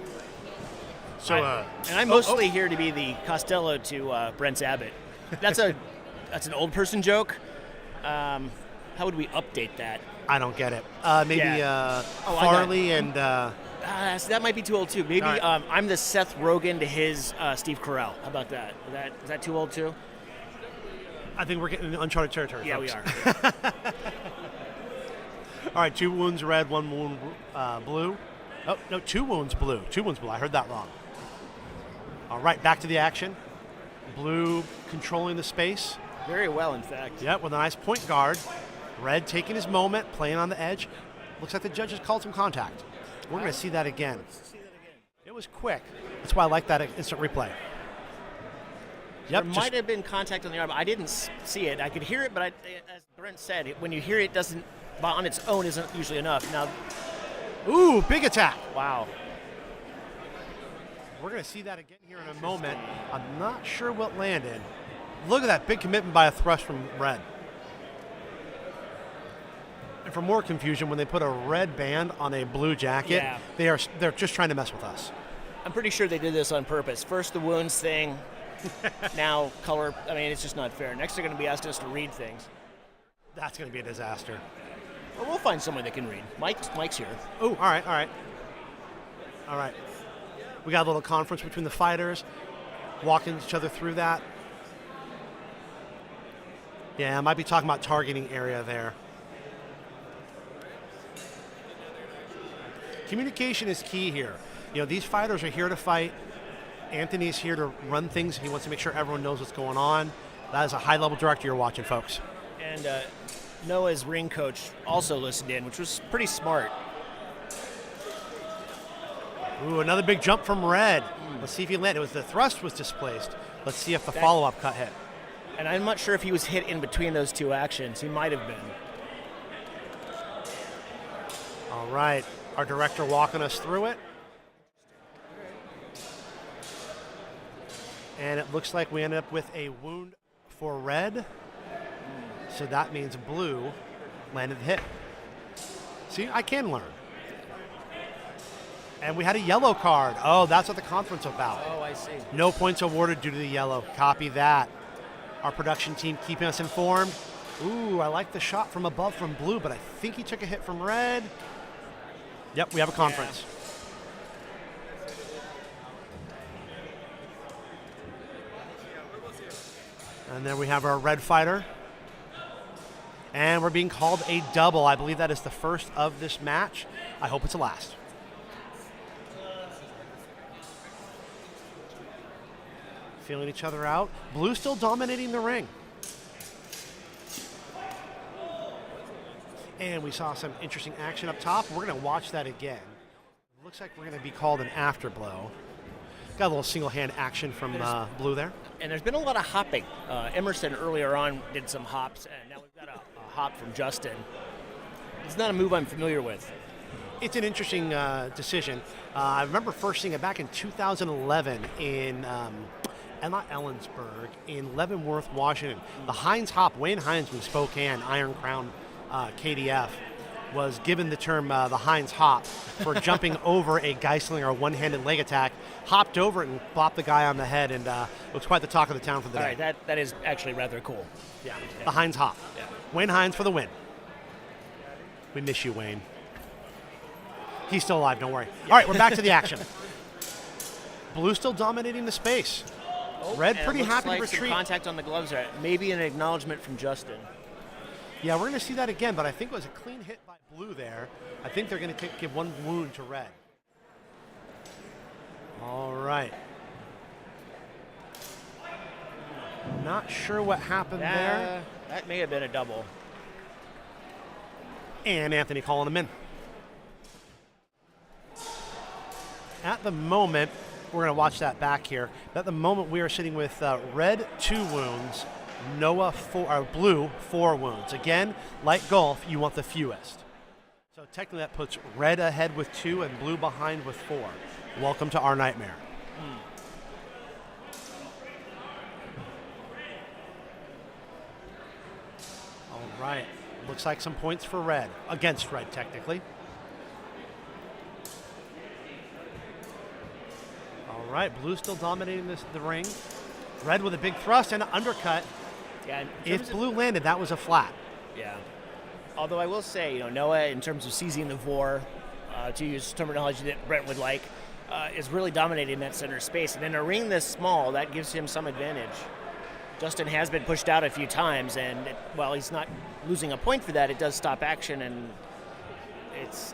So,
and I'm mostly here to be the Costello to Brent's Abbott. That's an old person joke. How would we update that?
I don't get it. Maybe
Yeah.
Farley and
So that might be too old too. Maybe
All right.
I'm the Seth Rogen to his Steve Carell. How about that? Is that too old too?
I think we're getting into uncharted territory.
Yeah,
folks.
we are.
All right, 2 wounds red, 1 wound blue. Oh, no, 2 wounds blue. 2 wounds blue. I heard that wrong. All right, back to the action. Blue controlling the space.
Very well, in fact.
Yep, with a nice point guard. Red taking his moment, playing on the edge. Looks like the judges called some contact. We're going to see that again. It was quick. That's why I like that instant replay. Yep,
There might have been contact on the arm. I didn't see it. I could hear it, but as Brent said, when you hear it, doesn't on its own isn't usually enough. Now,
ooh, big attack.
wow.
We're going to see that again here in a moment. I'm not sure what landed. Look at that big commitment by a thrust from Red. And for more confusion, when they put a red band on a blue jacket,
Yeah.
they're just trying to mess with us.
I'm pretty sure they did this on purpose. First the wounds thing, now color. I mean, it's just not fair. Next they're going to be asking us to read things.
That's going to be a disaster.
Well, we'll find someone that can read. Mike's here.
Oh, all right. All right. We got a little conference between the fighters, walking each other through that. Yeah, I might be talking about targeting area there. Communication is key here. You know, these fighters are here to fight. Anthony's here to run things. He wants to make sure everyone knows what's going on. That is a high-level director you're watching, folks.
And Noah's ring coach also listened in, which was pretty smart.
Ooh, another big jump from Red. Let's see if he landed. The thrust was displaced. Let's see if the follow-up cut hit.
And I'm not sure if he was hit in between those two actions. He might have been.
All right. Our director walking us through it. And it looks like we ended up with a wound for Red. So that means blue landed the hit. See, I can learn. And we had a yellow card. Oh, that's what the conference was about.
Oh, I see.
No points awarded due to the yellow. Copy that. Our production team keeping us informed. Ooh, I like the shot from above from blue, but I think he took a hit from Red. Yep, we have a conference. And then we have our red fighter. And we're being called a double. I believe that is the first of this match. I hope it's the last. Feeling each other out. Blue still dominating the ring. And we saw some interesting action up top. We're going to watch that again. Looks like we're going to be called an afterblow. Got a little single hand action from Blue there.
And there's been a lot of hopping. Emerson earlier on did some hops, and now we've got a hop from Justin. It's not a move I'm familiar with.
It's an interesting decision. I remember first seeing it back in 2011 in not Ellensburg, in Leavenworth, Washington. The Hines hop, Wayne Hines from Spokane, Iron Crown KDF, was given the term the Hines hop for jumping over a Geisling or one-handed leg attack, hopped over it and bopped the guy on the head, and it was quite the talk of the town for the day.
All right, that is actually rather cool.
Yeah, the Hines hop.
Yeah.
Wayne Hines for the win. We miss you, Wayne. He's still alive, don't worry. All right, we're back to the action. Blue still dominating the space. Red
And
pretty
it looks
happy
like
to retreat.
Some contact on the gloves there. Maybe an acknowledgement from Justin.
Yeah, we're going to see that again, but I think it was a clean hit by Blue there. I think they're going to give one wound to Red. All right. Not sure what happened there.
That may have been a double.
And Anthony calling him in. At the moment, we're going to watch that back here. At the moment, we are sitting with Red 2 wounds, Noah Blue 4 wounds. Again, like golf, you want the fewest. So technically that puts Red ahead with 2 and Blue behind with 4. Welcome to our nightmare. All right. Looks like some points for Red. Against Red, technically. All right, Blue still dominating the ring. Red with a big thrust and an undercut.
Yeah.
If Blue landed, that was a flat.
Yeah. Although I will say, Noah, in terms of seizing the vor, to use terminology that Brent would like, is really dominating that center space. And in a ring this small, that gives him some advantage. Justin has been pushed out a few times, and while he's not losing a point for that, it does stop action, and it's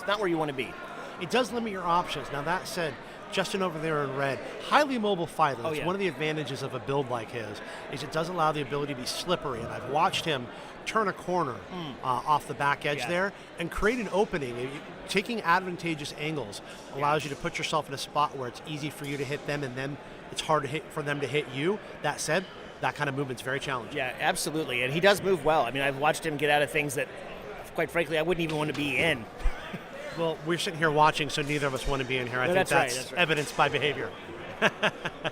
not where you want to be.
It does limit your options. Now, that said, Justin over there in red, highly mobile fighter. That's one of the advantages of a build like his, is it does allow the ability to be slippery, and I've watched him turn a corner off the back edge there and create an opening. Taking advantageous angles allows you to put yourself in a spot where it's easy for you to hit them, and then it's hard for them to hit you. That said, that kind of movement's very challenging.
Yeah, absolutely, and he does move well. I mean, I've watched him get out of things that, quite frankly, I wouldn't even want to be in.
Well, we're sitting here watching, so neither of us want to be in here. I think that's evidenced by behavior.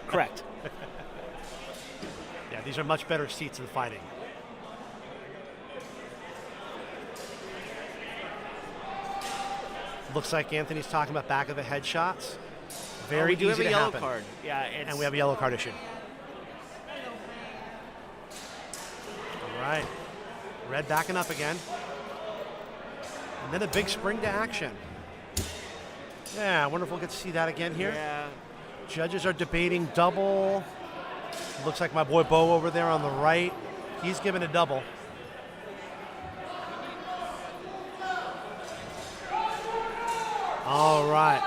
Correct.
Yeah, these are much better seats than fighting. Looks like Anthony's talking about back of the head shots. Very
we do
easy
have a
to
yellow
happen.
card. Yeah,
and we have a yellow card issued. All right. Red backing up again. And then a big spring to action. Yeah, I wonder if we'll get to see that again here.
Yeah.
Judges are debating double. Looks like my boy Bo over there on the right. He's giving a double. All right.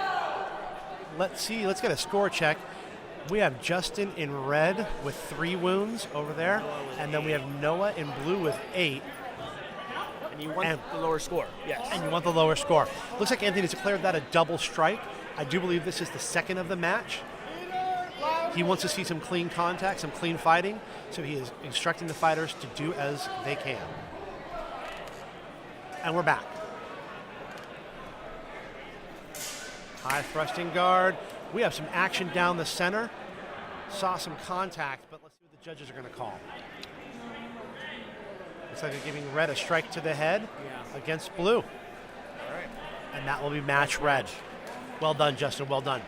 Let's see. Let's get a score check. We have Justin in red with 3 wounds over there. And then we have Noah in blue with 8.
And you want the lower score. Yes.
And you want the lower score. Looks like Anthony's declared that a double strike. I do believe this is the second of the match. He wants to see some clean contact, some clean fighting, so he is instructing the fighters to do as they can. And we're back. High thrusting guard. We have some action down the center. Saw some contact, but let's see what the judges are going to call. Looks like they're giving red a strike to the head against blue.
All right.
And that will be match red. Well done, Justin. Well done.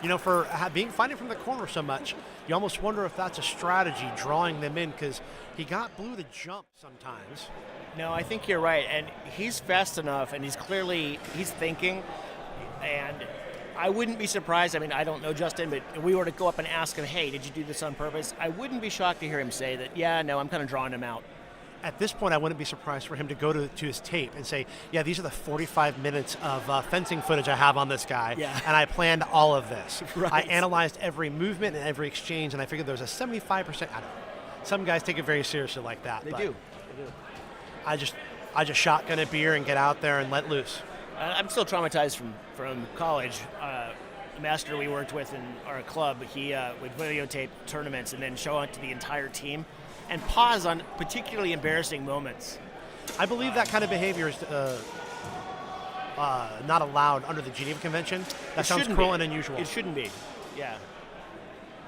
You know, for fighting from the corner so much, you almost wonder if that's a strategy, drawing them in, because he got blue to jump sometimes.
No, I think you're right, and he's fast enough, and he's thinking, and I wouldn't be surprised. I mean, I don't know Justin, but if we were to go up and ask him, hey, did you do this on purpose? I wouldn't be shocked to hear him say that, yeah, no, I'm kind of drawing him out.
At this point, I wouldn't be surprised for him to go to his tape and say, yeah, these are the 45 minutes of fencing footage I have on this guy, and I planned all of this.
Right.
I analyzed every movement and every exchange, and I figured there was a 75%. I don't know. Some guys take it very seriously like that.
They do.
I just shotgun a beer and get out there and let loose.
I'm still traumatized from college. The master we worked with in our club, he would videotape tournaments and then show it to the entire team and pause on particularly embarrassing moments.
I believe that kind of behavior is not allowed under the Geneva Convention. That sounds cruel and unusual.
It shouldn't be. Yeah.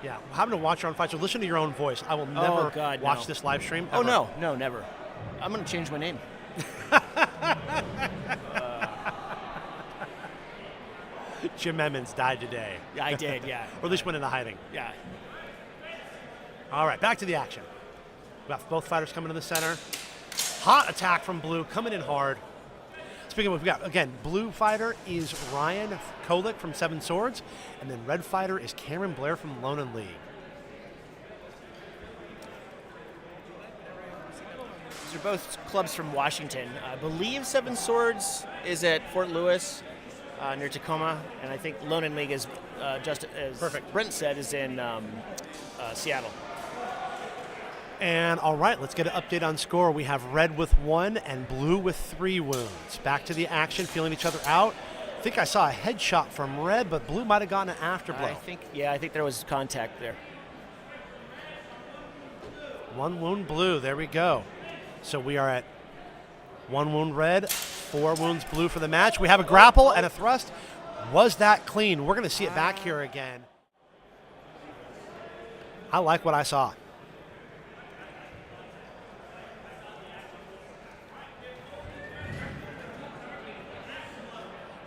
Yeah. Having to watch your own fights, so listen to your own voice. I will never watch this live stream.
Ever. Oh, no, never. I'm going to change my name.
Jim Emmons died today.
Yeah, I did, yeah.
Or at least went into hiding.
Yeah.
All right, back to the action. We've got both fighters coming to the center. Hot attack from blue, coming in hard. Speaking of, we've got, again, blue fighter is Ryan Kolick from Seven Swords, and then red fighter is Cameron Blair from Lone and League.
These are both clubs from Washington. I believe Seven Swords is at Fort Lewis near Tacoma, and I think Lone and League is, just as Brent said, is in Seattle.
And all right, let's get an update on score. We have red with 1 and blue with 3 wounds. Back to the action, feeling each other out. I think I saw a headshot from red, but blue might have gotten an afterblow.
I think there was contact there.
1 wound blue, there we go. So we are at 1 wound red, 4 wounds blue for the match. We have a grapple and a thrust. Was that clean? We're going to see it back here again. I like what I saw.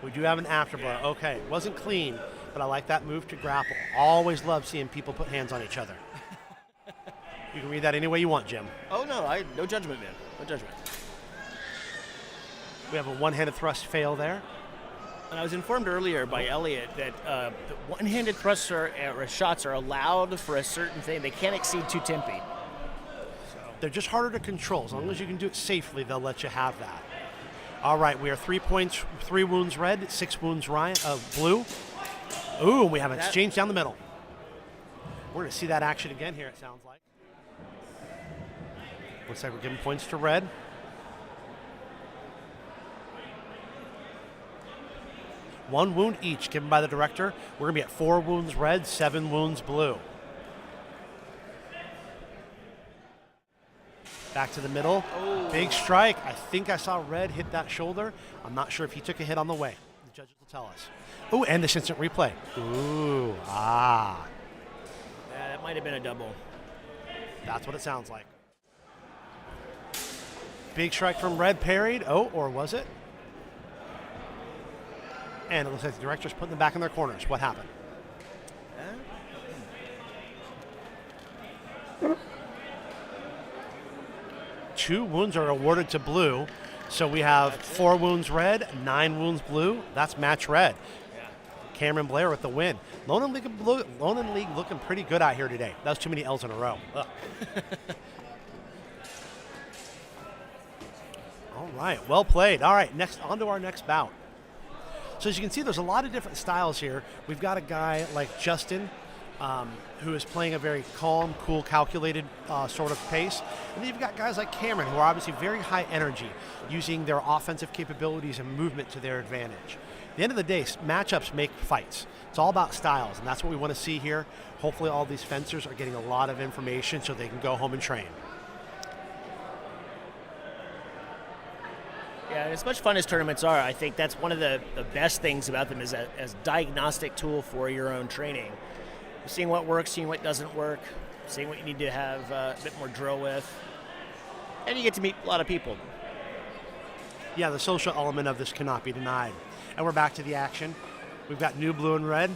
We do have an afterblow. Okay, wasn't clean, but I like that move to grapple. Always love seeing people put hands on each other. You can read that any way you want, Jim.
Oh, no, no judgment, man. No judgment.
We have a one-handed thrust fail there.
And I was informed earlier by Elliot that the one-handed thrusts or shots are allowed for a certain thing. They can't exceed 2 tempi.
They're just harder to control. As long as you can do it safely, they'll let you have that. All right, we are 3 points, 3 wounds red, 6 wounds blue. Ooh, we have an exchange down the middle. We're going to see that action again here, it sounds like. Looks like we're giving points to red. One wound each given by the director. We're going to be at 4 wounds red, 7 wounds blue. Back to the middle. Oh. Big strike. I think I saw red hit that shoulder. I'm not sure if he took a hit on the way. The judges will tell us. Ooh, and this instant replay. Ooh,
Yeah, that might have been a double.
That's what it sounds like. Big strike from red parried. Oh, or was it? And it looks like the director's putting them back in their corners. What happened? 2 wounds are awarded to blue. So we have 4 wounds red, 9 wounds blue. That's match red.
Yeah.
Cameron Blair with the win. Lone and League looking pretty good out here today. That was too many L's in a row. All right, well played. All right, next on to our next bout. So as you can see, there's a lot of different styles here. We've got a guy like Justin, who is playing a very calm, cool, calculated sort of pace. And then you've got guys like Cameron, who are obviously very high energy, using their offensive capabilities and movement to their advantage. At the end of the day, matchups make fights. It's all about styles, and that's what we want to see here. Hopefully all these fencers are getting a lot of information so they can go home and train.
Yeah, and as much fun as tournaments are, I think that's one of the best things about them is as diagnostic tool for your own training. Seeing what works, seeing what doesn't work, seeing what you need to have a bit more drill with. And you get to meet a lot of people.
Yeah, the social element of this cannot be denied. And we're back to the action. We've got new blue and red.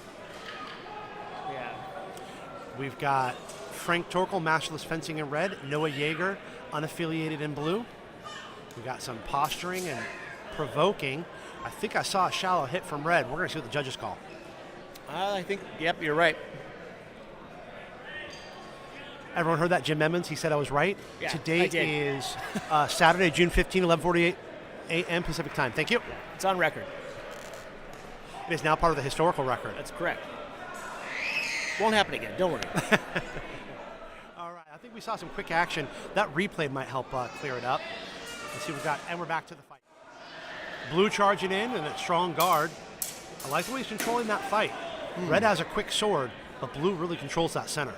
Yeah.
We've got Frank Torkel, masterless fencing in red. Noah Jaeger, unaffiliated in blue. We've got some posturing and provoking. I think I saw a shallow hit from red. We're going to see what the judges call.
I think, yep, you're right.
Everyone heard that, Jim Emmons? He said I was right.
Yeah,
Today
I did.
is Saturday, June 15, 11:48 a.m. Pacific time. Thank you.
It's on record.
It is now part of the historical record.
That's correct. Won't happen again. Don't worry.
All right. I think we saw some quick action. That replay might help clear it up. Let's see what we've got. And we're back to the fight. Blue charging in and a strong guard. I like the way he's controlling that fight. Red has a quick sword, but blue really controls that center.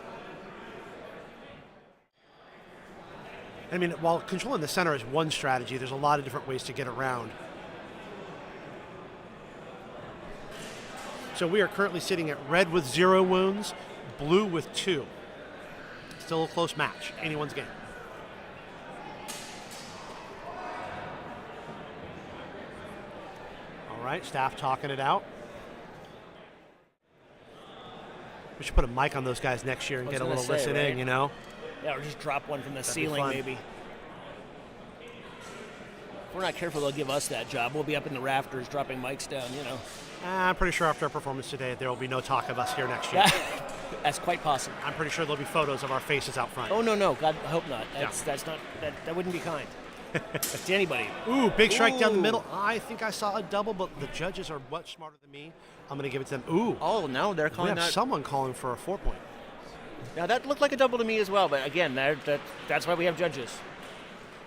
I mean, while controlling the center is one strategy, there's a lot of different ways to get around. So we are currently sitting at red with 0 wounds, blue with 2. Still a close match. Anyone's game. All right, staff talking it out. We should put a mic on those guys next year and get a little listen in, you know?
Yeah, or just drop one from the
That'd
ceiling, maybe. If we're not careful, they'll give us that job. We'll be up in the rafters dropping mics down, you know.
I'm pretty sure after our performance today, there will be no talk of us here next year.
That's quite possible.
I'm pretty sure there'll be photos of our faces out front.
Oh, no. God, I hope not. That's not, that wouldn't be kind to anybody.
Ooh, big strike down the middle. I think I saw a double, but the judges are much smarter than me. I'm going to give it to them. Ooh.
Oh, no, they're
We
calling
have
that.
someone calling for a 4-point.
Now, that looked like a double to me as well, but again, that's why we have judges.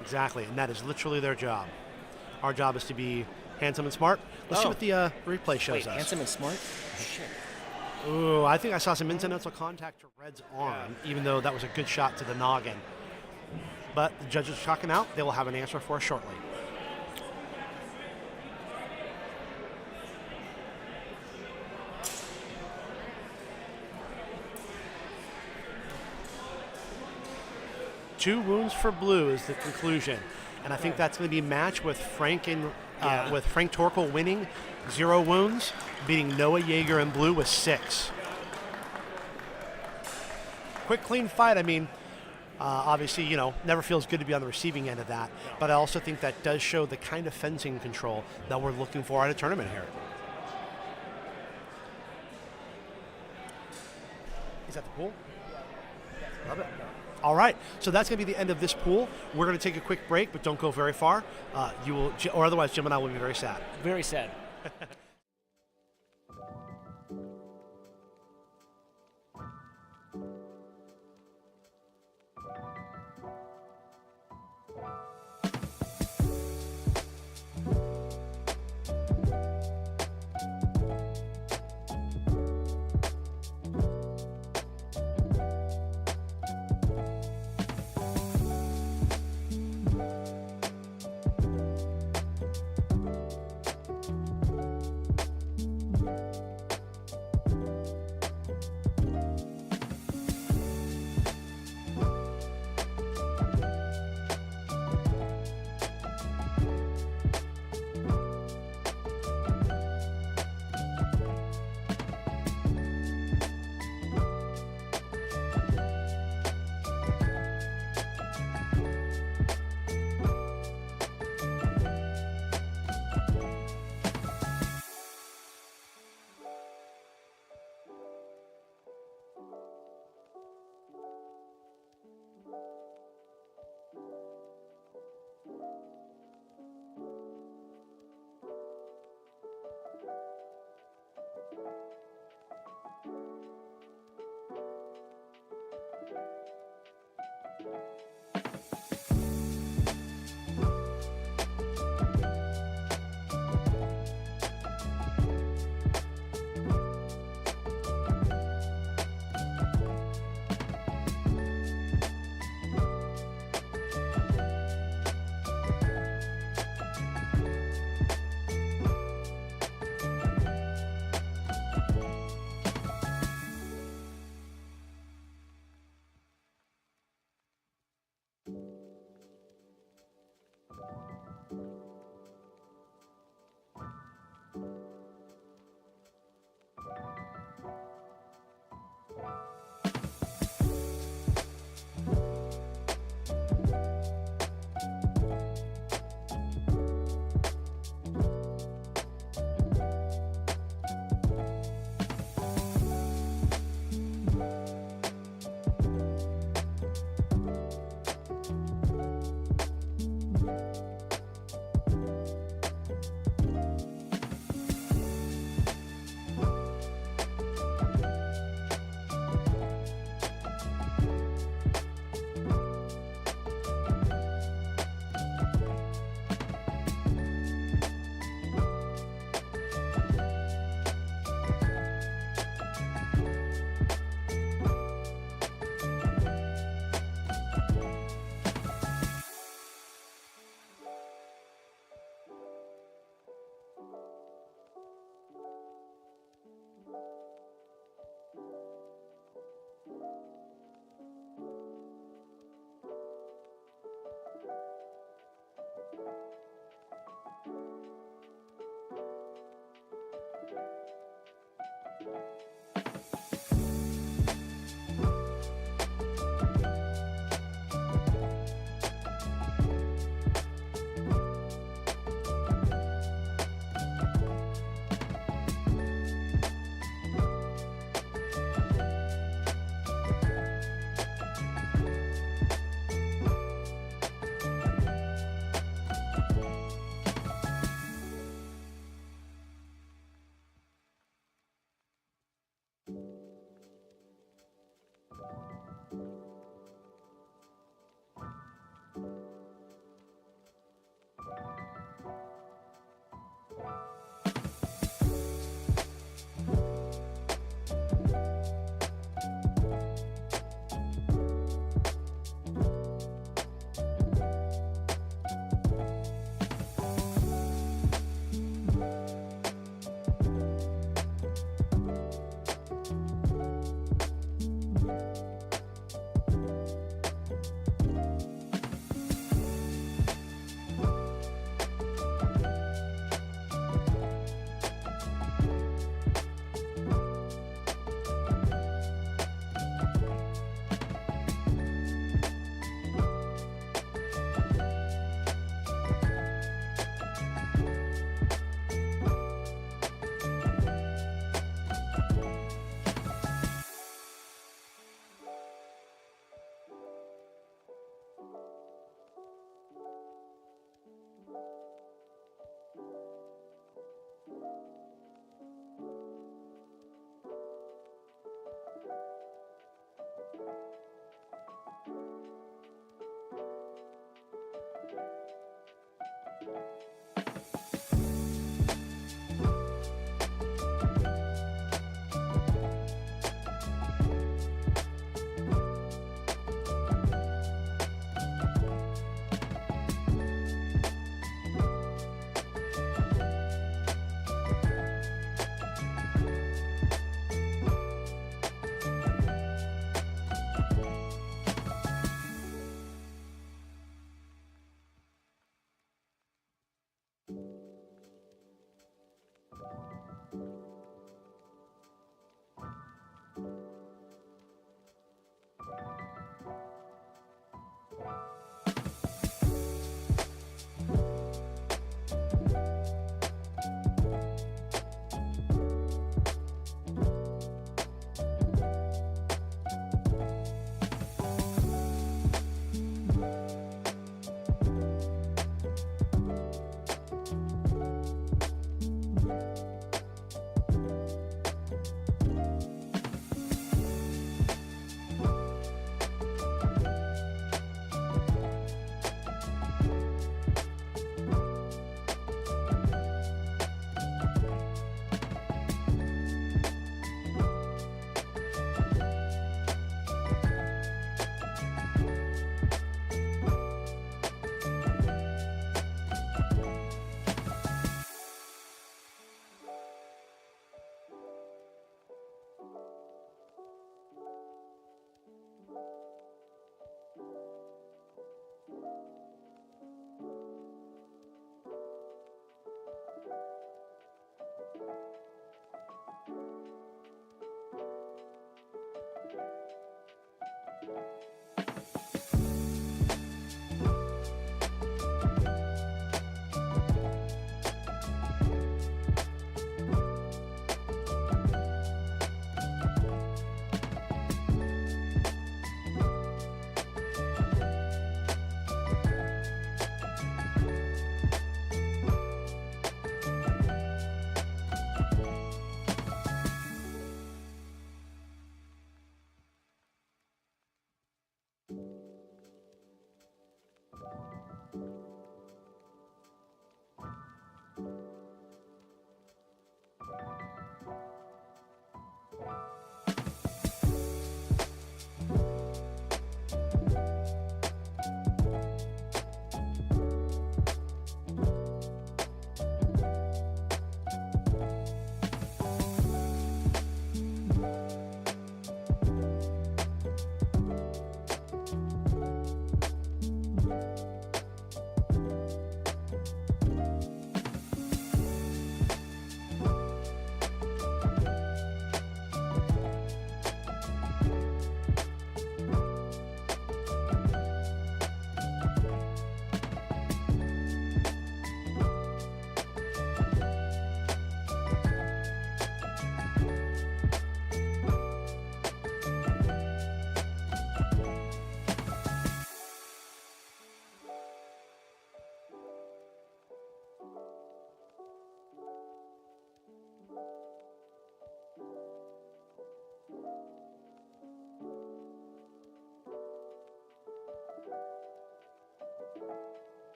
Exactly, and that is literally their job. Our job is to be handsome and smart. Let's see what the replay shows us.
Handsome and smart? Shit.
Ooh, I think I saw some incidental contact to Red's arm, even though that was a good shot to the noggin. But the judges are talking out. They will have an answer for us shortly. Two wounds for blue is the conclusion. And I think that's going to be matched with Frank Torkel winning 0 wounds, beating Noah Jaeger in blue with 6. Quick, clean fight. I mean, Obviously, never feels good to be on the receiving end of that, but I also think that does show the kind of fencing control that we're looking for at a tournament here. Is that the pool? Love it. All right, so that's going to be the end of this pool. We're going to take a quick break, but don't go very far. You will, or otherwise, Jim and I will be very sad.
Very sad.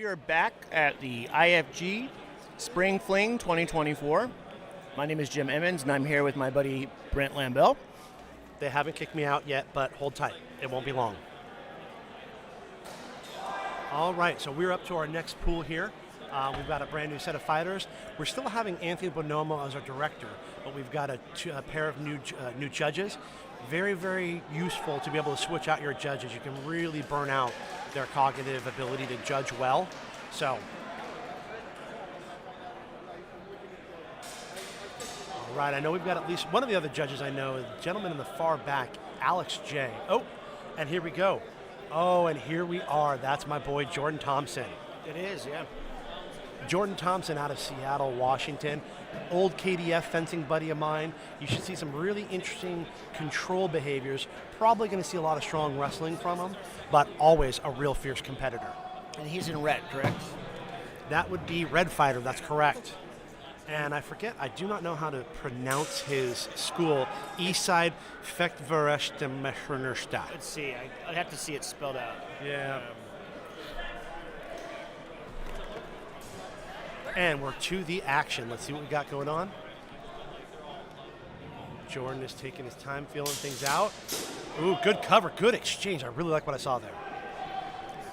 We are back at the IFG Spring Fling 2024. My name is Jim Emmons, and I'm here with my buddy Brent Lambell.
They haven't kicked me out yet, but hold tight. It won't be long. All right, so we're up to our next pool here. We've got a brand new set of fighters. We're still having Anthony Bonomo as our director, but we've got a pair of new judges. Very, very useful to be able to switch out your judges. You can really burn out their cognitive ability to judge well. So, all right, I know we've got at least one of the other judges I know, the gentleman in the far back, Alex J. Oh, and here we go. Oh, and here we are. That's my boy, Jordan Thompson.
It is, yeah.
Jordan Thompson out of Seattle, Washington. Old KDF fencing buddy of mine. You should see some really interesting control behaviors. Probably going to see a lot of strong wrestling from him, but always a real fierce competitor.
And he's in red, correct?
That would be Red Fighter, that's correct. And I forget, I do not know how to pronounce his school. Eastside Fechtverrechte.
Let's see, I'd have to see it spelled out.
Yeah. And we're to the action. Let's see what we got going on. Jordan is taking his time, feeling things out. Ooh, good cover, good exchange. I really like what I saw there.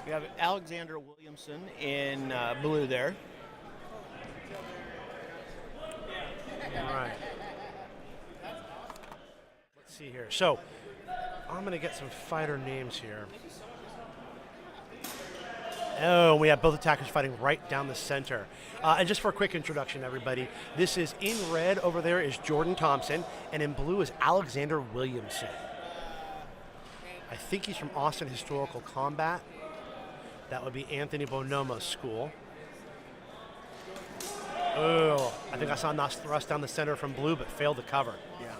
We have Alexander Williamson in blue there.
All right. Let's see here. So, I'm going to get some fighter names here. Oh, we have both attackers fighting right down the center. And just for a quick introduction, everybody, this is in red over there is Jordan Thompson, and in blue is Alexander Williamson. I think he's from Austin Historical Combat. That would be Anthony Bonomo's school. Oh, I think I saw a nice thrust down the center from blue, but failed to cover.
Yeah.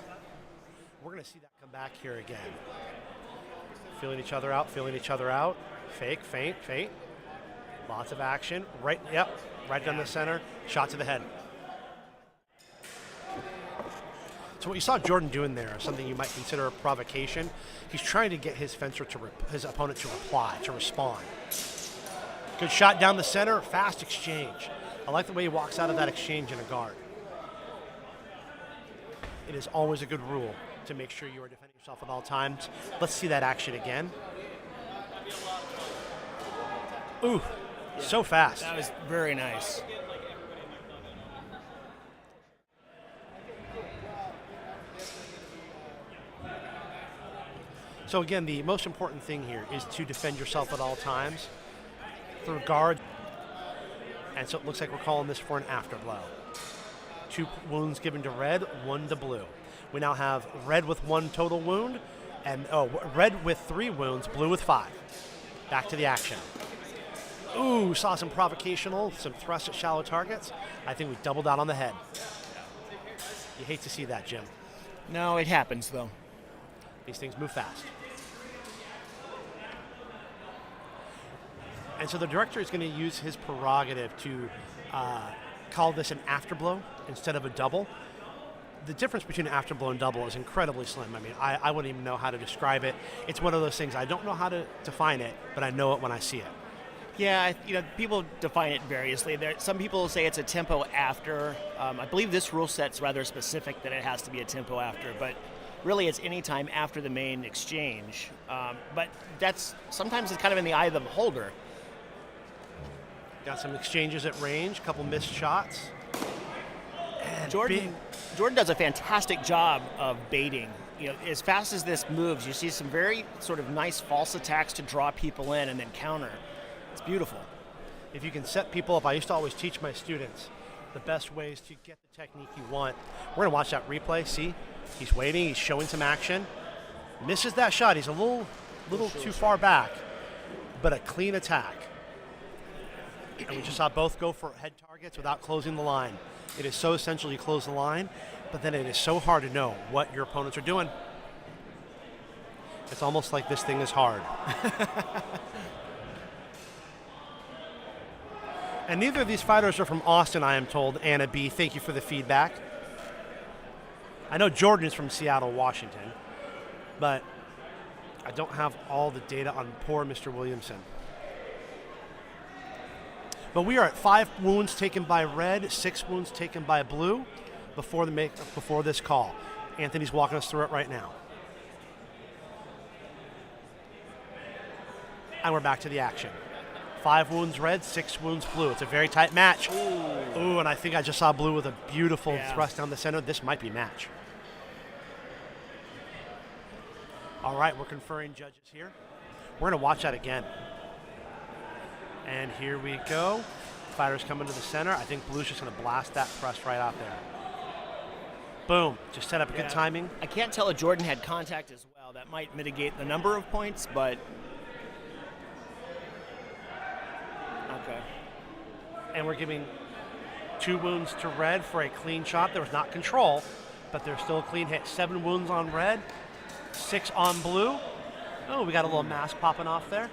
We're going to see that come back here again. Feeling each other out, feeling each other out. Fake, feint, feint. Lots of action. Right, yep, right down the center. Shot to the head. So what you saw Jordan doing there, something you might consider a provocation. He's trying to get his fencer his opponent to reply, to respond. Good shot down the center, fast exchange. I like the way he walks out of that exchange in a guard. It is always a good rule to make sure you are defending yourself at all times. Let's see that action again. Ooh, yeah. So fast.
That was very nice.
So again, the most important thing here is to defend yourself at all times through guard. And so it looks like we're calling this for an afterblow. 2 wounds given to red, 1 to blue. We now have red with 1 total wound, and red with 3 wounds, blue with 5. Back to the action. Ooh, saw some provocational, some thrust at shallow targets. I think we doubled out on the head. You hate to see that, Jim.
No, it happens, though.
These things move fast. And so the director is going to use his prerogative to call this an afterblow instead of a double. The difference between an afterblow and double is incredibly slim. I mean, I wouldn't even know how to describe it. It's one of those things, I don't know how to define it, but I know it when I see it.
Yeah, people define it variously. Some people say it's a tempo after. I believe this rule set's rather specific that it has to be a tempo after, but really it's any time after the main exchange. But sometimes it's kind of in the eye of the beholder.
Got some exchanges at range, a couple missed shots. And
Jordan does a fantastic job of baiting. As fast as this moves, you see some very sort of nice false attacks to draw people in and then counter. It's beautiful.
If you can set people up, I used to always teach my students the best ways to get the technique you want. We're going to watch that replay. See, he's waiting, he's showing some action. Misses that shot. He's a little too far back, but a clean attack. And we just saw both go for head targets without closing the line. It is so essential you close the line, but then it is so hard to know what your opponents are doing. It's almost like this thing is hard. And neither of these fighters are from Austin, I am told. Anna B., thank you for the feedback. I know Jordan is from Seattle, Washington, but I don't have all the data on poor Mr. Williamson. But we are at 5 wounds taken by red, 6 wounds taken by blue before this call. Anthony's walking us through it right now. And we're back to the action. 5 wounds red, 6 wounds blue. It's a very tight match. Ooh, and I think I just saw blue with a beautiful thrust down the center. This might be match. All right, we're conferring judges here. We're going to watch that again. And here we go. Fighters coming to the center. I think blue's just going to blast that thrust right out there. Boom. Just set up a good timing.
I can't tell if Jordan had contact as well. That might mitigate the number of points, but... Okay.
And we're giving 2 wounds to red for a clean shot. There was not control, but there's still a clean hit. 7 wounds on red, 6 on blue. Oh, we got a little mask popping off there.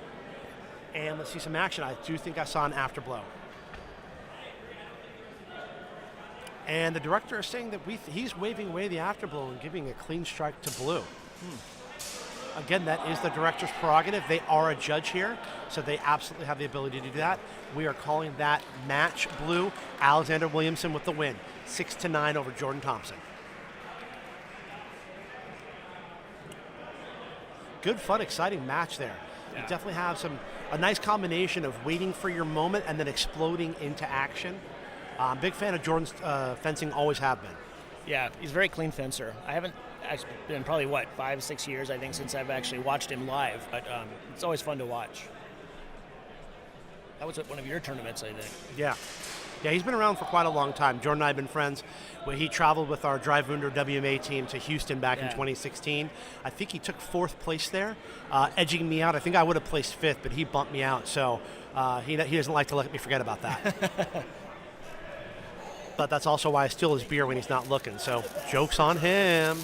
And let's see some action. I do think I saw an afterblow. And the director is saying that he's waving away the afterblow and giving a clean strike to blue. Again, that is the director's prerogative. They are a judge here, so they absolutely have the ability to do that. We are calling that match blue. Alexander Williamson with the win, 6-9 over Jordan Thompson. Good, fun, exciting match there. You definitely have a nice combination of waiting for your moment and then exploding into action. Big fan of Jordan's fencing, always have been.
Yeah, he's a very clean fencer. I haven't actually been probably, 5-6 years, I think, since I've actually watched him live. But it's always fun to watch. That was at one of your tournaments, I think.
Yeah. Yeah, he's been around for quite a long time. Jordan and I have been friends. He traveled with our Drive Wunder WMA team to Houston back in 2016. I think he took 4th place there, edging me out. I think I would have placed 5th, but he bumped me out. So he doesn't like to let me forget about that. But that's also why I steal his beer when he's not looking. So joke's on him.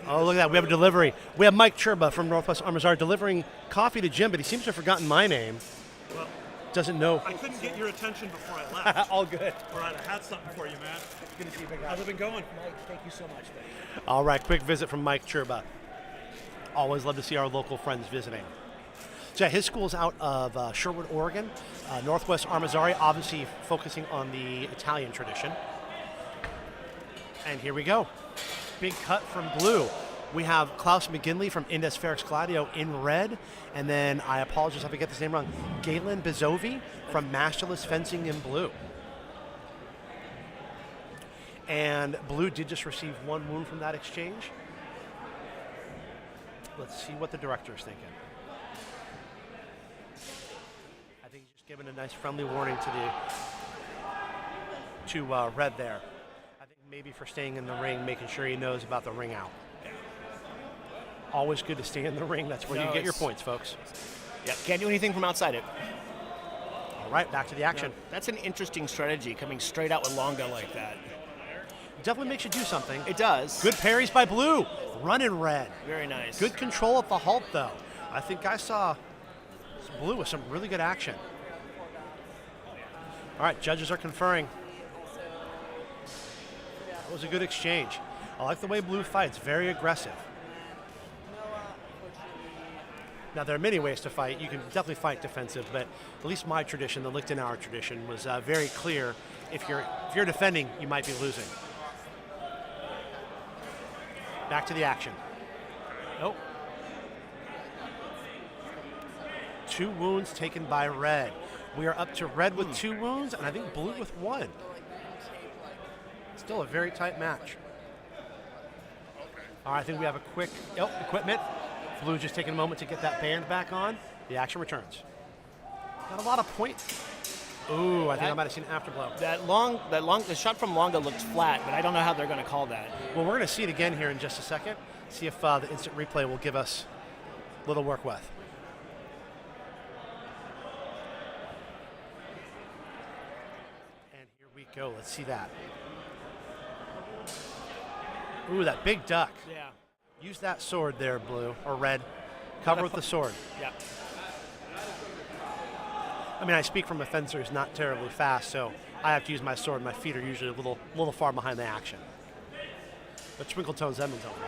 Oh, look at that. We have a delivery. We have Mike Churba from Northwest Armazar delivering coffee to Jim, but he seems to have forgotten my name.
Well,
doesn't know.
I couldn't get your attention before I left.
All good.
Or I'd have had something for you, man.
Good to see you, big guy.
How's it been going?
Mike, thank you so much.
All right, quick visit from Mike Churba. Always love to see our local friends visiting. So his school's out of Sherwood, Oregon. Northwest Armazari, obviously focusing on the Italian tradition. And here we go. Big cut from blue. We have Klaus McGlinchey from Indes Ferox Gladio in red. And then, I apologize if I get this name wrong, Galen Bizovi from Masterless Fencing in blue. And blue did just receive 1 wound from that exchange. Let's see what the director is thinking. I think he's just giving a nice friendly warning to red there. I think maybe for staying in the ring, making sure he knows about the ring out. Always good to stay in the ring. That's where you get your points, folks.
Yeah, can't do anything from outside it.
All right, back to the action.
That's an interesting strategy, coming straight out with Longa like that.
It definitely makes you do something.
It does.
Good parries by blue. Running red.
Very nice.
Good control at the halt, though. I think I saw blue with some really good action. All right, judges are conferring. That was a good exchange. I like the way blue fights. Very aggressive. Now, there are many ways to fight. You can definitely fight defensive, but at least my tradition, the Lichtenauer tradition, was very clear. If you're defending, you might be losing. Back to the action. Nope. 2 wounds taken by red. We are up to red with 2 wounds, and I think blue with 1. Still a very tight match. All right, I think we have a quick equipment. Blue just taking a moment to get that band back on. The action returns. Got a lot of points. Ooh, I think I might have seen an afterblow.
The shot from Longa looked flat, but I don't know how they're going to call that.
Well, we're going to see it again here in just a second. See if the instant replay will give us a little work with. And here we go. Let's see that. Ooh, that big duck.
Yeah.
Use that sword there, blue, or red. Cover with the sword.
Yeah.
I mean, I speak from a fencer who's not terribly fast, so I have to use my sword. My feet are usually a little far behind the action. But Twinkle Tones Edmonds over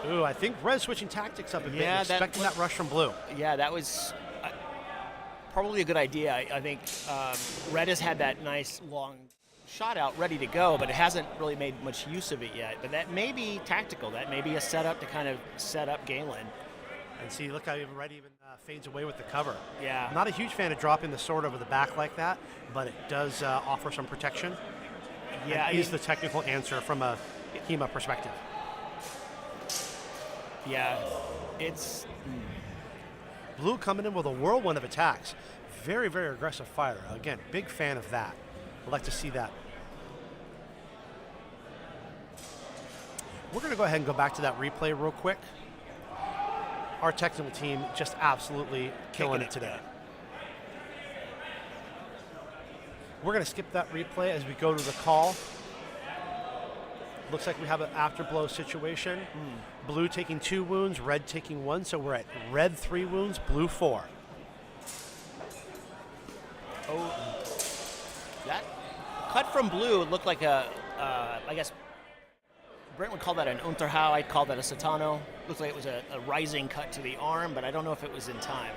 here. Ooh, I think Red's switching tactics up a bit, expecting that rush from Blue.
Yeah, that was probably a good idea. I think Red has had that nice long shot out ready to go, but it hasn't really made much use of it yet. But that may be tactical. That may be a setup to kind of set up Galen.
And see, look how Red even fades away with the cover.
Yeah.
I'm not a huge fan of dropping the sword over the back like that, but it does offer some protection.
Yeah,
and is the technical answer from a HEMA perspective.
Yeah, it's...
Blue coming in with a whirlwind of attacks. Very, very aggressive fighter. Again, big fan of that. I'd like to see that. We're going to go ahead and go back to that replay real quick. Our technical team just absolutely killing it today. We're going to skip that replay as we go to the call. Looks like we have an afterblow situation. Blue taking 2 wounds, Red taking 1, so we're at Red 3 wounds, Blue 4.
Oh, that cut from Blue looked like a, I guess Brent would call that an Unterhau, I'd call that a Satano. Looks like it was a rising cut to the arm, but I don't know if it was in time.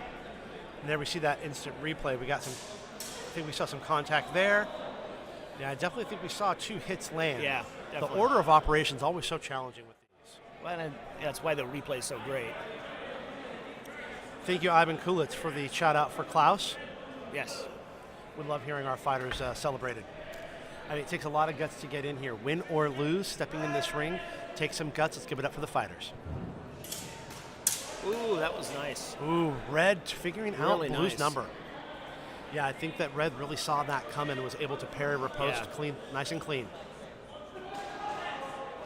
And there we see that instant replay. We got some, I think we saw some contact there. Yeah, I definitely think we saw 2 hits land.
Yeah, definitely.
The order of operations always so challenging with these.
Well, and that's why the replay is so great.
Thank you, Ivan Kulitz, for the shout out for Klaus.
Yes.
We love hearing our fighters celebrated. I mean, it takes a lot of guts to get in here. Win or lose, stepping in this ring, take some guts. Let's give it up for the fighters.
Ooh, that was nice.
Ooh, Red figuring out Blue's
nice.
number. Yeah, I think that Red really saw that coming and was able to parry riposte clean, nice and clean.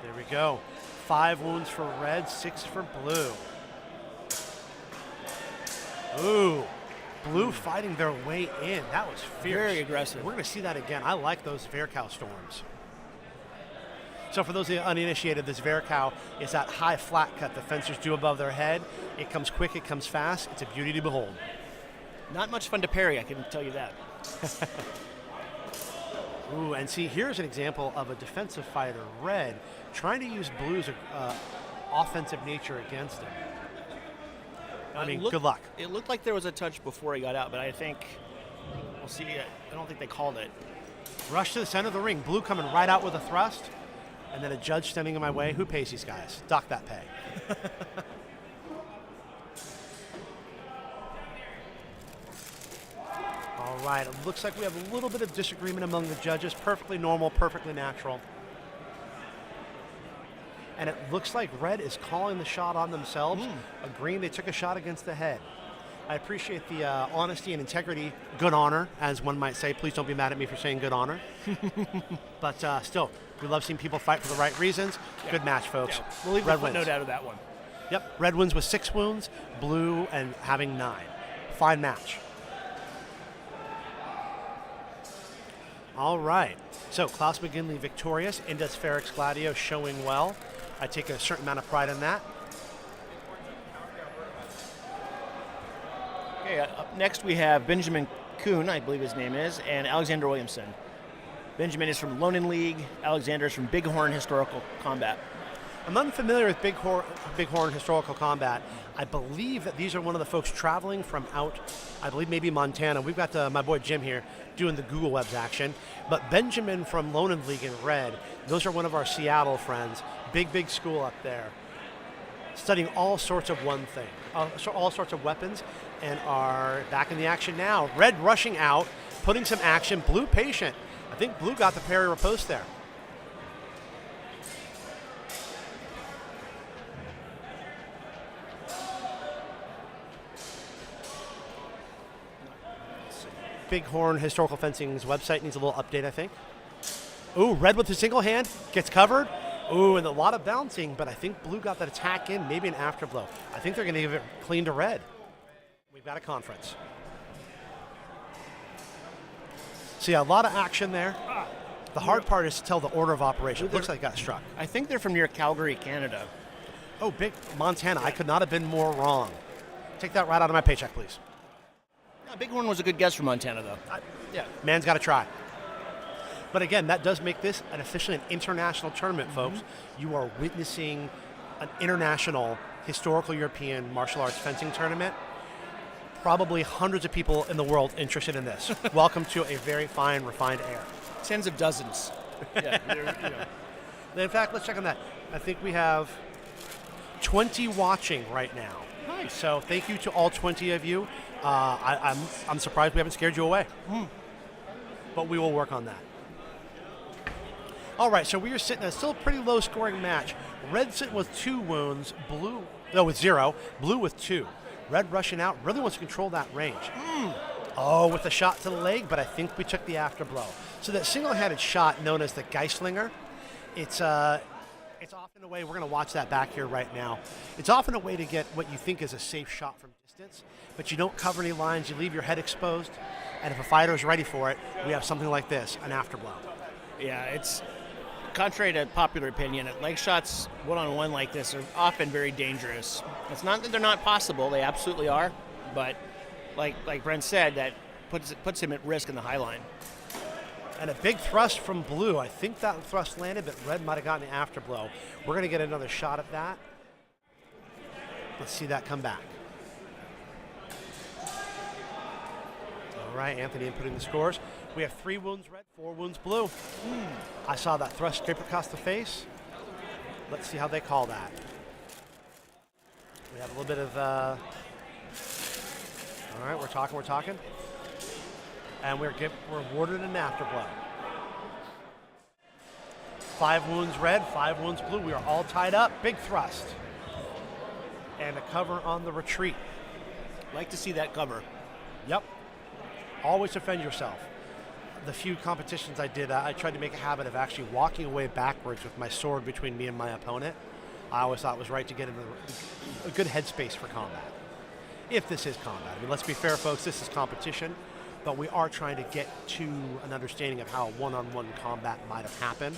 There we go. 5 wounds for Red, 6 for Blue. Ooh, Blue fighting their way in. That was fierce.
Very aggressive.
We're going to see that again. I like those Verkow storms. So for those of you uninitiated, this Verkow is that high flat cut the fencers do above their head. It comes quick, it comes fast. It's a beauty to behold.
Not much fun to parry, I can tell you that.
Ooh, and see, here's an example of a defensive fighter, Red, trying to use Blue's offensive nature against him. I mean, good luck.
It looked like there was a touch before he got out, but I think we'll see. I don't think they called it.
Rush to the center of the ring. Blue coming right out with a thrust, and then a judge standing in my way. Who pays these guys? Dock that pay. All right, it looks like we have a little bit of disagreement among the judges. Perfectly normal, perfectly natural. And it looks like Red is calling the shot on themselves, agreeing they took a shot against the head. I appreciate the honesty and integrity, good honor, as one might say. Please don't be mad at me for saying good honor. But still, we love seeing people fight for the right reasons. Yeah. Good match, folks.
Yeah. We'll leave a footnote out of that one.
Yep, Red wins with 6 wounds, Blue and having 9. Fine match. All right, so Klaus McGlinchey victorious, Indes Ferox Gladio showing well. I take a certain amount of pride in that.
Okay, up next we have Benjamin Kuehn, I believe his name is, and Alexander Williamson. Benjamin is from Lonin League, Alexander is from Bighorn Historical Combat.
I'm unfamiliar with Bighorn Historical Combat. I believe that these are one of the folks traveling from out, I believe maybe Montana. We've got my boy Jim here doing the Google Webs action. But Benjamin from Lonin League in red, those are one of our Seattle friends. Big school up there. Studying all sorts of all sorts of weapons, and are back in the action now. Red rushing out, putting some action. Blue patient. I think Blue got the parry riposte there. Bighorn Historical Fencing's website needs a little update, I think. Ooh, Red with the single hand, gets covered. Ooh, and a lot of bouncing, but I think Blue got that attack in, maybe an afterblow. I think they're going to give it clean to Red. We've got a conference. See, a lot of action there. The hard part is to tell the order of operation. It looks like it got struck.
I think they're from near Calgary, Canada.
Oh, big Montana. Yeah. I could not have been more wrong. Take that right out of my paycheck, please.
Bighorn was a good guess for Montana, though.
Yeah. Man's got to try. But again, that does make this officially an international tournament, folks. You are witnessing an international historical European martial arts fencing tournament. Probably hundreds of people in the world interested in this. Welcome to a very fine, refined air.
Tens of dozens.
Yeah. In fact, let's check on that. I think we have 20 watching right now.
Nice.
So thank you to all 20 of you. I'm surprised we haven't scared you away. But we will work on that. All right, so we are sitting at a still pretty low scoring match. Red sitting with 2 wounds, with 0, blue with 2. Red rushing out, really wants to control that range. Oh, with a shot to the leg, but I think we took the afterblow. So that single-handed shot known as the Geislinger, it's often a way, we're going to watch that back here right now. It's often a way to get what you think is a safe shot from distance, but you don't cover any lines, you leave your head exposed, and if a fighter is ready for it, we have something like this, an afterblow.
Yeah, it's contrary to popular opinion, leg shots one-on-one like this are often very dangerous. It's not that they're not possible, they absolutely are, but like Brent said, that puts him at risk in the high line.
And a big thrust from blue. I think that thrust landed, but red might have gotten the afterblow. We're going to get another shot at that. Let's see that come back. All right, Anthony inputting the scores. We have 3 wounds red, 4 wounds blue. I saw that thrust straight across the face. Let's see how they call that. We have a little bit of, all right, we're talking. And we're awarded an afterblow. 5 wounds red, 5 wounds blue. We are all tied up. Big thrust. And a cover on the retreat.
Like to see that cover.
Yep. Always defend yourself. The few competitions I did, I tried to make a habit of actually walking away backwards with my sword between me and my opponent. I always thought it was right to get into a good headspace for combat. If this is combat. I mean, let's be fair, folks, this is competition, but we are trying to get to an understanding of how one-on-one combat might have happened.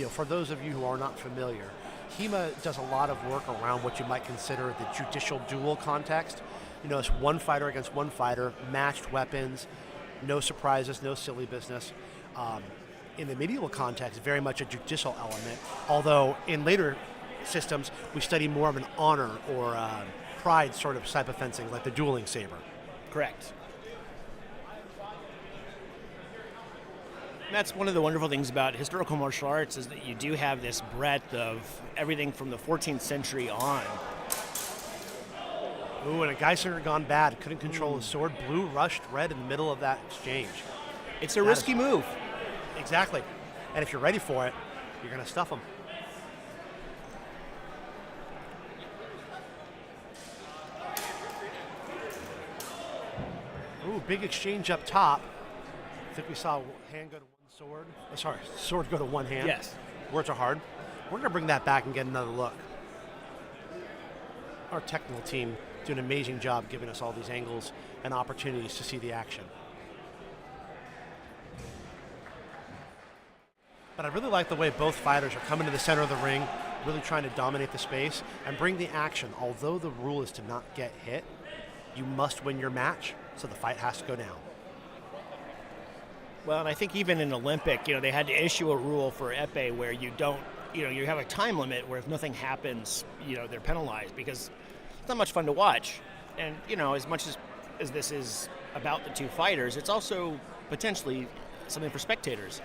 For those of you who are not familiar, HEMA does a lot of work around what you might consider the judicial duel context. It's one fighter against one fighter, matched weapons, no surprises, no silly business. In the medieval context, very much a judicial element, although in later systems, we study more of an honor or pride sort of type of fencing, like the dueling saber.
Correct. That's one of the wonderful things about historical martial arts is that you do have this breadth of everything from the 14th century on.
Ooh, and a Geislinger gone bad. Couldn't control his sword. Blue rushed red in the middle of that exchange.
It's a risky move.
Exactly. And if you're ready for it, you're going to stuff them. Ooh, big exchange up top. I think we saw hand go to one sword. Sword go to one hand.
Yes.
Words are hard. We're going to bring that back and get another look. Our technical team do an amazing job giving us all these angles and opportunities to see the action. But I really like the way both fighters are coming to the center of the ring, really trying to dominate the space and bring the action. Although the rule is to not get hit, you must win your match, so the fight has to go down.
Well, and I think even in Olympic, they had to issue a rule for epee where you don't, you have a time limit where if nothing happens, they're penalized because it's not much fun to watch. And, as much as this is about the two fighters, it's also potentially something for spectators.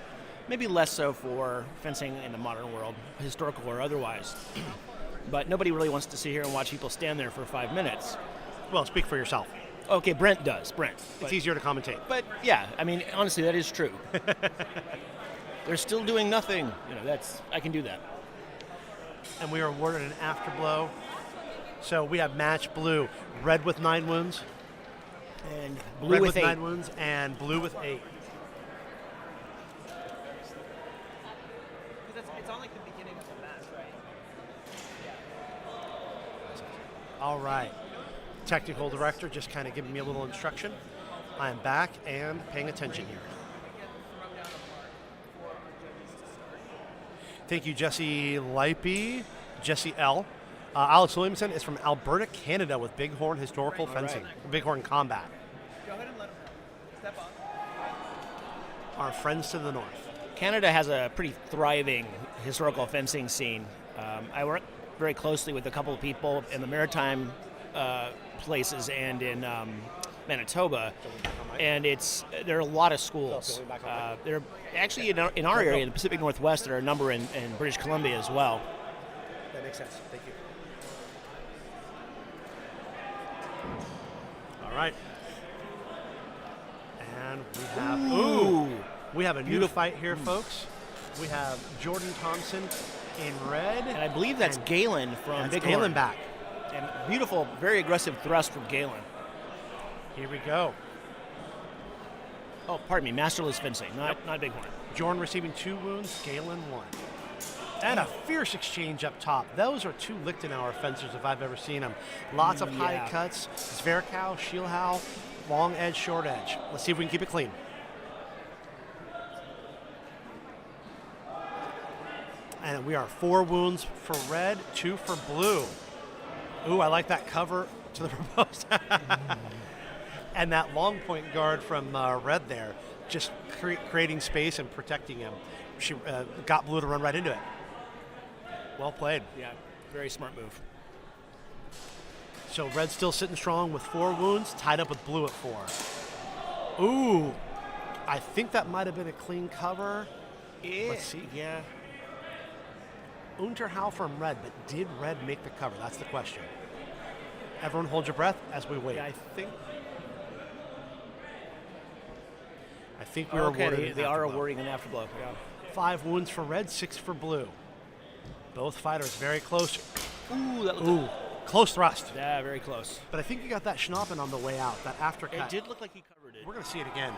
Maybe less so for fencing in the modern world, historical or otherwise. But nobody really wants to sit here and watch people stand there for 5 minutes.
Well, speak for yourself.
Okay, Brent does.
It's easier to commentate.
But, yeah, I mean, honestly, that is true. They're still doing nothing. I can do that.
And we are awarded an afterblow. So we have match blue, red with 9 wounds.
And blue
red
with 8.
9 wounds and blue with 8.
It's on like the beginning of the match, right?
All right. Technical director just kind of giving me a little instruction. I am back and paying attention here. Thank you, Jesse Lipey, Jesse L. Alex Williamson is from Alberta, Canada with Bighorn Historical Fencing, Bighorn Combat.
Go ahead and let him step on.
Our friends to the north.
Canada has a pretty thriving historical fencing scene. I very closely with a couple of people in the maritime places and in Manitoba, and there are a lot of schools. There are actually in our area, in the Pacific Northwest, there are a number in British Columbia as well.
That makes sense. Thank you. All right. And we have a new fight here, folks. We have Jordan Thompson in red.
And I believe that's Galen from Big
Galen
Horn.
back.
And beautiful, very aggressive thrust from Galen.
Here we go.
Oh, pardon me, masterless fencing, not Big Horn.
Jordan receiving 2 wounds, Galen 1. And a fierce exchange up top. Those are 2 Lichtenauer fencers if I've ever seen them. Lots of high cuts, Zverkow, Schielhau, long edge, short edge. Let's see if we can keep it clean. And we are 4 wounds for red, 2 for blue. Ooh, I like that cover to the post. And that long point guard from red there, just creating space and protecting him. She got blue to run right into it. Well played.
Yeah, very smart move.
So red's still sitting strong with 4 wounds, tied up with blue at 4. Ooh, I think that might have been a clean cover. Let's see.
Yeah.
Unterhau from red, but did red make the cover? That's the question. Everyone hold your breath as we wait.
Yeah,
I think we are awarded
they are awarding an afterblow. Yeah.
5 wounds for red, 6 for blue. Both fighters very close.
Ooh, that looked
Close thrust.
Yeah, very close.
But I think you got that schnappen on the way out, that aftercut.
It did look like he covered it.
We're going to see it again.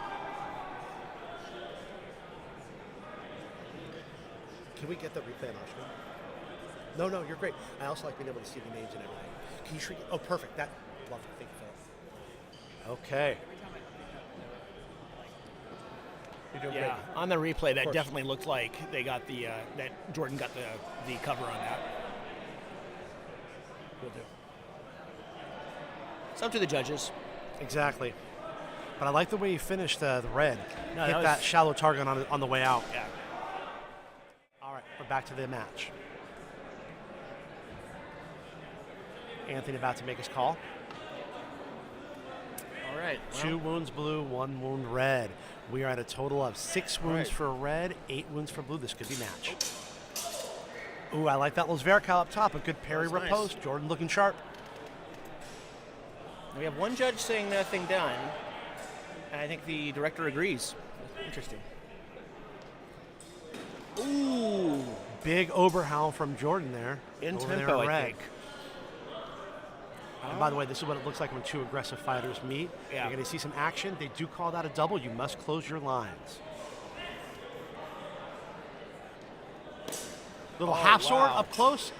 Can we get the replay on our screen? No, you're great. I also like being able to see the names and everything. Can you shrink it? Oh, perfect. That, love it. Thank you, Phil. Okay. You're doing great.
On the replay, that definitely looked like they got that Jordan got the cover on that.
Will do.
It's up to the judges.
Exactly. But I like the way you finished the red.
No,
Hit that shallow target on the way out.
Yeah.
All right, we're back to the match. Anthony about to make his call.
All right.
2 wounds blue, 1 wound red. We are at a total of 6 wounds for red, 8 wounds for blue. This could be match. Ooh, I like that little Zverkow up top. A good parry riposte. Nice. Jordan looking sharp.
We have one judge saying nothing done, and I think the director agrees. Interesting. Ooh.
Big Oberhowl from Jordan there.
In tempo, I think.
And by the way, this is what it looks like when 2 aggressive fighters meet.
Yeah.
You're going to see some action. They do call that a double. You must close your lines. Little half sword up close.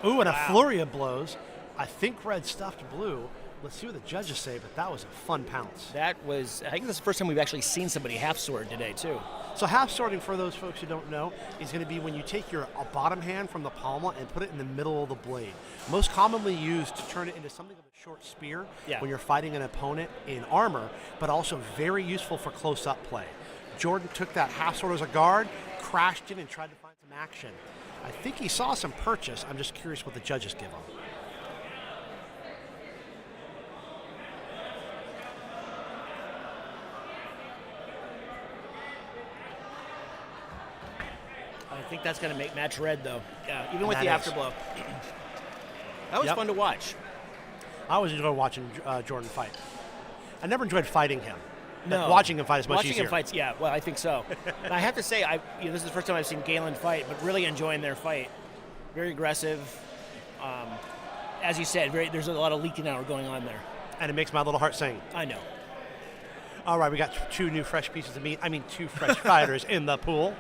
Ooh, and a flurry of blows. I think red stuffed blue. Let's see what the judges say, but that was a fun pounce.
I think this is the first time we've actually seen somebody half sword today, too.
So half sorting, for those folks who don't know, is going to be when you take your bottom hand from the pommel and put it in the middle of the blade. Most commonly used to turn it into something of a short spear when you're fighting an opponent in armor, but also very useful for close-up play. Jordan took that half sword as a guard, crashed in, and tried to find some action. I think he saw some purchase. I'm just curious what the judges give him.
I think that's going to make match red, though. Yeah, even with the afterblow. That was fun to watch.
I always enjoy watching Jordan fight. I never enjoyed fighting him.
No.
Watching him fight is much easier.
Watching him fight, yeah, well, I think so. And I have to say, this is the first time I've seen Galen fight, but really enjoying their fight. Very aggressive. As you said, there's a lot of leaking out going on there.
And it makes my little heart sing.
I know.
All right, we got 2 new fresh pieces of meat. 2 fresh fighters in the pool.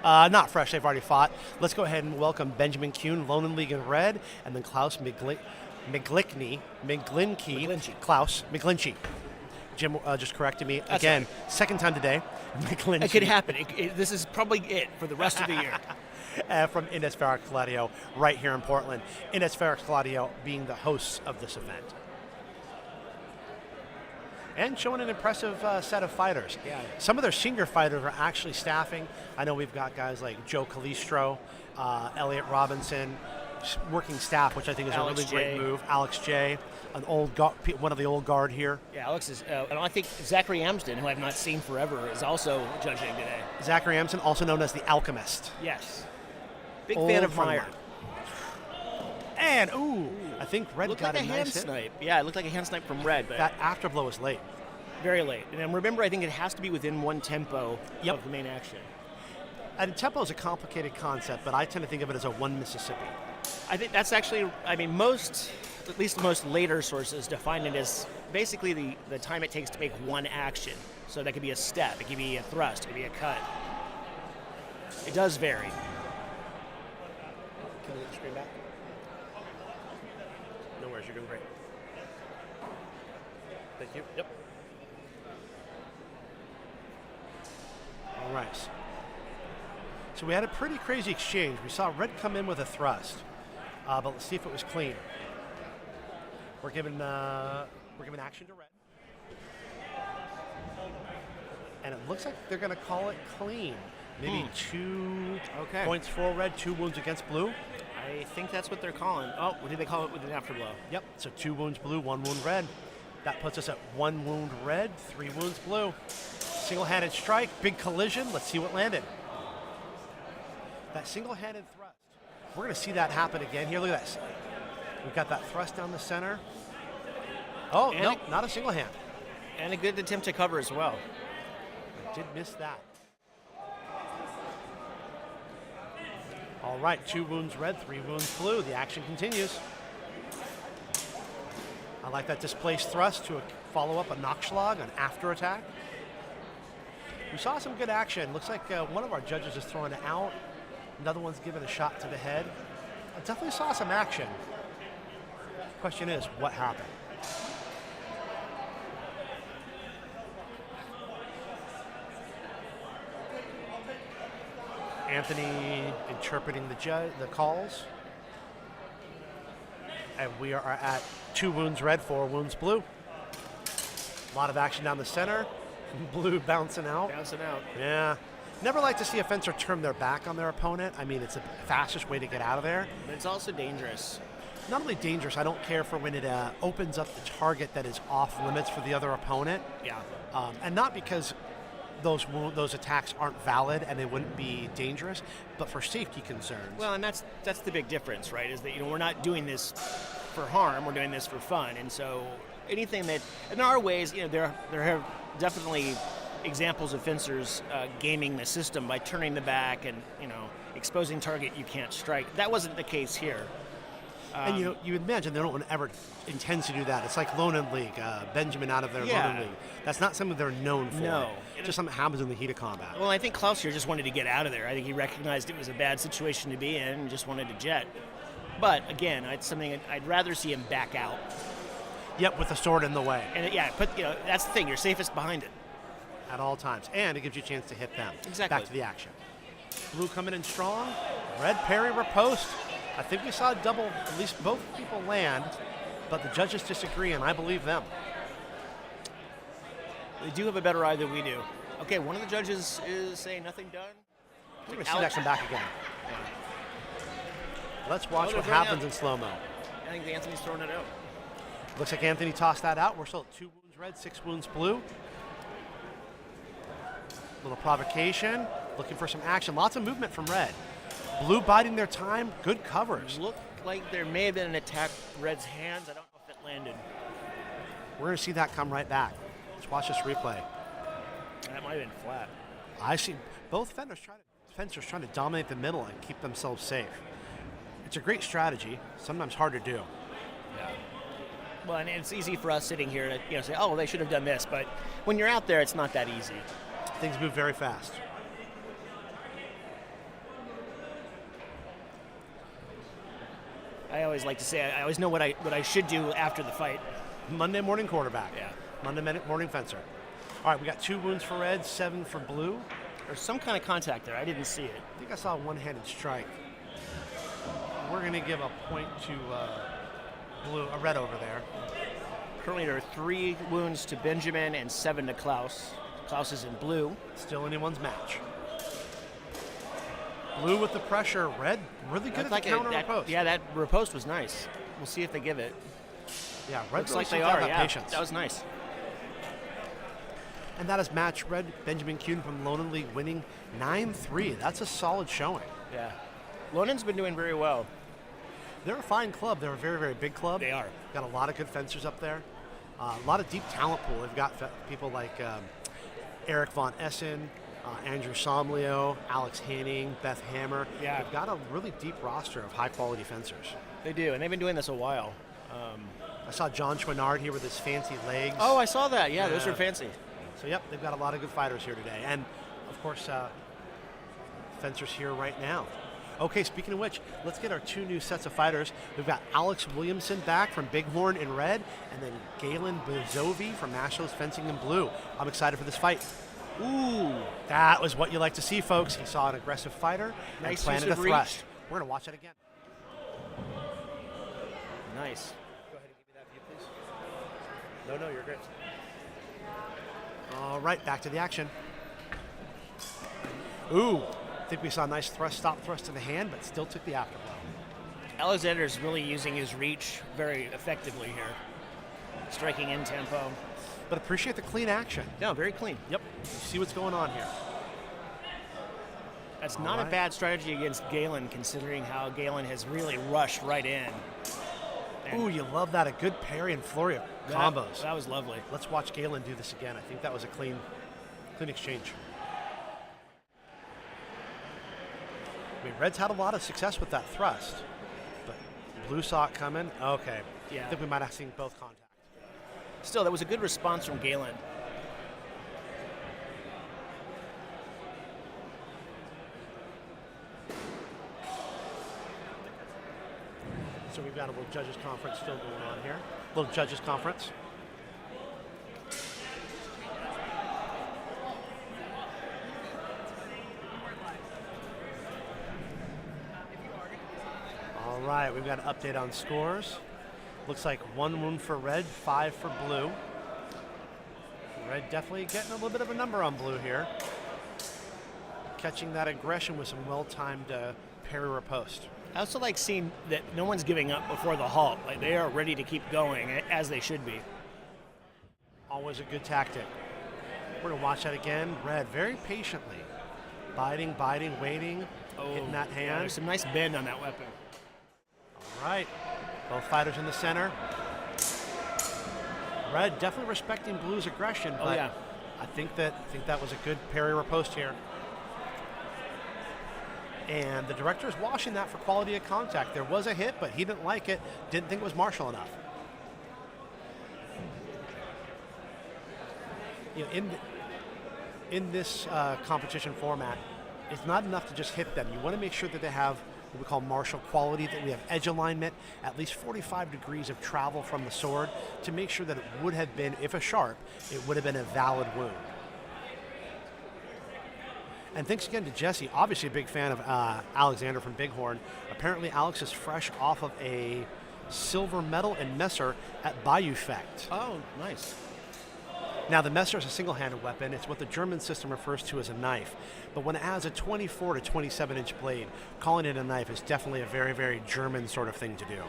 Not fresh, they've already fought. Let's go ahead and welcome Benjamin Kuehn, Lone and League in red, and then Klaus McGlinchey. Klaus McGlinchey. Jim just corrected me.
That's
again,
right.
Second time today. McGlinchey.
It could happen. This is probably it for the rest of the year.
From Indes Ferox Gladio, right here in Portland. Indes Ferox Gladio being the hosts of this event. and showing an impressive set of fighters.
Yeah.
Some of their senior fighters are actually staffing. I know we've got guys like Joe Calistro, Elliot Robinson, working staff, which I think is
Alex
a really
J.
great move. Alex J, one of the old guard here.
Yeah, Alex is, and I think Zachary Amsden, who I've not seen forever, is also judging today.
Zachary Amson, also known as the Alchemist.
Yes. Big
Old
fan of
friend
Meyer.
mine. And, I think Red
Looked
got
like
a
a
nice
hand
hit.
snipe. Yeah, it looked like a hand snipe from Red, but
That afterblow was late.
very late. And remember, I think it has to be within one tempo
Yep.
of the main action.
And tempo is a complicated concept, but I tend to think of it as a one Mississippi.
I think that's actually, I mean, most, at least most later sources define it as basically the time it takes to make one action. So that could be a step, it could be a thrust, it could be a cut. It does vary.
Can we get the screen back? No worries, you're doing great. Thank you. Yep. All right. So we had a pretty crazy exchange. We saw Red come in with a thrust, but let's see if it was clean. We're giving action to Red, and it looks like they're going to call it clean. Maybe 2 points for Red, 2 wounds against Blue.
I think that's what they're calling. Oh, what did they call it with an afterblow?
Yep, so 2 wounds Blue, 1 wound Red. That puts us at 1 wound Red, 3 wounds Blue. Single-handed strike, big collision. Let's see what landed. That single-handed thrust. We're going to see that happen again here. Look at this. We've got that thrust down the center. Oh,
And
no, not a single hand.
And a good attempt to cover as well.
I did miss that. All right, 2 wounds Red, 3 wounds Blue. The action continues. I like that displaced thrust to follow up a Nachschlag, an after attack. We saw some good action. Looks like one of our judges is throwing it out. Another one's giving a shot to the head. I definitely saw some action. Question is, what happened? Anthony interpreting the calls. And we are at 2 wounds Red, 4 wounds Blue. A lot of action down the center. Blue bouncing out.
Bouncing out.
Yeah. Never like to see a fencer turn their back on their opponent. I mean, it's the fastest way to get out of there.
But it's also dangerous.
Not only dangerous, I don't care for when it opens up the target that is off limits for the other opponent.
Yeah.
And not because those attacks aren't valid and they wouldn't be dangerous, but for safety concerns.
Well, and that's the big difference, right? Is that we're not doing this for harm; we're doing this for fun. And so anything that, in our ways, there are definitely examples of fencers gaming the system by turning the back and exposing target you can't strike. That wasn't the case here.
And you imagine they don't ever intend to do that. It's like Lonan League, Benjamin out of their Lonan League. That's not something they're known for.
No.
It's just something that happens in the heat of combat.
Well, I think Klaus here just wanted to get out of there. I think he recognized it was a bad situation to be in and just wanted to jet. But again, it's something I'd rather see him back out.
Yep, with the sword in the way.
And that's the thing. You're safest behind it.
At all times. And it gives you a chance to hit them.
Exactly.
Back to the action. Blue coming in strong. Red parry riposte. I think we saw double, at least both people land, but the judges disagree, and I believe them.
They do have a better eye than we do. Okay, one of the judges is saying nothing done.
We're going to see that come back again. Let's watch what happens in slow-mo.
I think Anthony's throwing it out.
Looks like Anthony tossed that out. We're still at 2 wounds Red, 6 wounds Blue. Little provocation, looking for some action. Lots of movement from Red. Blue biding their time, good covers.
Looked like there may have been an attack with Red's hands. I don't know if it landed.
We're going to see that come right back. Let's watch this replay.
That might have been flat.
I see both fencers trying to dominate the middle and keep themselves safe. It's a great strategy, sometimes hard to do.
Yeah. Well, and it's easy for us sitting here to say, oh, they should have done this. But when you're out there, it's not that easy.
Things move very fast.
I always like to say I always know what I should do after the fight.
Monday morning quarterback.
Yeah.
Monday morning fencer. All right, we got 2 wounds for Red, 7 for Blue.
There's some kind of contact there. I didn't see it.
I think I saw a one-handed strike. We're going to give a point to Blue, a Red over there.
Currently there are 3 wounds to Benjamin and 7 to Klaus. Klaus is in blue.
Still anyone's match. Blue with the pressure. Red really good at the counter riposte.
Yeah, that riposte was nice. We'll see if they give it.
Yeah, red
Looks
really
like they
seems to
are,
have
yeah.
patience.
That was nice.
And that is match red. Benjamin Kuehn from Lonan League winning 9-3. That's a solid showing.
Yeah. Lonen's been doing very well.
They're a fine club. They're a very, very big club.
They are.
Got a lot of good fencers up there. A lot of deep talent pool. They've got people like Eric Von Essen, Andrew Somlio, Alex Hanning, Beth Hammer.
Yeah.
They've got a really deep roster of high-quality fencers.
They do, and they've been doing this a while.
I saw John Chouinard here with his fancy legs.
Oh, I saw that. Yeah, those are fancy.
So, yep, they've got a lot of good fighters here today. And, of course, fencers here right now. Okay, speaking of which, let's get our 2 new sets of fighters. We've got Alex Williamson back from Bighorn in red, and then Galen Bizovi from Nationals Fencing in blue. I'm excited for this fight. Ooh, that was what you like to see, folks. He saw an aggressive fighter and planted a thrust. We're going to watch that again.
Nice.
Go ahead and give me that view, please. No, you're great. All right, back to the action. Ooh, I think we saw a nice stop thrust to the hand, but still took the afterblow.
Alexander's really using his reach very effectively here. Striking in tempo.
But appreciate the clean action.
No, very clean.
Yep, you see what's going on here.
That's not a bad strategy against Galen, considering how Galen has really rushed right in.
Ooh, you love that. A good parry and flurry of combos.
That was lovely.
Let's watch Galen do this again. I think that was a clean exchange. I mean, Red's had a lot of success with that thrust, but Blue saw it coming. Okay.
Yeah.
I think we might have seen both contact.
Still, that was a good response from Galen.
So we've got a little judges conference still going on here. Little judges conference. All right, we've got an update on scores. Looks like 1 wound for Red, 5 for Blue. Red definitely getting a little bit of a number on Blue here. Catching that aggression with some well-timed parry riposte.
I also like seeing that no one's giving up before the halt. Like, they are ready to keep going, as they should be.
Always a good tactic. We're going to watch that again. Red very patiently. Biting, waiting, hitting that hand.
Yeah, there's some nice bend on that weapon.
All right. Both fighters in the center. Red definitely respecting Blue's aggression, but
yeah.
I think that was a good parry riposte here. And the director is washing that for quality of contact. There was a hit, but he didn't like it. Didn't think it was martial enough. You know, in this competition format, it's not enough to just hit them. You want to make sure that they have what we call martial quality, that we have edge alignment, at least 45 degrees of travel from the sword to make sure that it would have been, if a sharp, it would have been a valid wound. And thanks again to Jesse, obviously a big fan of Alexander from Bighorn. Apparently Alex is fresh off of a silver medal in Messer at Bayou Fecht.
Oh, nice.
Now the Messer is a single-handed weapon. It's what the German system refers to as a knife. But when it has a 24 to 27-inch blade, calling it a knife is definitely a very, very German sort of thing to do.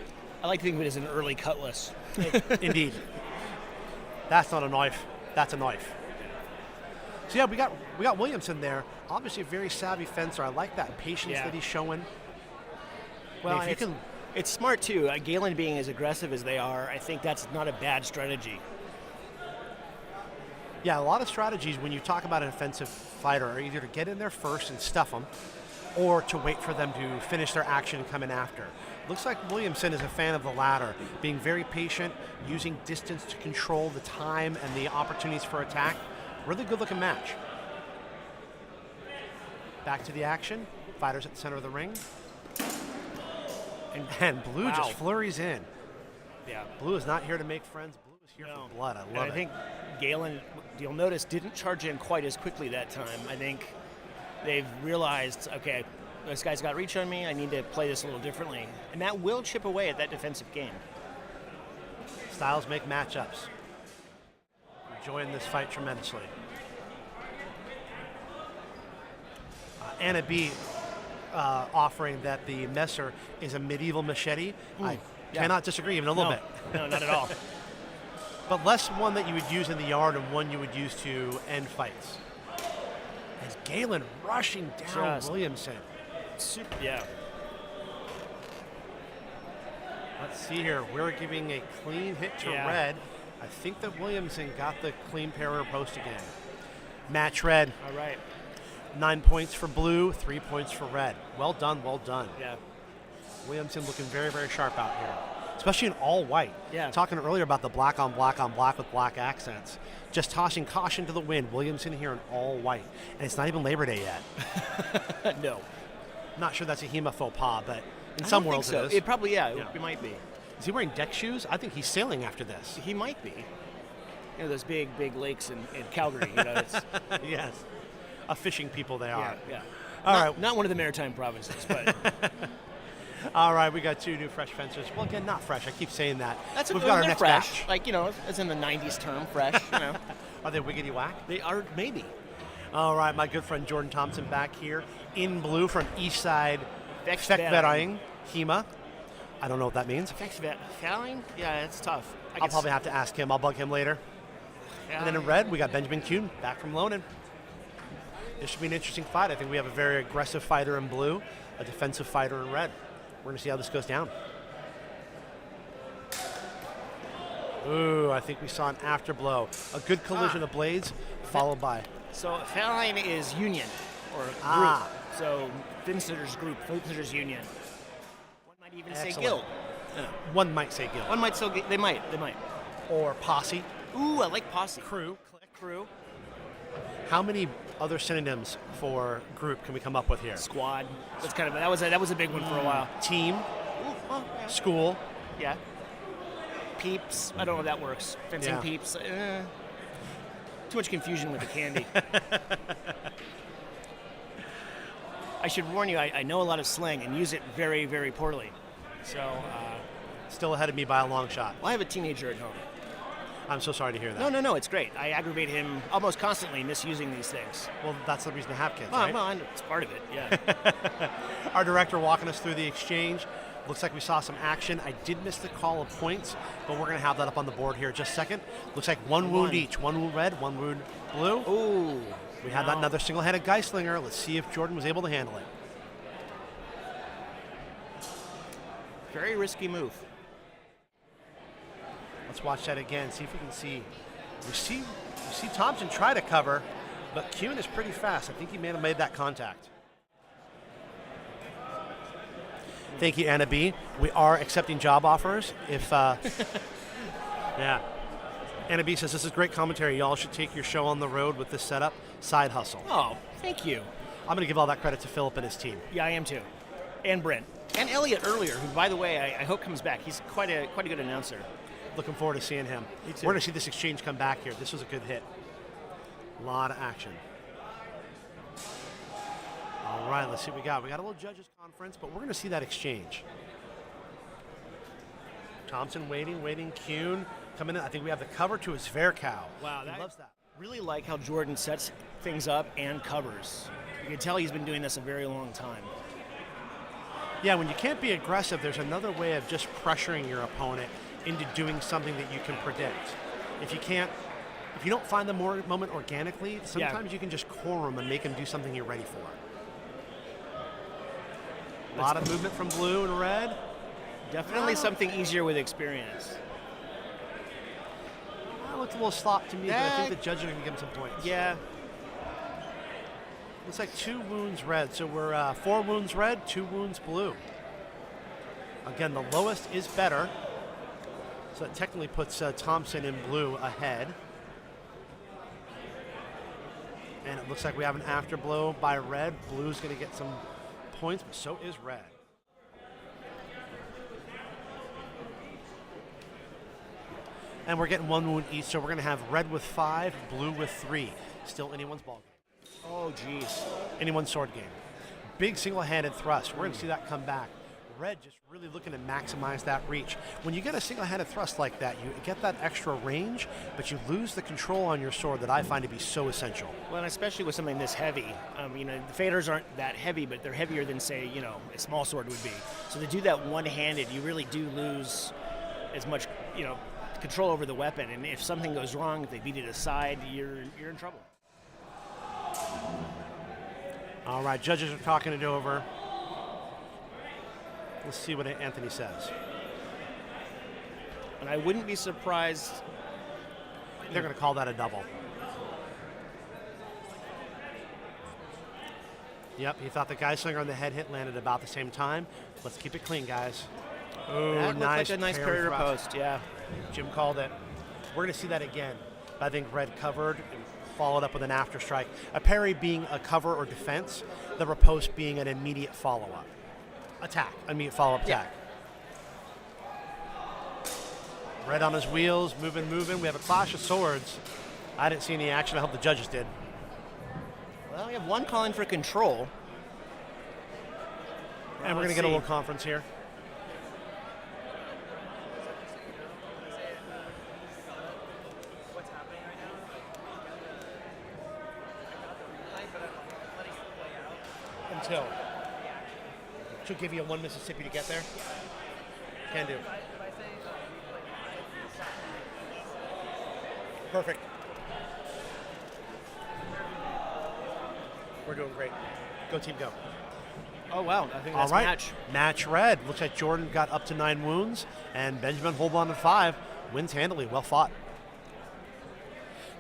I like to think of it as an early cutlass.
Indeed. That's not a knife. That's a knife. So yeah, we got Williamson there. Obviously a very savvy fencer. I like that patience that he's showing.
Well,
I mean,
it's smart too. Galen being as aggressive as they are, I think that's not a bad strategy.
Yeah, a lot of strategies when you talk about an offensive fighter are either to get in there first and stuff them, or to wait for them to finish their action and come in after. Looks like Williamson is a fan of the latter, being very patient, using distance to control the time and the opportunities for attack. Really good looking match. Back to the action. Fighters at the center of the ring. And Blue just flurries in.
Yeah.
Blue is not here to make friends. Blue is here for blood. I love it.
I think Galen, you'll notice, didn't charge in quite as quickly that time. I think they've realized, okay, this guy's got reach on me. I need to play this a little differently. And that will chip away at that defensive game.
Styles make matchups. Enjoying this fight tremendously. Anna B offering that the Messer is a medieval machete. I cannot disagree even a little bit.
No, not at all.
But less one that you would use in the yard and one you would use to end fights. As Galen rushing down Williamson.
Yeah.
Let's see here. We're giving a clean hit to red. I think that Williamson got the clean parrier post again. Match red.
All right.
9 points for blue, 3 points for red. Well done, well done.
Yeah.
Williamson looking very, very sharp out here, especially in all white.
Yeah.
Talking earlier about the black on black on black with black accents. Just tossing caution to the wind. Williamson here in all white. And it's not even Labor Day yet.
No.
Not sure that's a HEMA faux pas, but in some worlds
so.
it is.
It probably, it might be.
Is he wearing deck shoes? I think he's sailing after this.
He might be. You know, those big lakes in Calgary. You know, it's
yes. A fishing people they are.
Yeah.
All right.
Not one of the maritime provinces, but.
All right, we got 2 new fresh fencers. Well, again, not fresh. I keep saying that. We've got our next
fresh.
batch.
Like, you know, as in the 90s term, fresh, you know.
Are they wiggity whack?
They are, maybe.
All right, my good friend Jordan Thompson back here in blue from East Side
Veckverein
HEMA. I don't know what that means.
Veckverein? Yeah, it's tough.
I'll probably have to ask him. I'll bug him later. And then in red, we got Benjamin Kuehn back from Lonan. This should be an interesting fight. I think we have a very aggressive fighter in blue, a defensive fighter in red. We're going to see how this goes down. Ooh, I think we saw an afterblow. A good collision of blades, followed by...
So Verein is union, or group. So Finster's group, Finster's union. One might even say guild.
One might say guild.
One might say guild. They might.
Or posse.
Ooh, I like posse.
Crew.
Crew.
How many other synonyms for group can we come up with here?
Squad. That's kind of that was a big one for a while.
Team.
Ooh, yeah.
School.
Yeah. Peeps. I don't know if that works. Fencing peeps. Too much confusion with the candy. I should warn you, I know a lot of slang and use it very, very poorly. So.
Still ahead of me by a long shot.
Well, I have a teenager at home.
I'm so sorry to hear that.
No, it's great. I aggravate him almost constantly misusing these things.
Well, that's the reason to have kids, right?
Well, I know it's part of it, yeah.
Our director walking us through the exchange. Looks like we saw some action. I did miss the call of points, but we're going to have that up on the board here in just a second. Looks like one wound each. One wound red, one wound blue.
Ooh.
We had that another single-handed Geislinger. Let's see if Jordan was able to handle it.
Very risky move.
Let's watch that again, see if we can see. We see Thompson try to cover, but Kuehn is pretty fast. I think he may have made that contact. Thank you, Anna B. We are accepting job offers. If yeah. Anna B says, this is great commentary. Y'all should take your show on the road with this setup. Side hustle.
Oh, thank you.
I'm going to give all that credit to Philip and his team.
Yeah, I am too. And Brent. And Elliot earlier, who, by the way, I hope comes back. He's quite a good announcer.
Looking forward to seeing him. We're going to see this exchange come back here. This was a good hit. A lot of action. All right, let's see what we got. We got a little judges conference, but we're going to see that exchange. Thompson waiting. Kuehn coming in. I think we have the cover to his Verkow.
Wow,
he loves that.
Really like how Jordan sets things up and covers. You can tell he's been doing this a very long time.
Yeah, when you can't be aggressive, there's another way of just pressuring your opponent into doing something that you can predict. If you don't find the moment organically, sometimes you can just core them and make them do something you're ready for. A lot of movement from blue and red.
Definitely something easier with experience.
That looks a little slop to me, but I think the judges are going to give him some points.
Yeah.
Looks like 2 wounds red. So we're 4 wounds red, 2 wounds blue. Again, the lowest is better. So that technically puts Thompson in blue ahead. And it looks like we have an afterblow by red. Blue's going to get some points, but so is red. And we're getting 1 wound each, so we're going to have red with 5, blue with 3. Still anyone's ball game.
Oh, geez.
Anyone's sword game. Big single-handed thrust. We're going to see that come back. Red just really looking to maximize that reach. When you get a single-handed thrust like that, you get that extra range, but you lose the control on your sword that I find to be so essential.
Well, and especially with something this heavy. The faders aren't that heavy, but they're heavier than, say, a small sword would be. So to do that one-handed, you really do lose as much, control over the weapon. And if something goes wrong, if they beat it aside, you're in trouble.
All right, judges are talking it over. Let's see what Anthony says.
And I wouldn't be surprised.
They're going to call that a double. Yep, he thought the guy slinger on the head hit landed about the same time. Let's keep it clean, guys. Oh,
that looked like a nice parry post, yeah.
Jim called it. We're going to see that again. I think Red covered and followed up with an after strike. A parry being a cover or defense, the riposte being an immediate follow-up. Attack, immediate follow-up attack. Red on his wheels, moving. We have a clash of swords. I didn't see any action. I hope the judges did.
Well, we have one calling for control.
And we're going to get a little conference here. Until. She'll give you a 1 Mississippi to get there. Can do. Perfect. We're doing great. Go team, go.
Oh, wow. I think that's
all right.
match.
Match Red. Looks like Jordan got up to 9 wounds, and Benjamin hold on to 5. Wins handily. Well fought.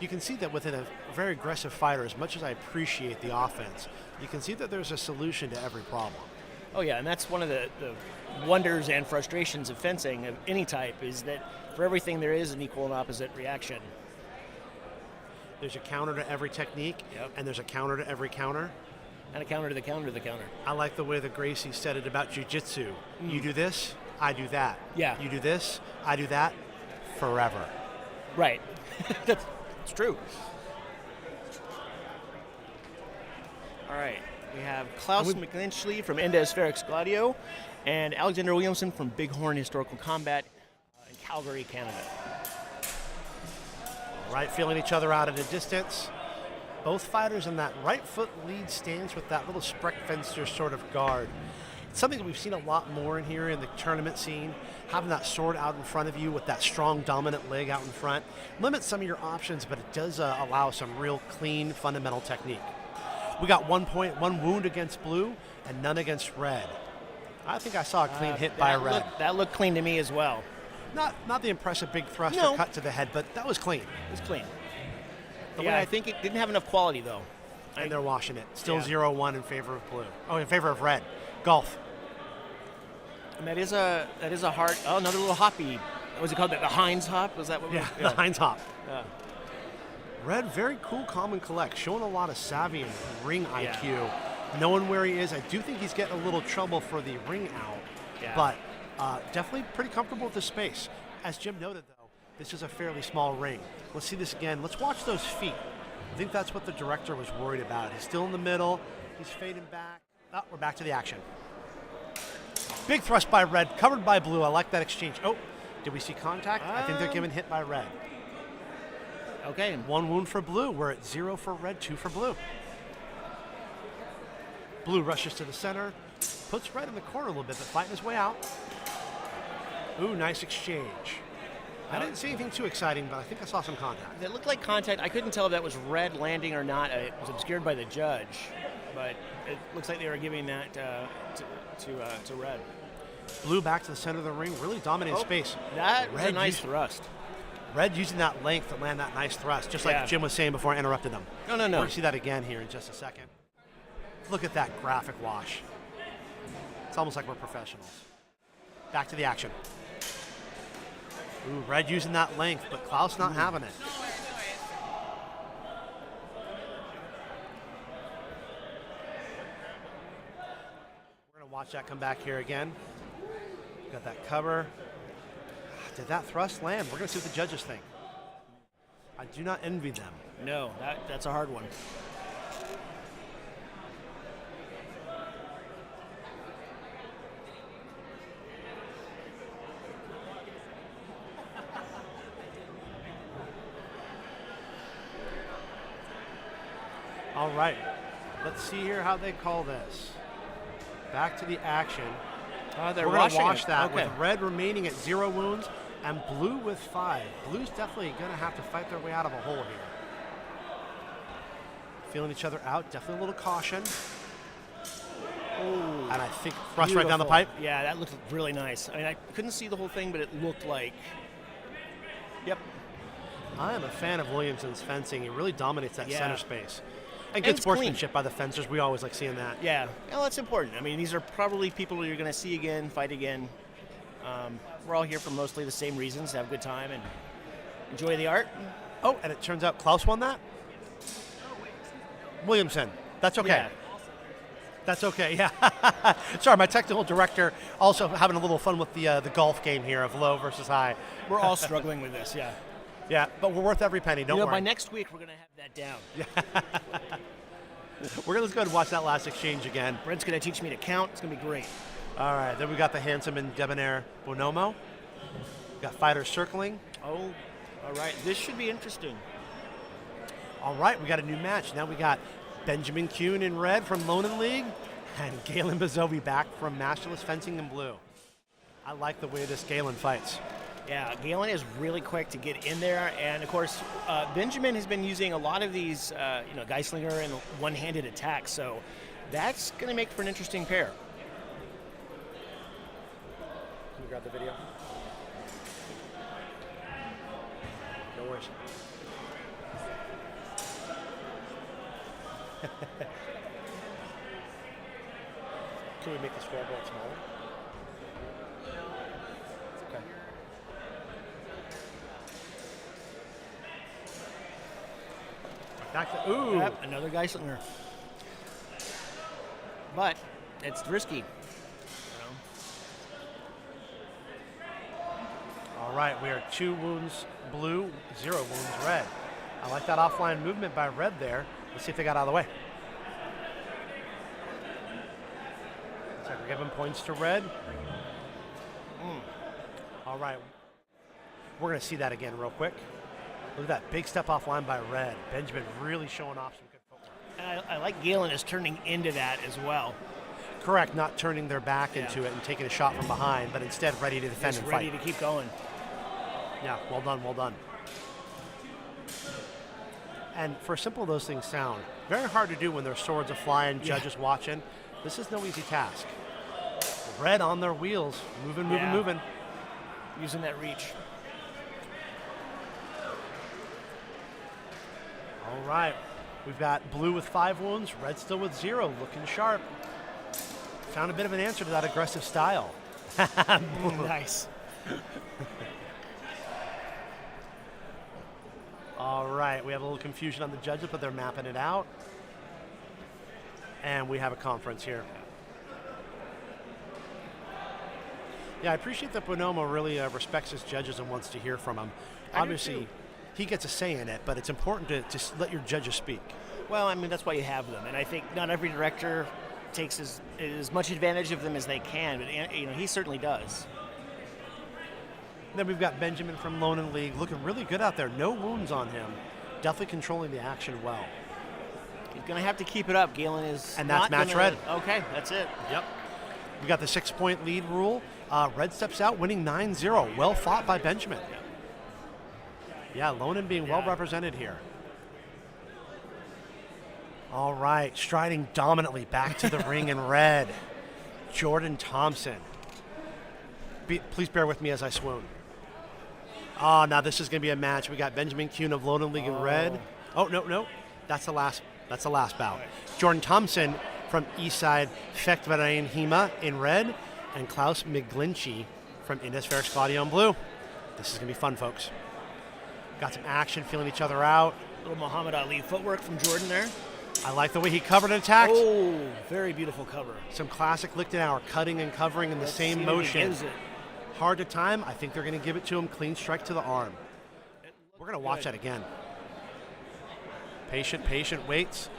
You can see that within a very aggressive fighter, as much as I appreciate the offense, you can see that there's a solution to every problem.
Oh, yeah, and that's one of the wonders and frustrations of fencing of any type, is that for everything there is an equal and opposite reaction.
There's a counter to every technique, and there's a counter to every counter.
And a counter to the counter to the counter.
I like the way that Gracie said it about jiu-jitsu. You do this, I do that.
Yeah.
You do this, I do that, forever.
Right. That's true. All right. We have Klaus McGlinchey from Indes Ferox Gladio and Alexander Williamson from Bighorn Historical Combat in Calgary, Canada.
All right, feeling each other out at a distance. Both fighters in that right foot lead stance with that little Spreckfenster sort of guard. It's something that we've seen a lot more in here in the tournament scene. Having that sword out in front of you with that strong dominant leg out in front limits some of your options, but it does allow some real clean fundamental technique. We got 1 point, 1 wound against blue, and none against red. I think I saw a clean hit by red.
That looked clean to me as well.
Not the impressive big thrust or cut to the head, but that was clean.
It was clean. I think it didn't have enough quality, though.
And they're washing it. Still 0-1 in favor of blue. Oh, in favor of red. Golf.
And that is a hard. Oh, another little hoppy. What was it called? The Heinz hop? Was that what?
Yeah, the Heinz hop. Yeah. Red, very cool, calm, and collect. Showing a lot of savvy and ring IQ. Knowing where he is. I do think he's getting a little trouble for the ring out. Yeah. But definitely pretty comfortable with the space. As Jim noted, though, this is a fairly small ring. Let's see this again. Let's watch those feet. I think that's what the director was worried about. He's still in the middle. He's fading back. Oh, we're back to the action. Big thrust by red, covered by blue. I like that exchange. Oh, did we see contact? I think they're giving hit by red. Okay, and 1 wound for blue. We're at 0 for red, 2 for blue. Blue rushes to the center, puts red in the corner a little bit, but fighting his way out. Ooh, nice exchange. I didn't see anything too exciting, but I think I saw some contact.
It looked like contact. I couldn't tell if that was red landing or not. It was obscured by the judge, but it looks like they were giving that to red.
Blue back to the center of the ring, really dominating space.
That was a nice thrust.
Red using that length to land that nice thrust, just like Jim was saying before I interrupted them.
No.
We're going to see that again here in just a second. Look at that graphic wash. It's almost like we're professionals. Back to the action. Ooh, red using that length, but Klaus not having it. We're going to watch that come back here again. Got that cover. Did that thrust land? We're going to see what the judges think. I do not envy them.
No, that's a hard one.
All right. Let's see here how they call this. Back to the action.
They're
We're going to
washing
wash
it.
that
Okay.
with red remaining at 0 wounds and blue with 5. Blue's definitely going to have to fight their way out of a hole here. Feeling each other out. Definitely a little caution.
Oh,
And I think thrust right down the pipe.
Yeah, that looked really nice. I mean, I couldn't see the whole thing, but it looked like. Yep.
I am a fan of Williamson's fencing. He really dominates that
Yeah.
center space. And
And
good
it's clean.
sportsmanship by the fencers. We always like seeing that.
Yeah. Well, that's important. I mean, these are probably people you're going to see again, fight again. We're all here for mostly the same reasons, to have a good time and enjoy the art.
Oh, and it turns out Klaus won that? Williamson. That's okay.
Yeah.
That's okay, yeah. Sorry, my technical director also having a little fun with the golf game here of low versus high.
We're all struggling with this, yeah.
Yeah, but we're worth every penny, don't
You know,
worry.
by next week, we're going to have that down.
Let's go ahead and watch that last exchange again.
Brent's going to teach me to count. It's going to be great.
All right, then we got the handsome and debonair Bonomo. Got fighters circling.
Oh, all right. This should be interesting.
All right, we got a new match. Now we got Benjamin Kuehn in red from Lonan League and Galen Bizovi back from Masterless Fencing in blue. I like the way this Galen fights.
Yeah, Galen is really quick to get in there, and of course, Benjamin has been using a lot of these, Geislinger and one-handed attacks, so that's going to make for an interesting pair.
Can you grab the video? No worries. Can we make the scoreboard smaller? It's okay. Back to, ooh.
Yep, another Geislinger. But it's risky.
All right, we are 2 wounds blue, 0 wounds red. I like that offline movement by red there. Let's see if they got out of the way. Looks like we're giving points to red. All right. We're going to see that again real quick. Look at that big step offline by red. Benjamin really showing off some good footwork.
And I like Galen is turning into that as well.
Correct, not turning their back into it and taking a shot from behind, but instead ready to defend
Just
and
ready
fight.
to keep going.
Yeah, well done, well done. And for simple those things sound, very hard to do when there's swords a-flying, judges watching. This is no easy task. Red on their wheels, moving,
Yeah.
moving.
Using that reach.
All right, we've got blue with 5 wounds, red still with 0, looking sharp. Found a bit of an answer to that aggressive style.
Nice.
All right, we have a little confusion on the judges, but they're mapping it out. And we have a conference here. Yeah, I appreciate that Bonomo really respects his judges and wants to hear from them.
I do
Obviously,
too.
he gets a say in it, but it's important to let your judges speak.
Well, I mean, that's why you have them. And I think not every director takes as much advantage of them as they can, but he certainly does.
Then we've got Benjamin from Lonan League looking really good out there. No wounds on him. Definitely controlling the action well.
He's going to have to keep it up. Galen is
And that's
not
match
gonna-
red.
Okay, that's it.
Yep. We got the 6-point lead rule. Red steps out, winning 9-0. Well fought by Benjamin. Yeah, Lonan being well represented here. All right, striding dominantly back to the ring in red. Jordan Thompson. Please bear with me as I swoon. Oh, now this is going to be a match. We got Benjamin Kuehn of Lonan League in red. Oh, no. That's the last bout. Jordan Thompson from Eastside Feckler and HEMA in red. And Klaus McGlinchey from Indes Ferox Gladio in blue. This is going to be fun, folks. Got some action, feeling each other out.
Little Muhammad Ali footwork from Jordan there.
I like the way he covered and attacked.
Oh, very beautiful cover.
Some classic Lichtenauer cutting and covering in the
Let's
same
see if he
motion.
gives it.
Hard to time. I think they're going to give it to him. Clean strike to the arm. We're going to watch that again. Patient, waits.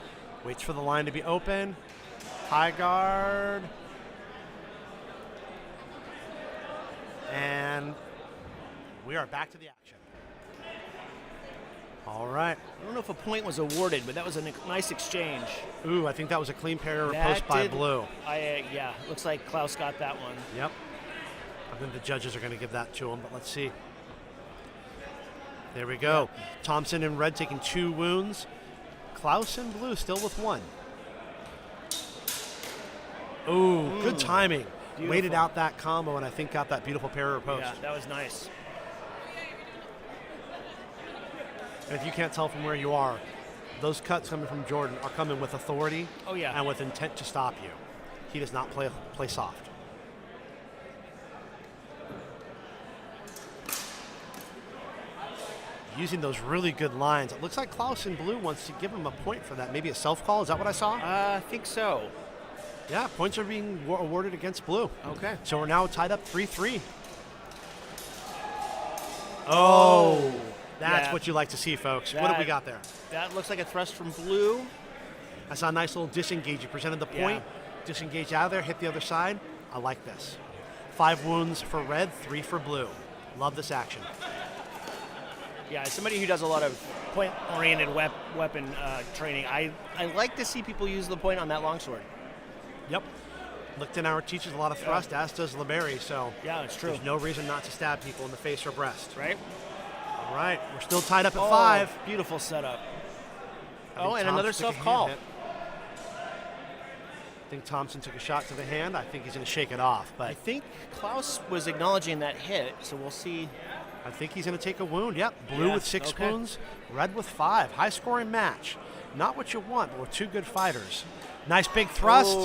Waits for the line to be open. High guard. And we are back to the action. All right.
I don't know if a point was awarded, but that was a nice exchange.
Ooh, I think that was a clean parry post by Blue.
Yeah, looks like Klaus got that one.
Yep. I think the judges are going to give that to him, but let's see. There we go. Yeah. Thompson in red taking 2 wounds. Klaus in blue still with 1. Ooh, good timing. Beautiful. Waited out that combo and I think got that beautiful parry post.
Yeah, that was nice.
And if you can't tell from where you are, those cuts coming from Jordan are coming with authority and with intent to stop you. He does not play soft. Using those really good lines. It looks like Klaus in blue wants to give him a point for that. Maybe a self-call. Is that what I saw?
I think so.
Yeah, points are being awarded against blue.
Okay.
So we're now tied up 3-3. Oh. That's what you like to see, folks. What do we got there?
That looks like a thrust from blue.
I saw a nice little disengage. You presented the point, disengage out of there, hit the other side. I like this. 5 wounds for red, 3 for blue. Love this action.
Yeah, as somebody who does a lot of point-oriented weapon training, I like to see people use the point on that longsword.
Yep. Lichtenauer teaches a lot of thrust, as does LeBerry, so
yeah, it's true.
There's no reason not to stab people in the face or breast.
Right.
All right, we're still tied up at 5.
Beautiful setup. And another self-call.
I think Thompson took a shot to the hand. I think he's going to shake it off. But
I think Klaus was acknowledging that hit, so we'll see.
I think he's going to take a wound. Yep, blue with 6 wounds, red with 5. High-scoring match. Not what you want, but with 2 good fighters. Nice big thrust.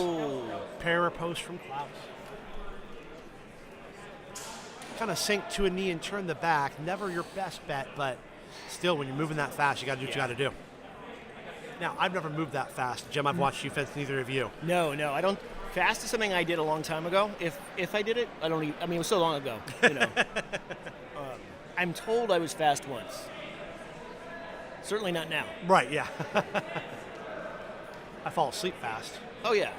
Parry post from Klaus. Kind of sink to a knee and turn the back. Never your best bet, but still, when you're moving that fast, you got to do what you got to do. Now, I've never moved that fast. Jim, I've watched you fence, neither of you.
No, I don't. Fast is something I did a long time ago. If I did it, I don't even, I mean, it was so long ago, you know. I'm told I was fast once. Certainly not now.
Right, yeah. I fall asleep fast.
Oh, yeah.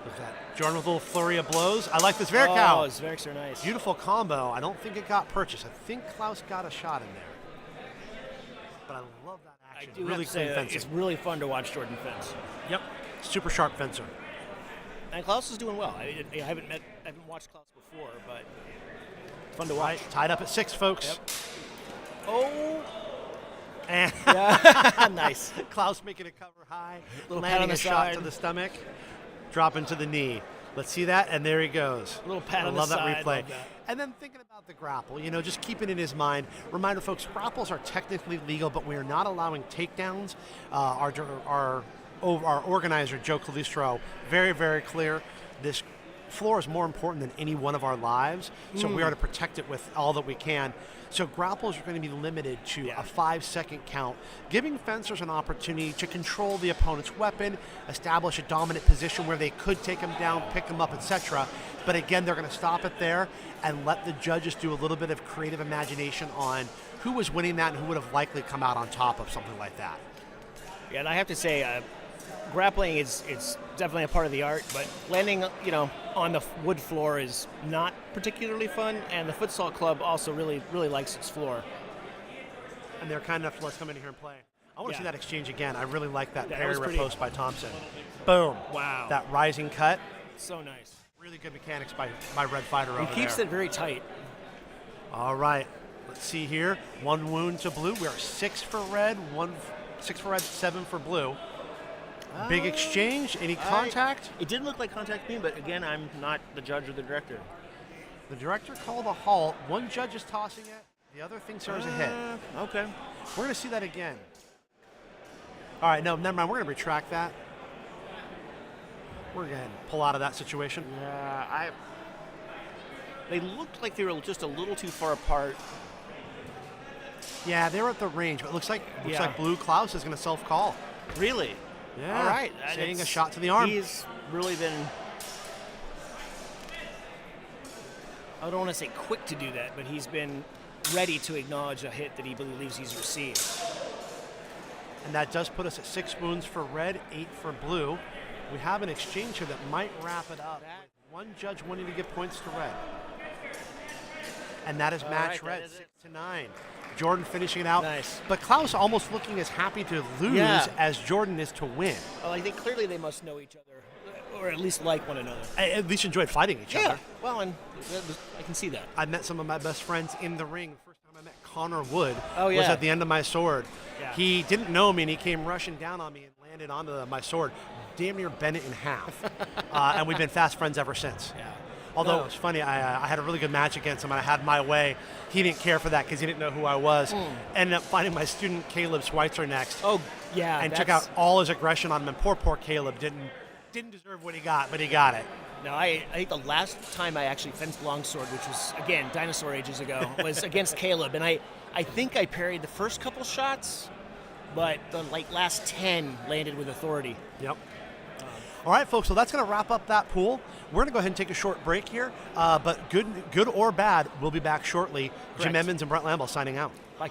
Look at that. Jordan with a little flurry of blows. I like this Verkow.
Oh, his Veriks are nice.
Beautiful combo. I don't think it got purchased. I think Klaus got a shot in there. But I love that action.
I do
really
have to say
clean fencing.
it's really fun to watch Jordan fence.
Yep. Super sharp fencer.
And Klaus is doing well. I haven't watched Klaus before, but fun to watch.
Right. Tied up at 6, folks.
Yep. Oh.
And
nice.
Klaus making a cover high,
little
landing
pat on the
a shot
side
to the stomach, dropping to the knee. Let's see that, and there he goes.
A little pat on
love
the
that
side.
replay.
Love that.
And then thinking about the grapple, just keeping in his mind. Reminder, folks, grapples are technically legal, but we are not allowing takedowns. Our organizer, Joe Calistro, very, very clear. This floor is more important than any one of our lives, so we are to protect it with all that we can. So grapples are going to be limited to a 5-second count, giving fencers an opportunity to control the opponent's weapon, establish a dominant position where they could take him down, pick him up, etc. But again, they're going to stop it there and let the judges do a little bit of creative imagination on who was winning that and who would have likely come out on top of something like that.
Yeah, and I have to say, grappling is definitely a part of the art, but landing, on the wood floor is not particularly fun, and the Futsal Club also really, really likes its floor.
And they're kind enough to let us come in here and play. I want to see that exchange again. I really like that parry
pretty
post by Thompson. Boom.
Wow.
That rising cut.
So nice.
Really good mechanics by Red Fighter over there.
He keeps it very tight.
All right. Let's see here. 1 wound to blue. We are 6 for red, 6 for red, 7 for blue. Big exchange. Any contact?
It didn't look like contact to me, but again, I'm not the judge or the director.
The director called a halt. One judge is tossing it. The other thinks there was a hit.
Okay.
We're going to see that again. All right, no, never mind. We're going to retract that. We're going to pull out of that situation.
Yeah, they looked like they were just a little too far apart.
Yeah, they were at the range, but it looks like Blue Klaus is going to self-call.
Really?
Yeah.
All right.
Saying a shot to the arm.
He's really been, I don't want to say quick to do that, but he's been ready to acknowledge a hit that he believes he's received.
And that does put us at 6 wounds for red, 8 for blue. We have an exchange here that might wrap it up. One judge wanting to give points to red. And that is match red, 6-9. Jordan finishing it out.
Nice.
But Klaus almost looking as happy to lose as Jordan is to win.
Well, I think clearly they must know each other, or at least like one another.
At least enjoyed fighting each other.
Well, and I can see that.
I met some of my best friends in the ring. First time I met Connor Wood
Oh,
was
yeah.
at the end of my sword.
Yeah.
He didn't know me, and he came rushing down on me and landed onto my sword, damn near bent it in half. And we've been fast friends ever since.
Yeah.
Although
No.
it was funny, I had a really good match against him, and I had my way. He didn't care for that because he didn't know who I was. Ended up finding my student Caleb Schweitzer next,
Oh, yeah.
and took out all his aggression on him. And poor Caleb didn't deserve what he got, but he got it.
No, I think the last time I actually fenced Longsword, which was, again, dinosaur ages ago, was against Caleb. And I think I parried the first couple shots, but the last 10 landed with authority.
Yep. All right, folks, so that's going to wrap up that pool. We're going to go ahead and take a short break here, but good or bad, we'll be back shortly. Jim
Correct.
Emmons and Brent Lamble signing out.
Bye.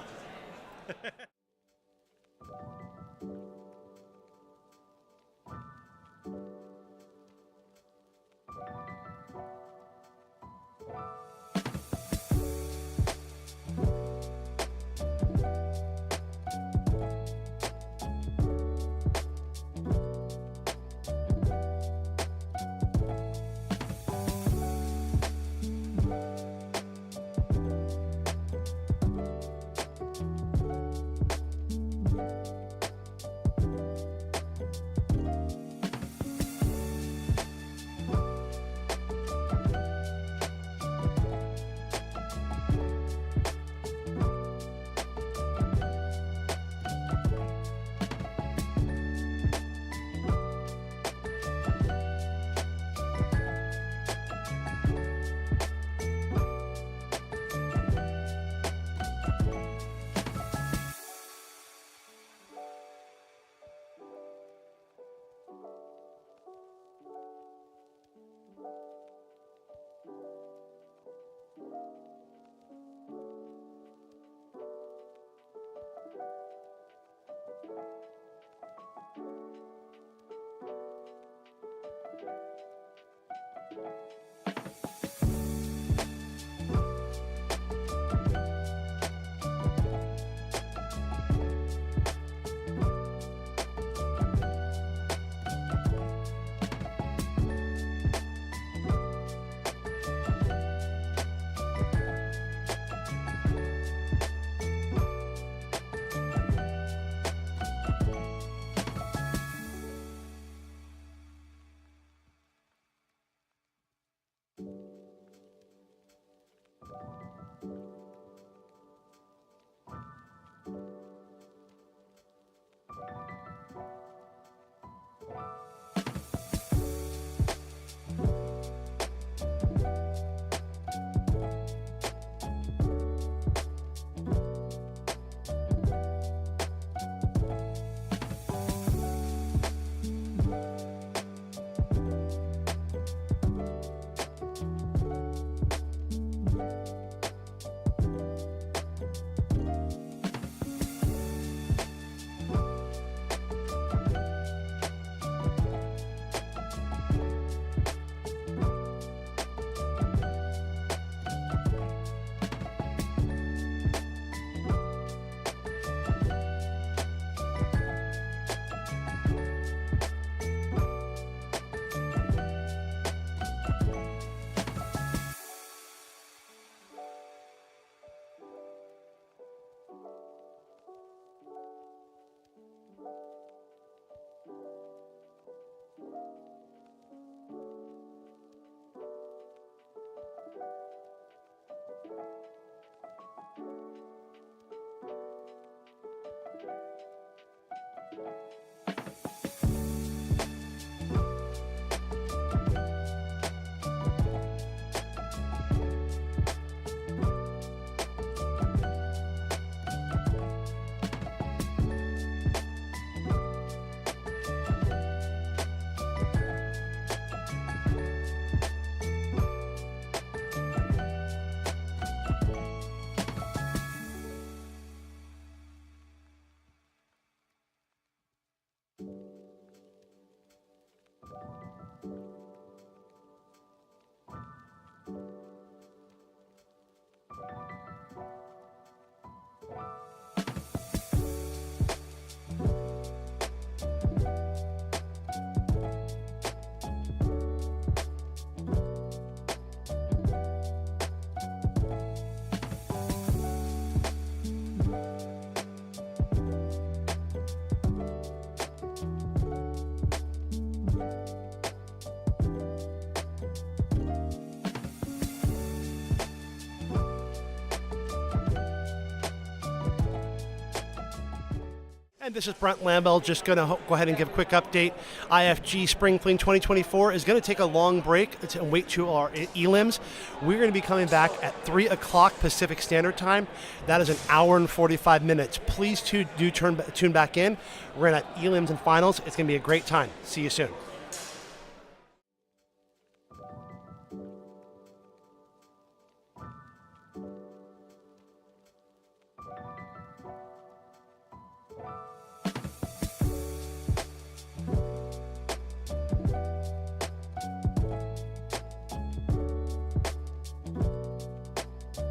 This is Brent Lambell, just going to go ahead and give a quick update. IFG Spring Fling 2024 is going to take a long break and wait to our elims. We're going to be coming back at 3 o'clock Pacific Standard Time. That is an hour and 45 minutes. Please tune back in. We're going to have elims and finals. It's going to be a great time. See you soon.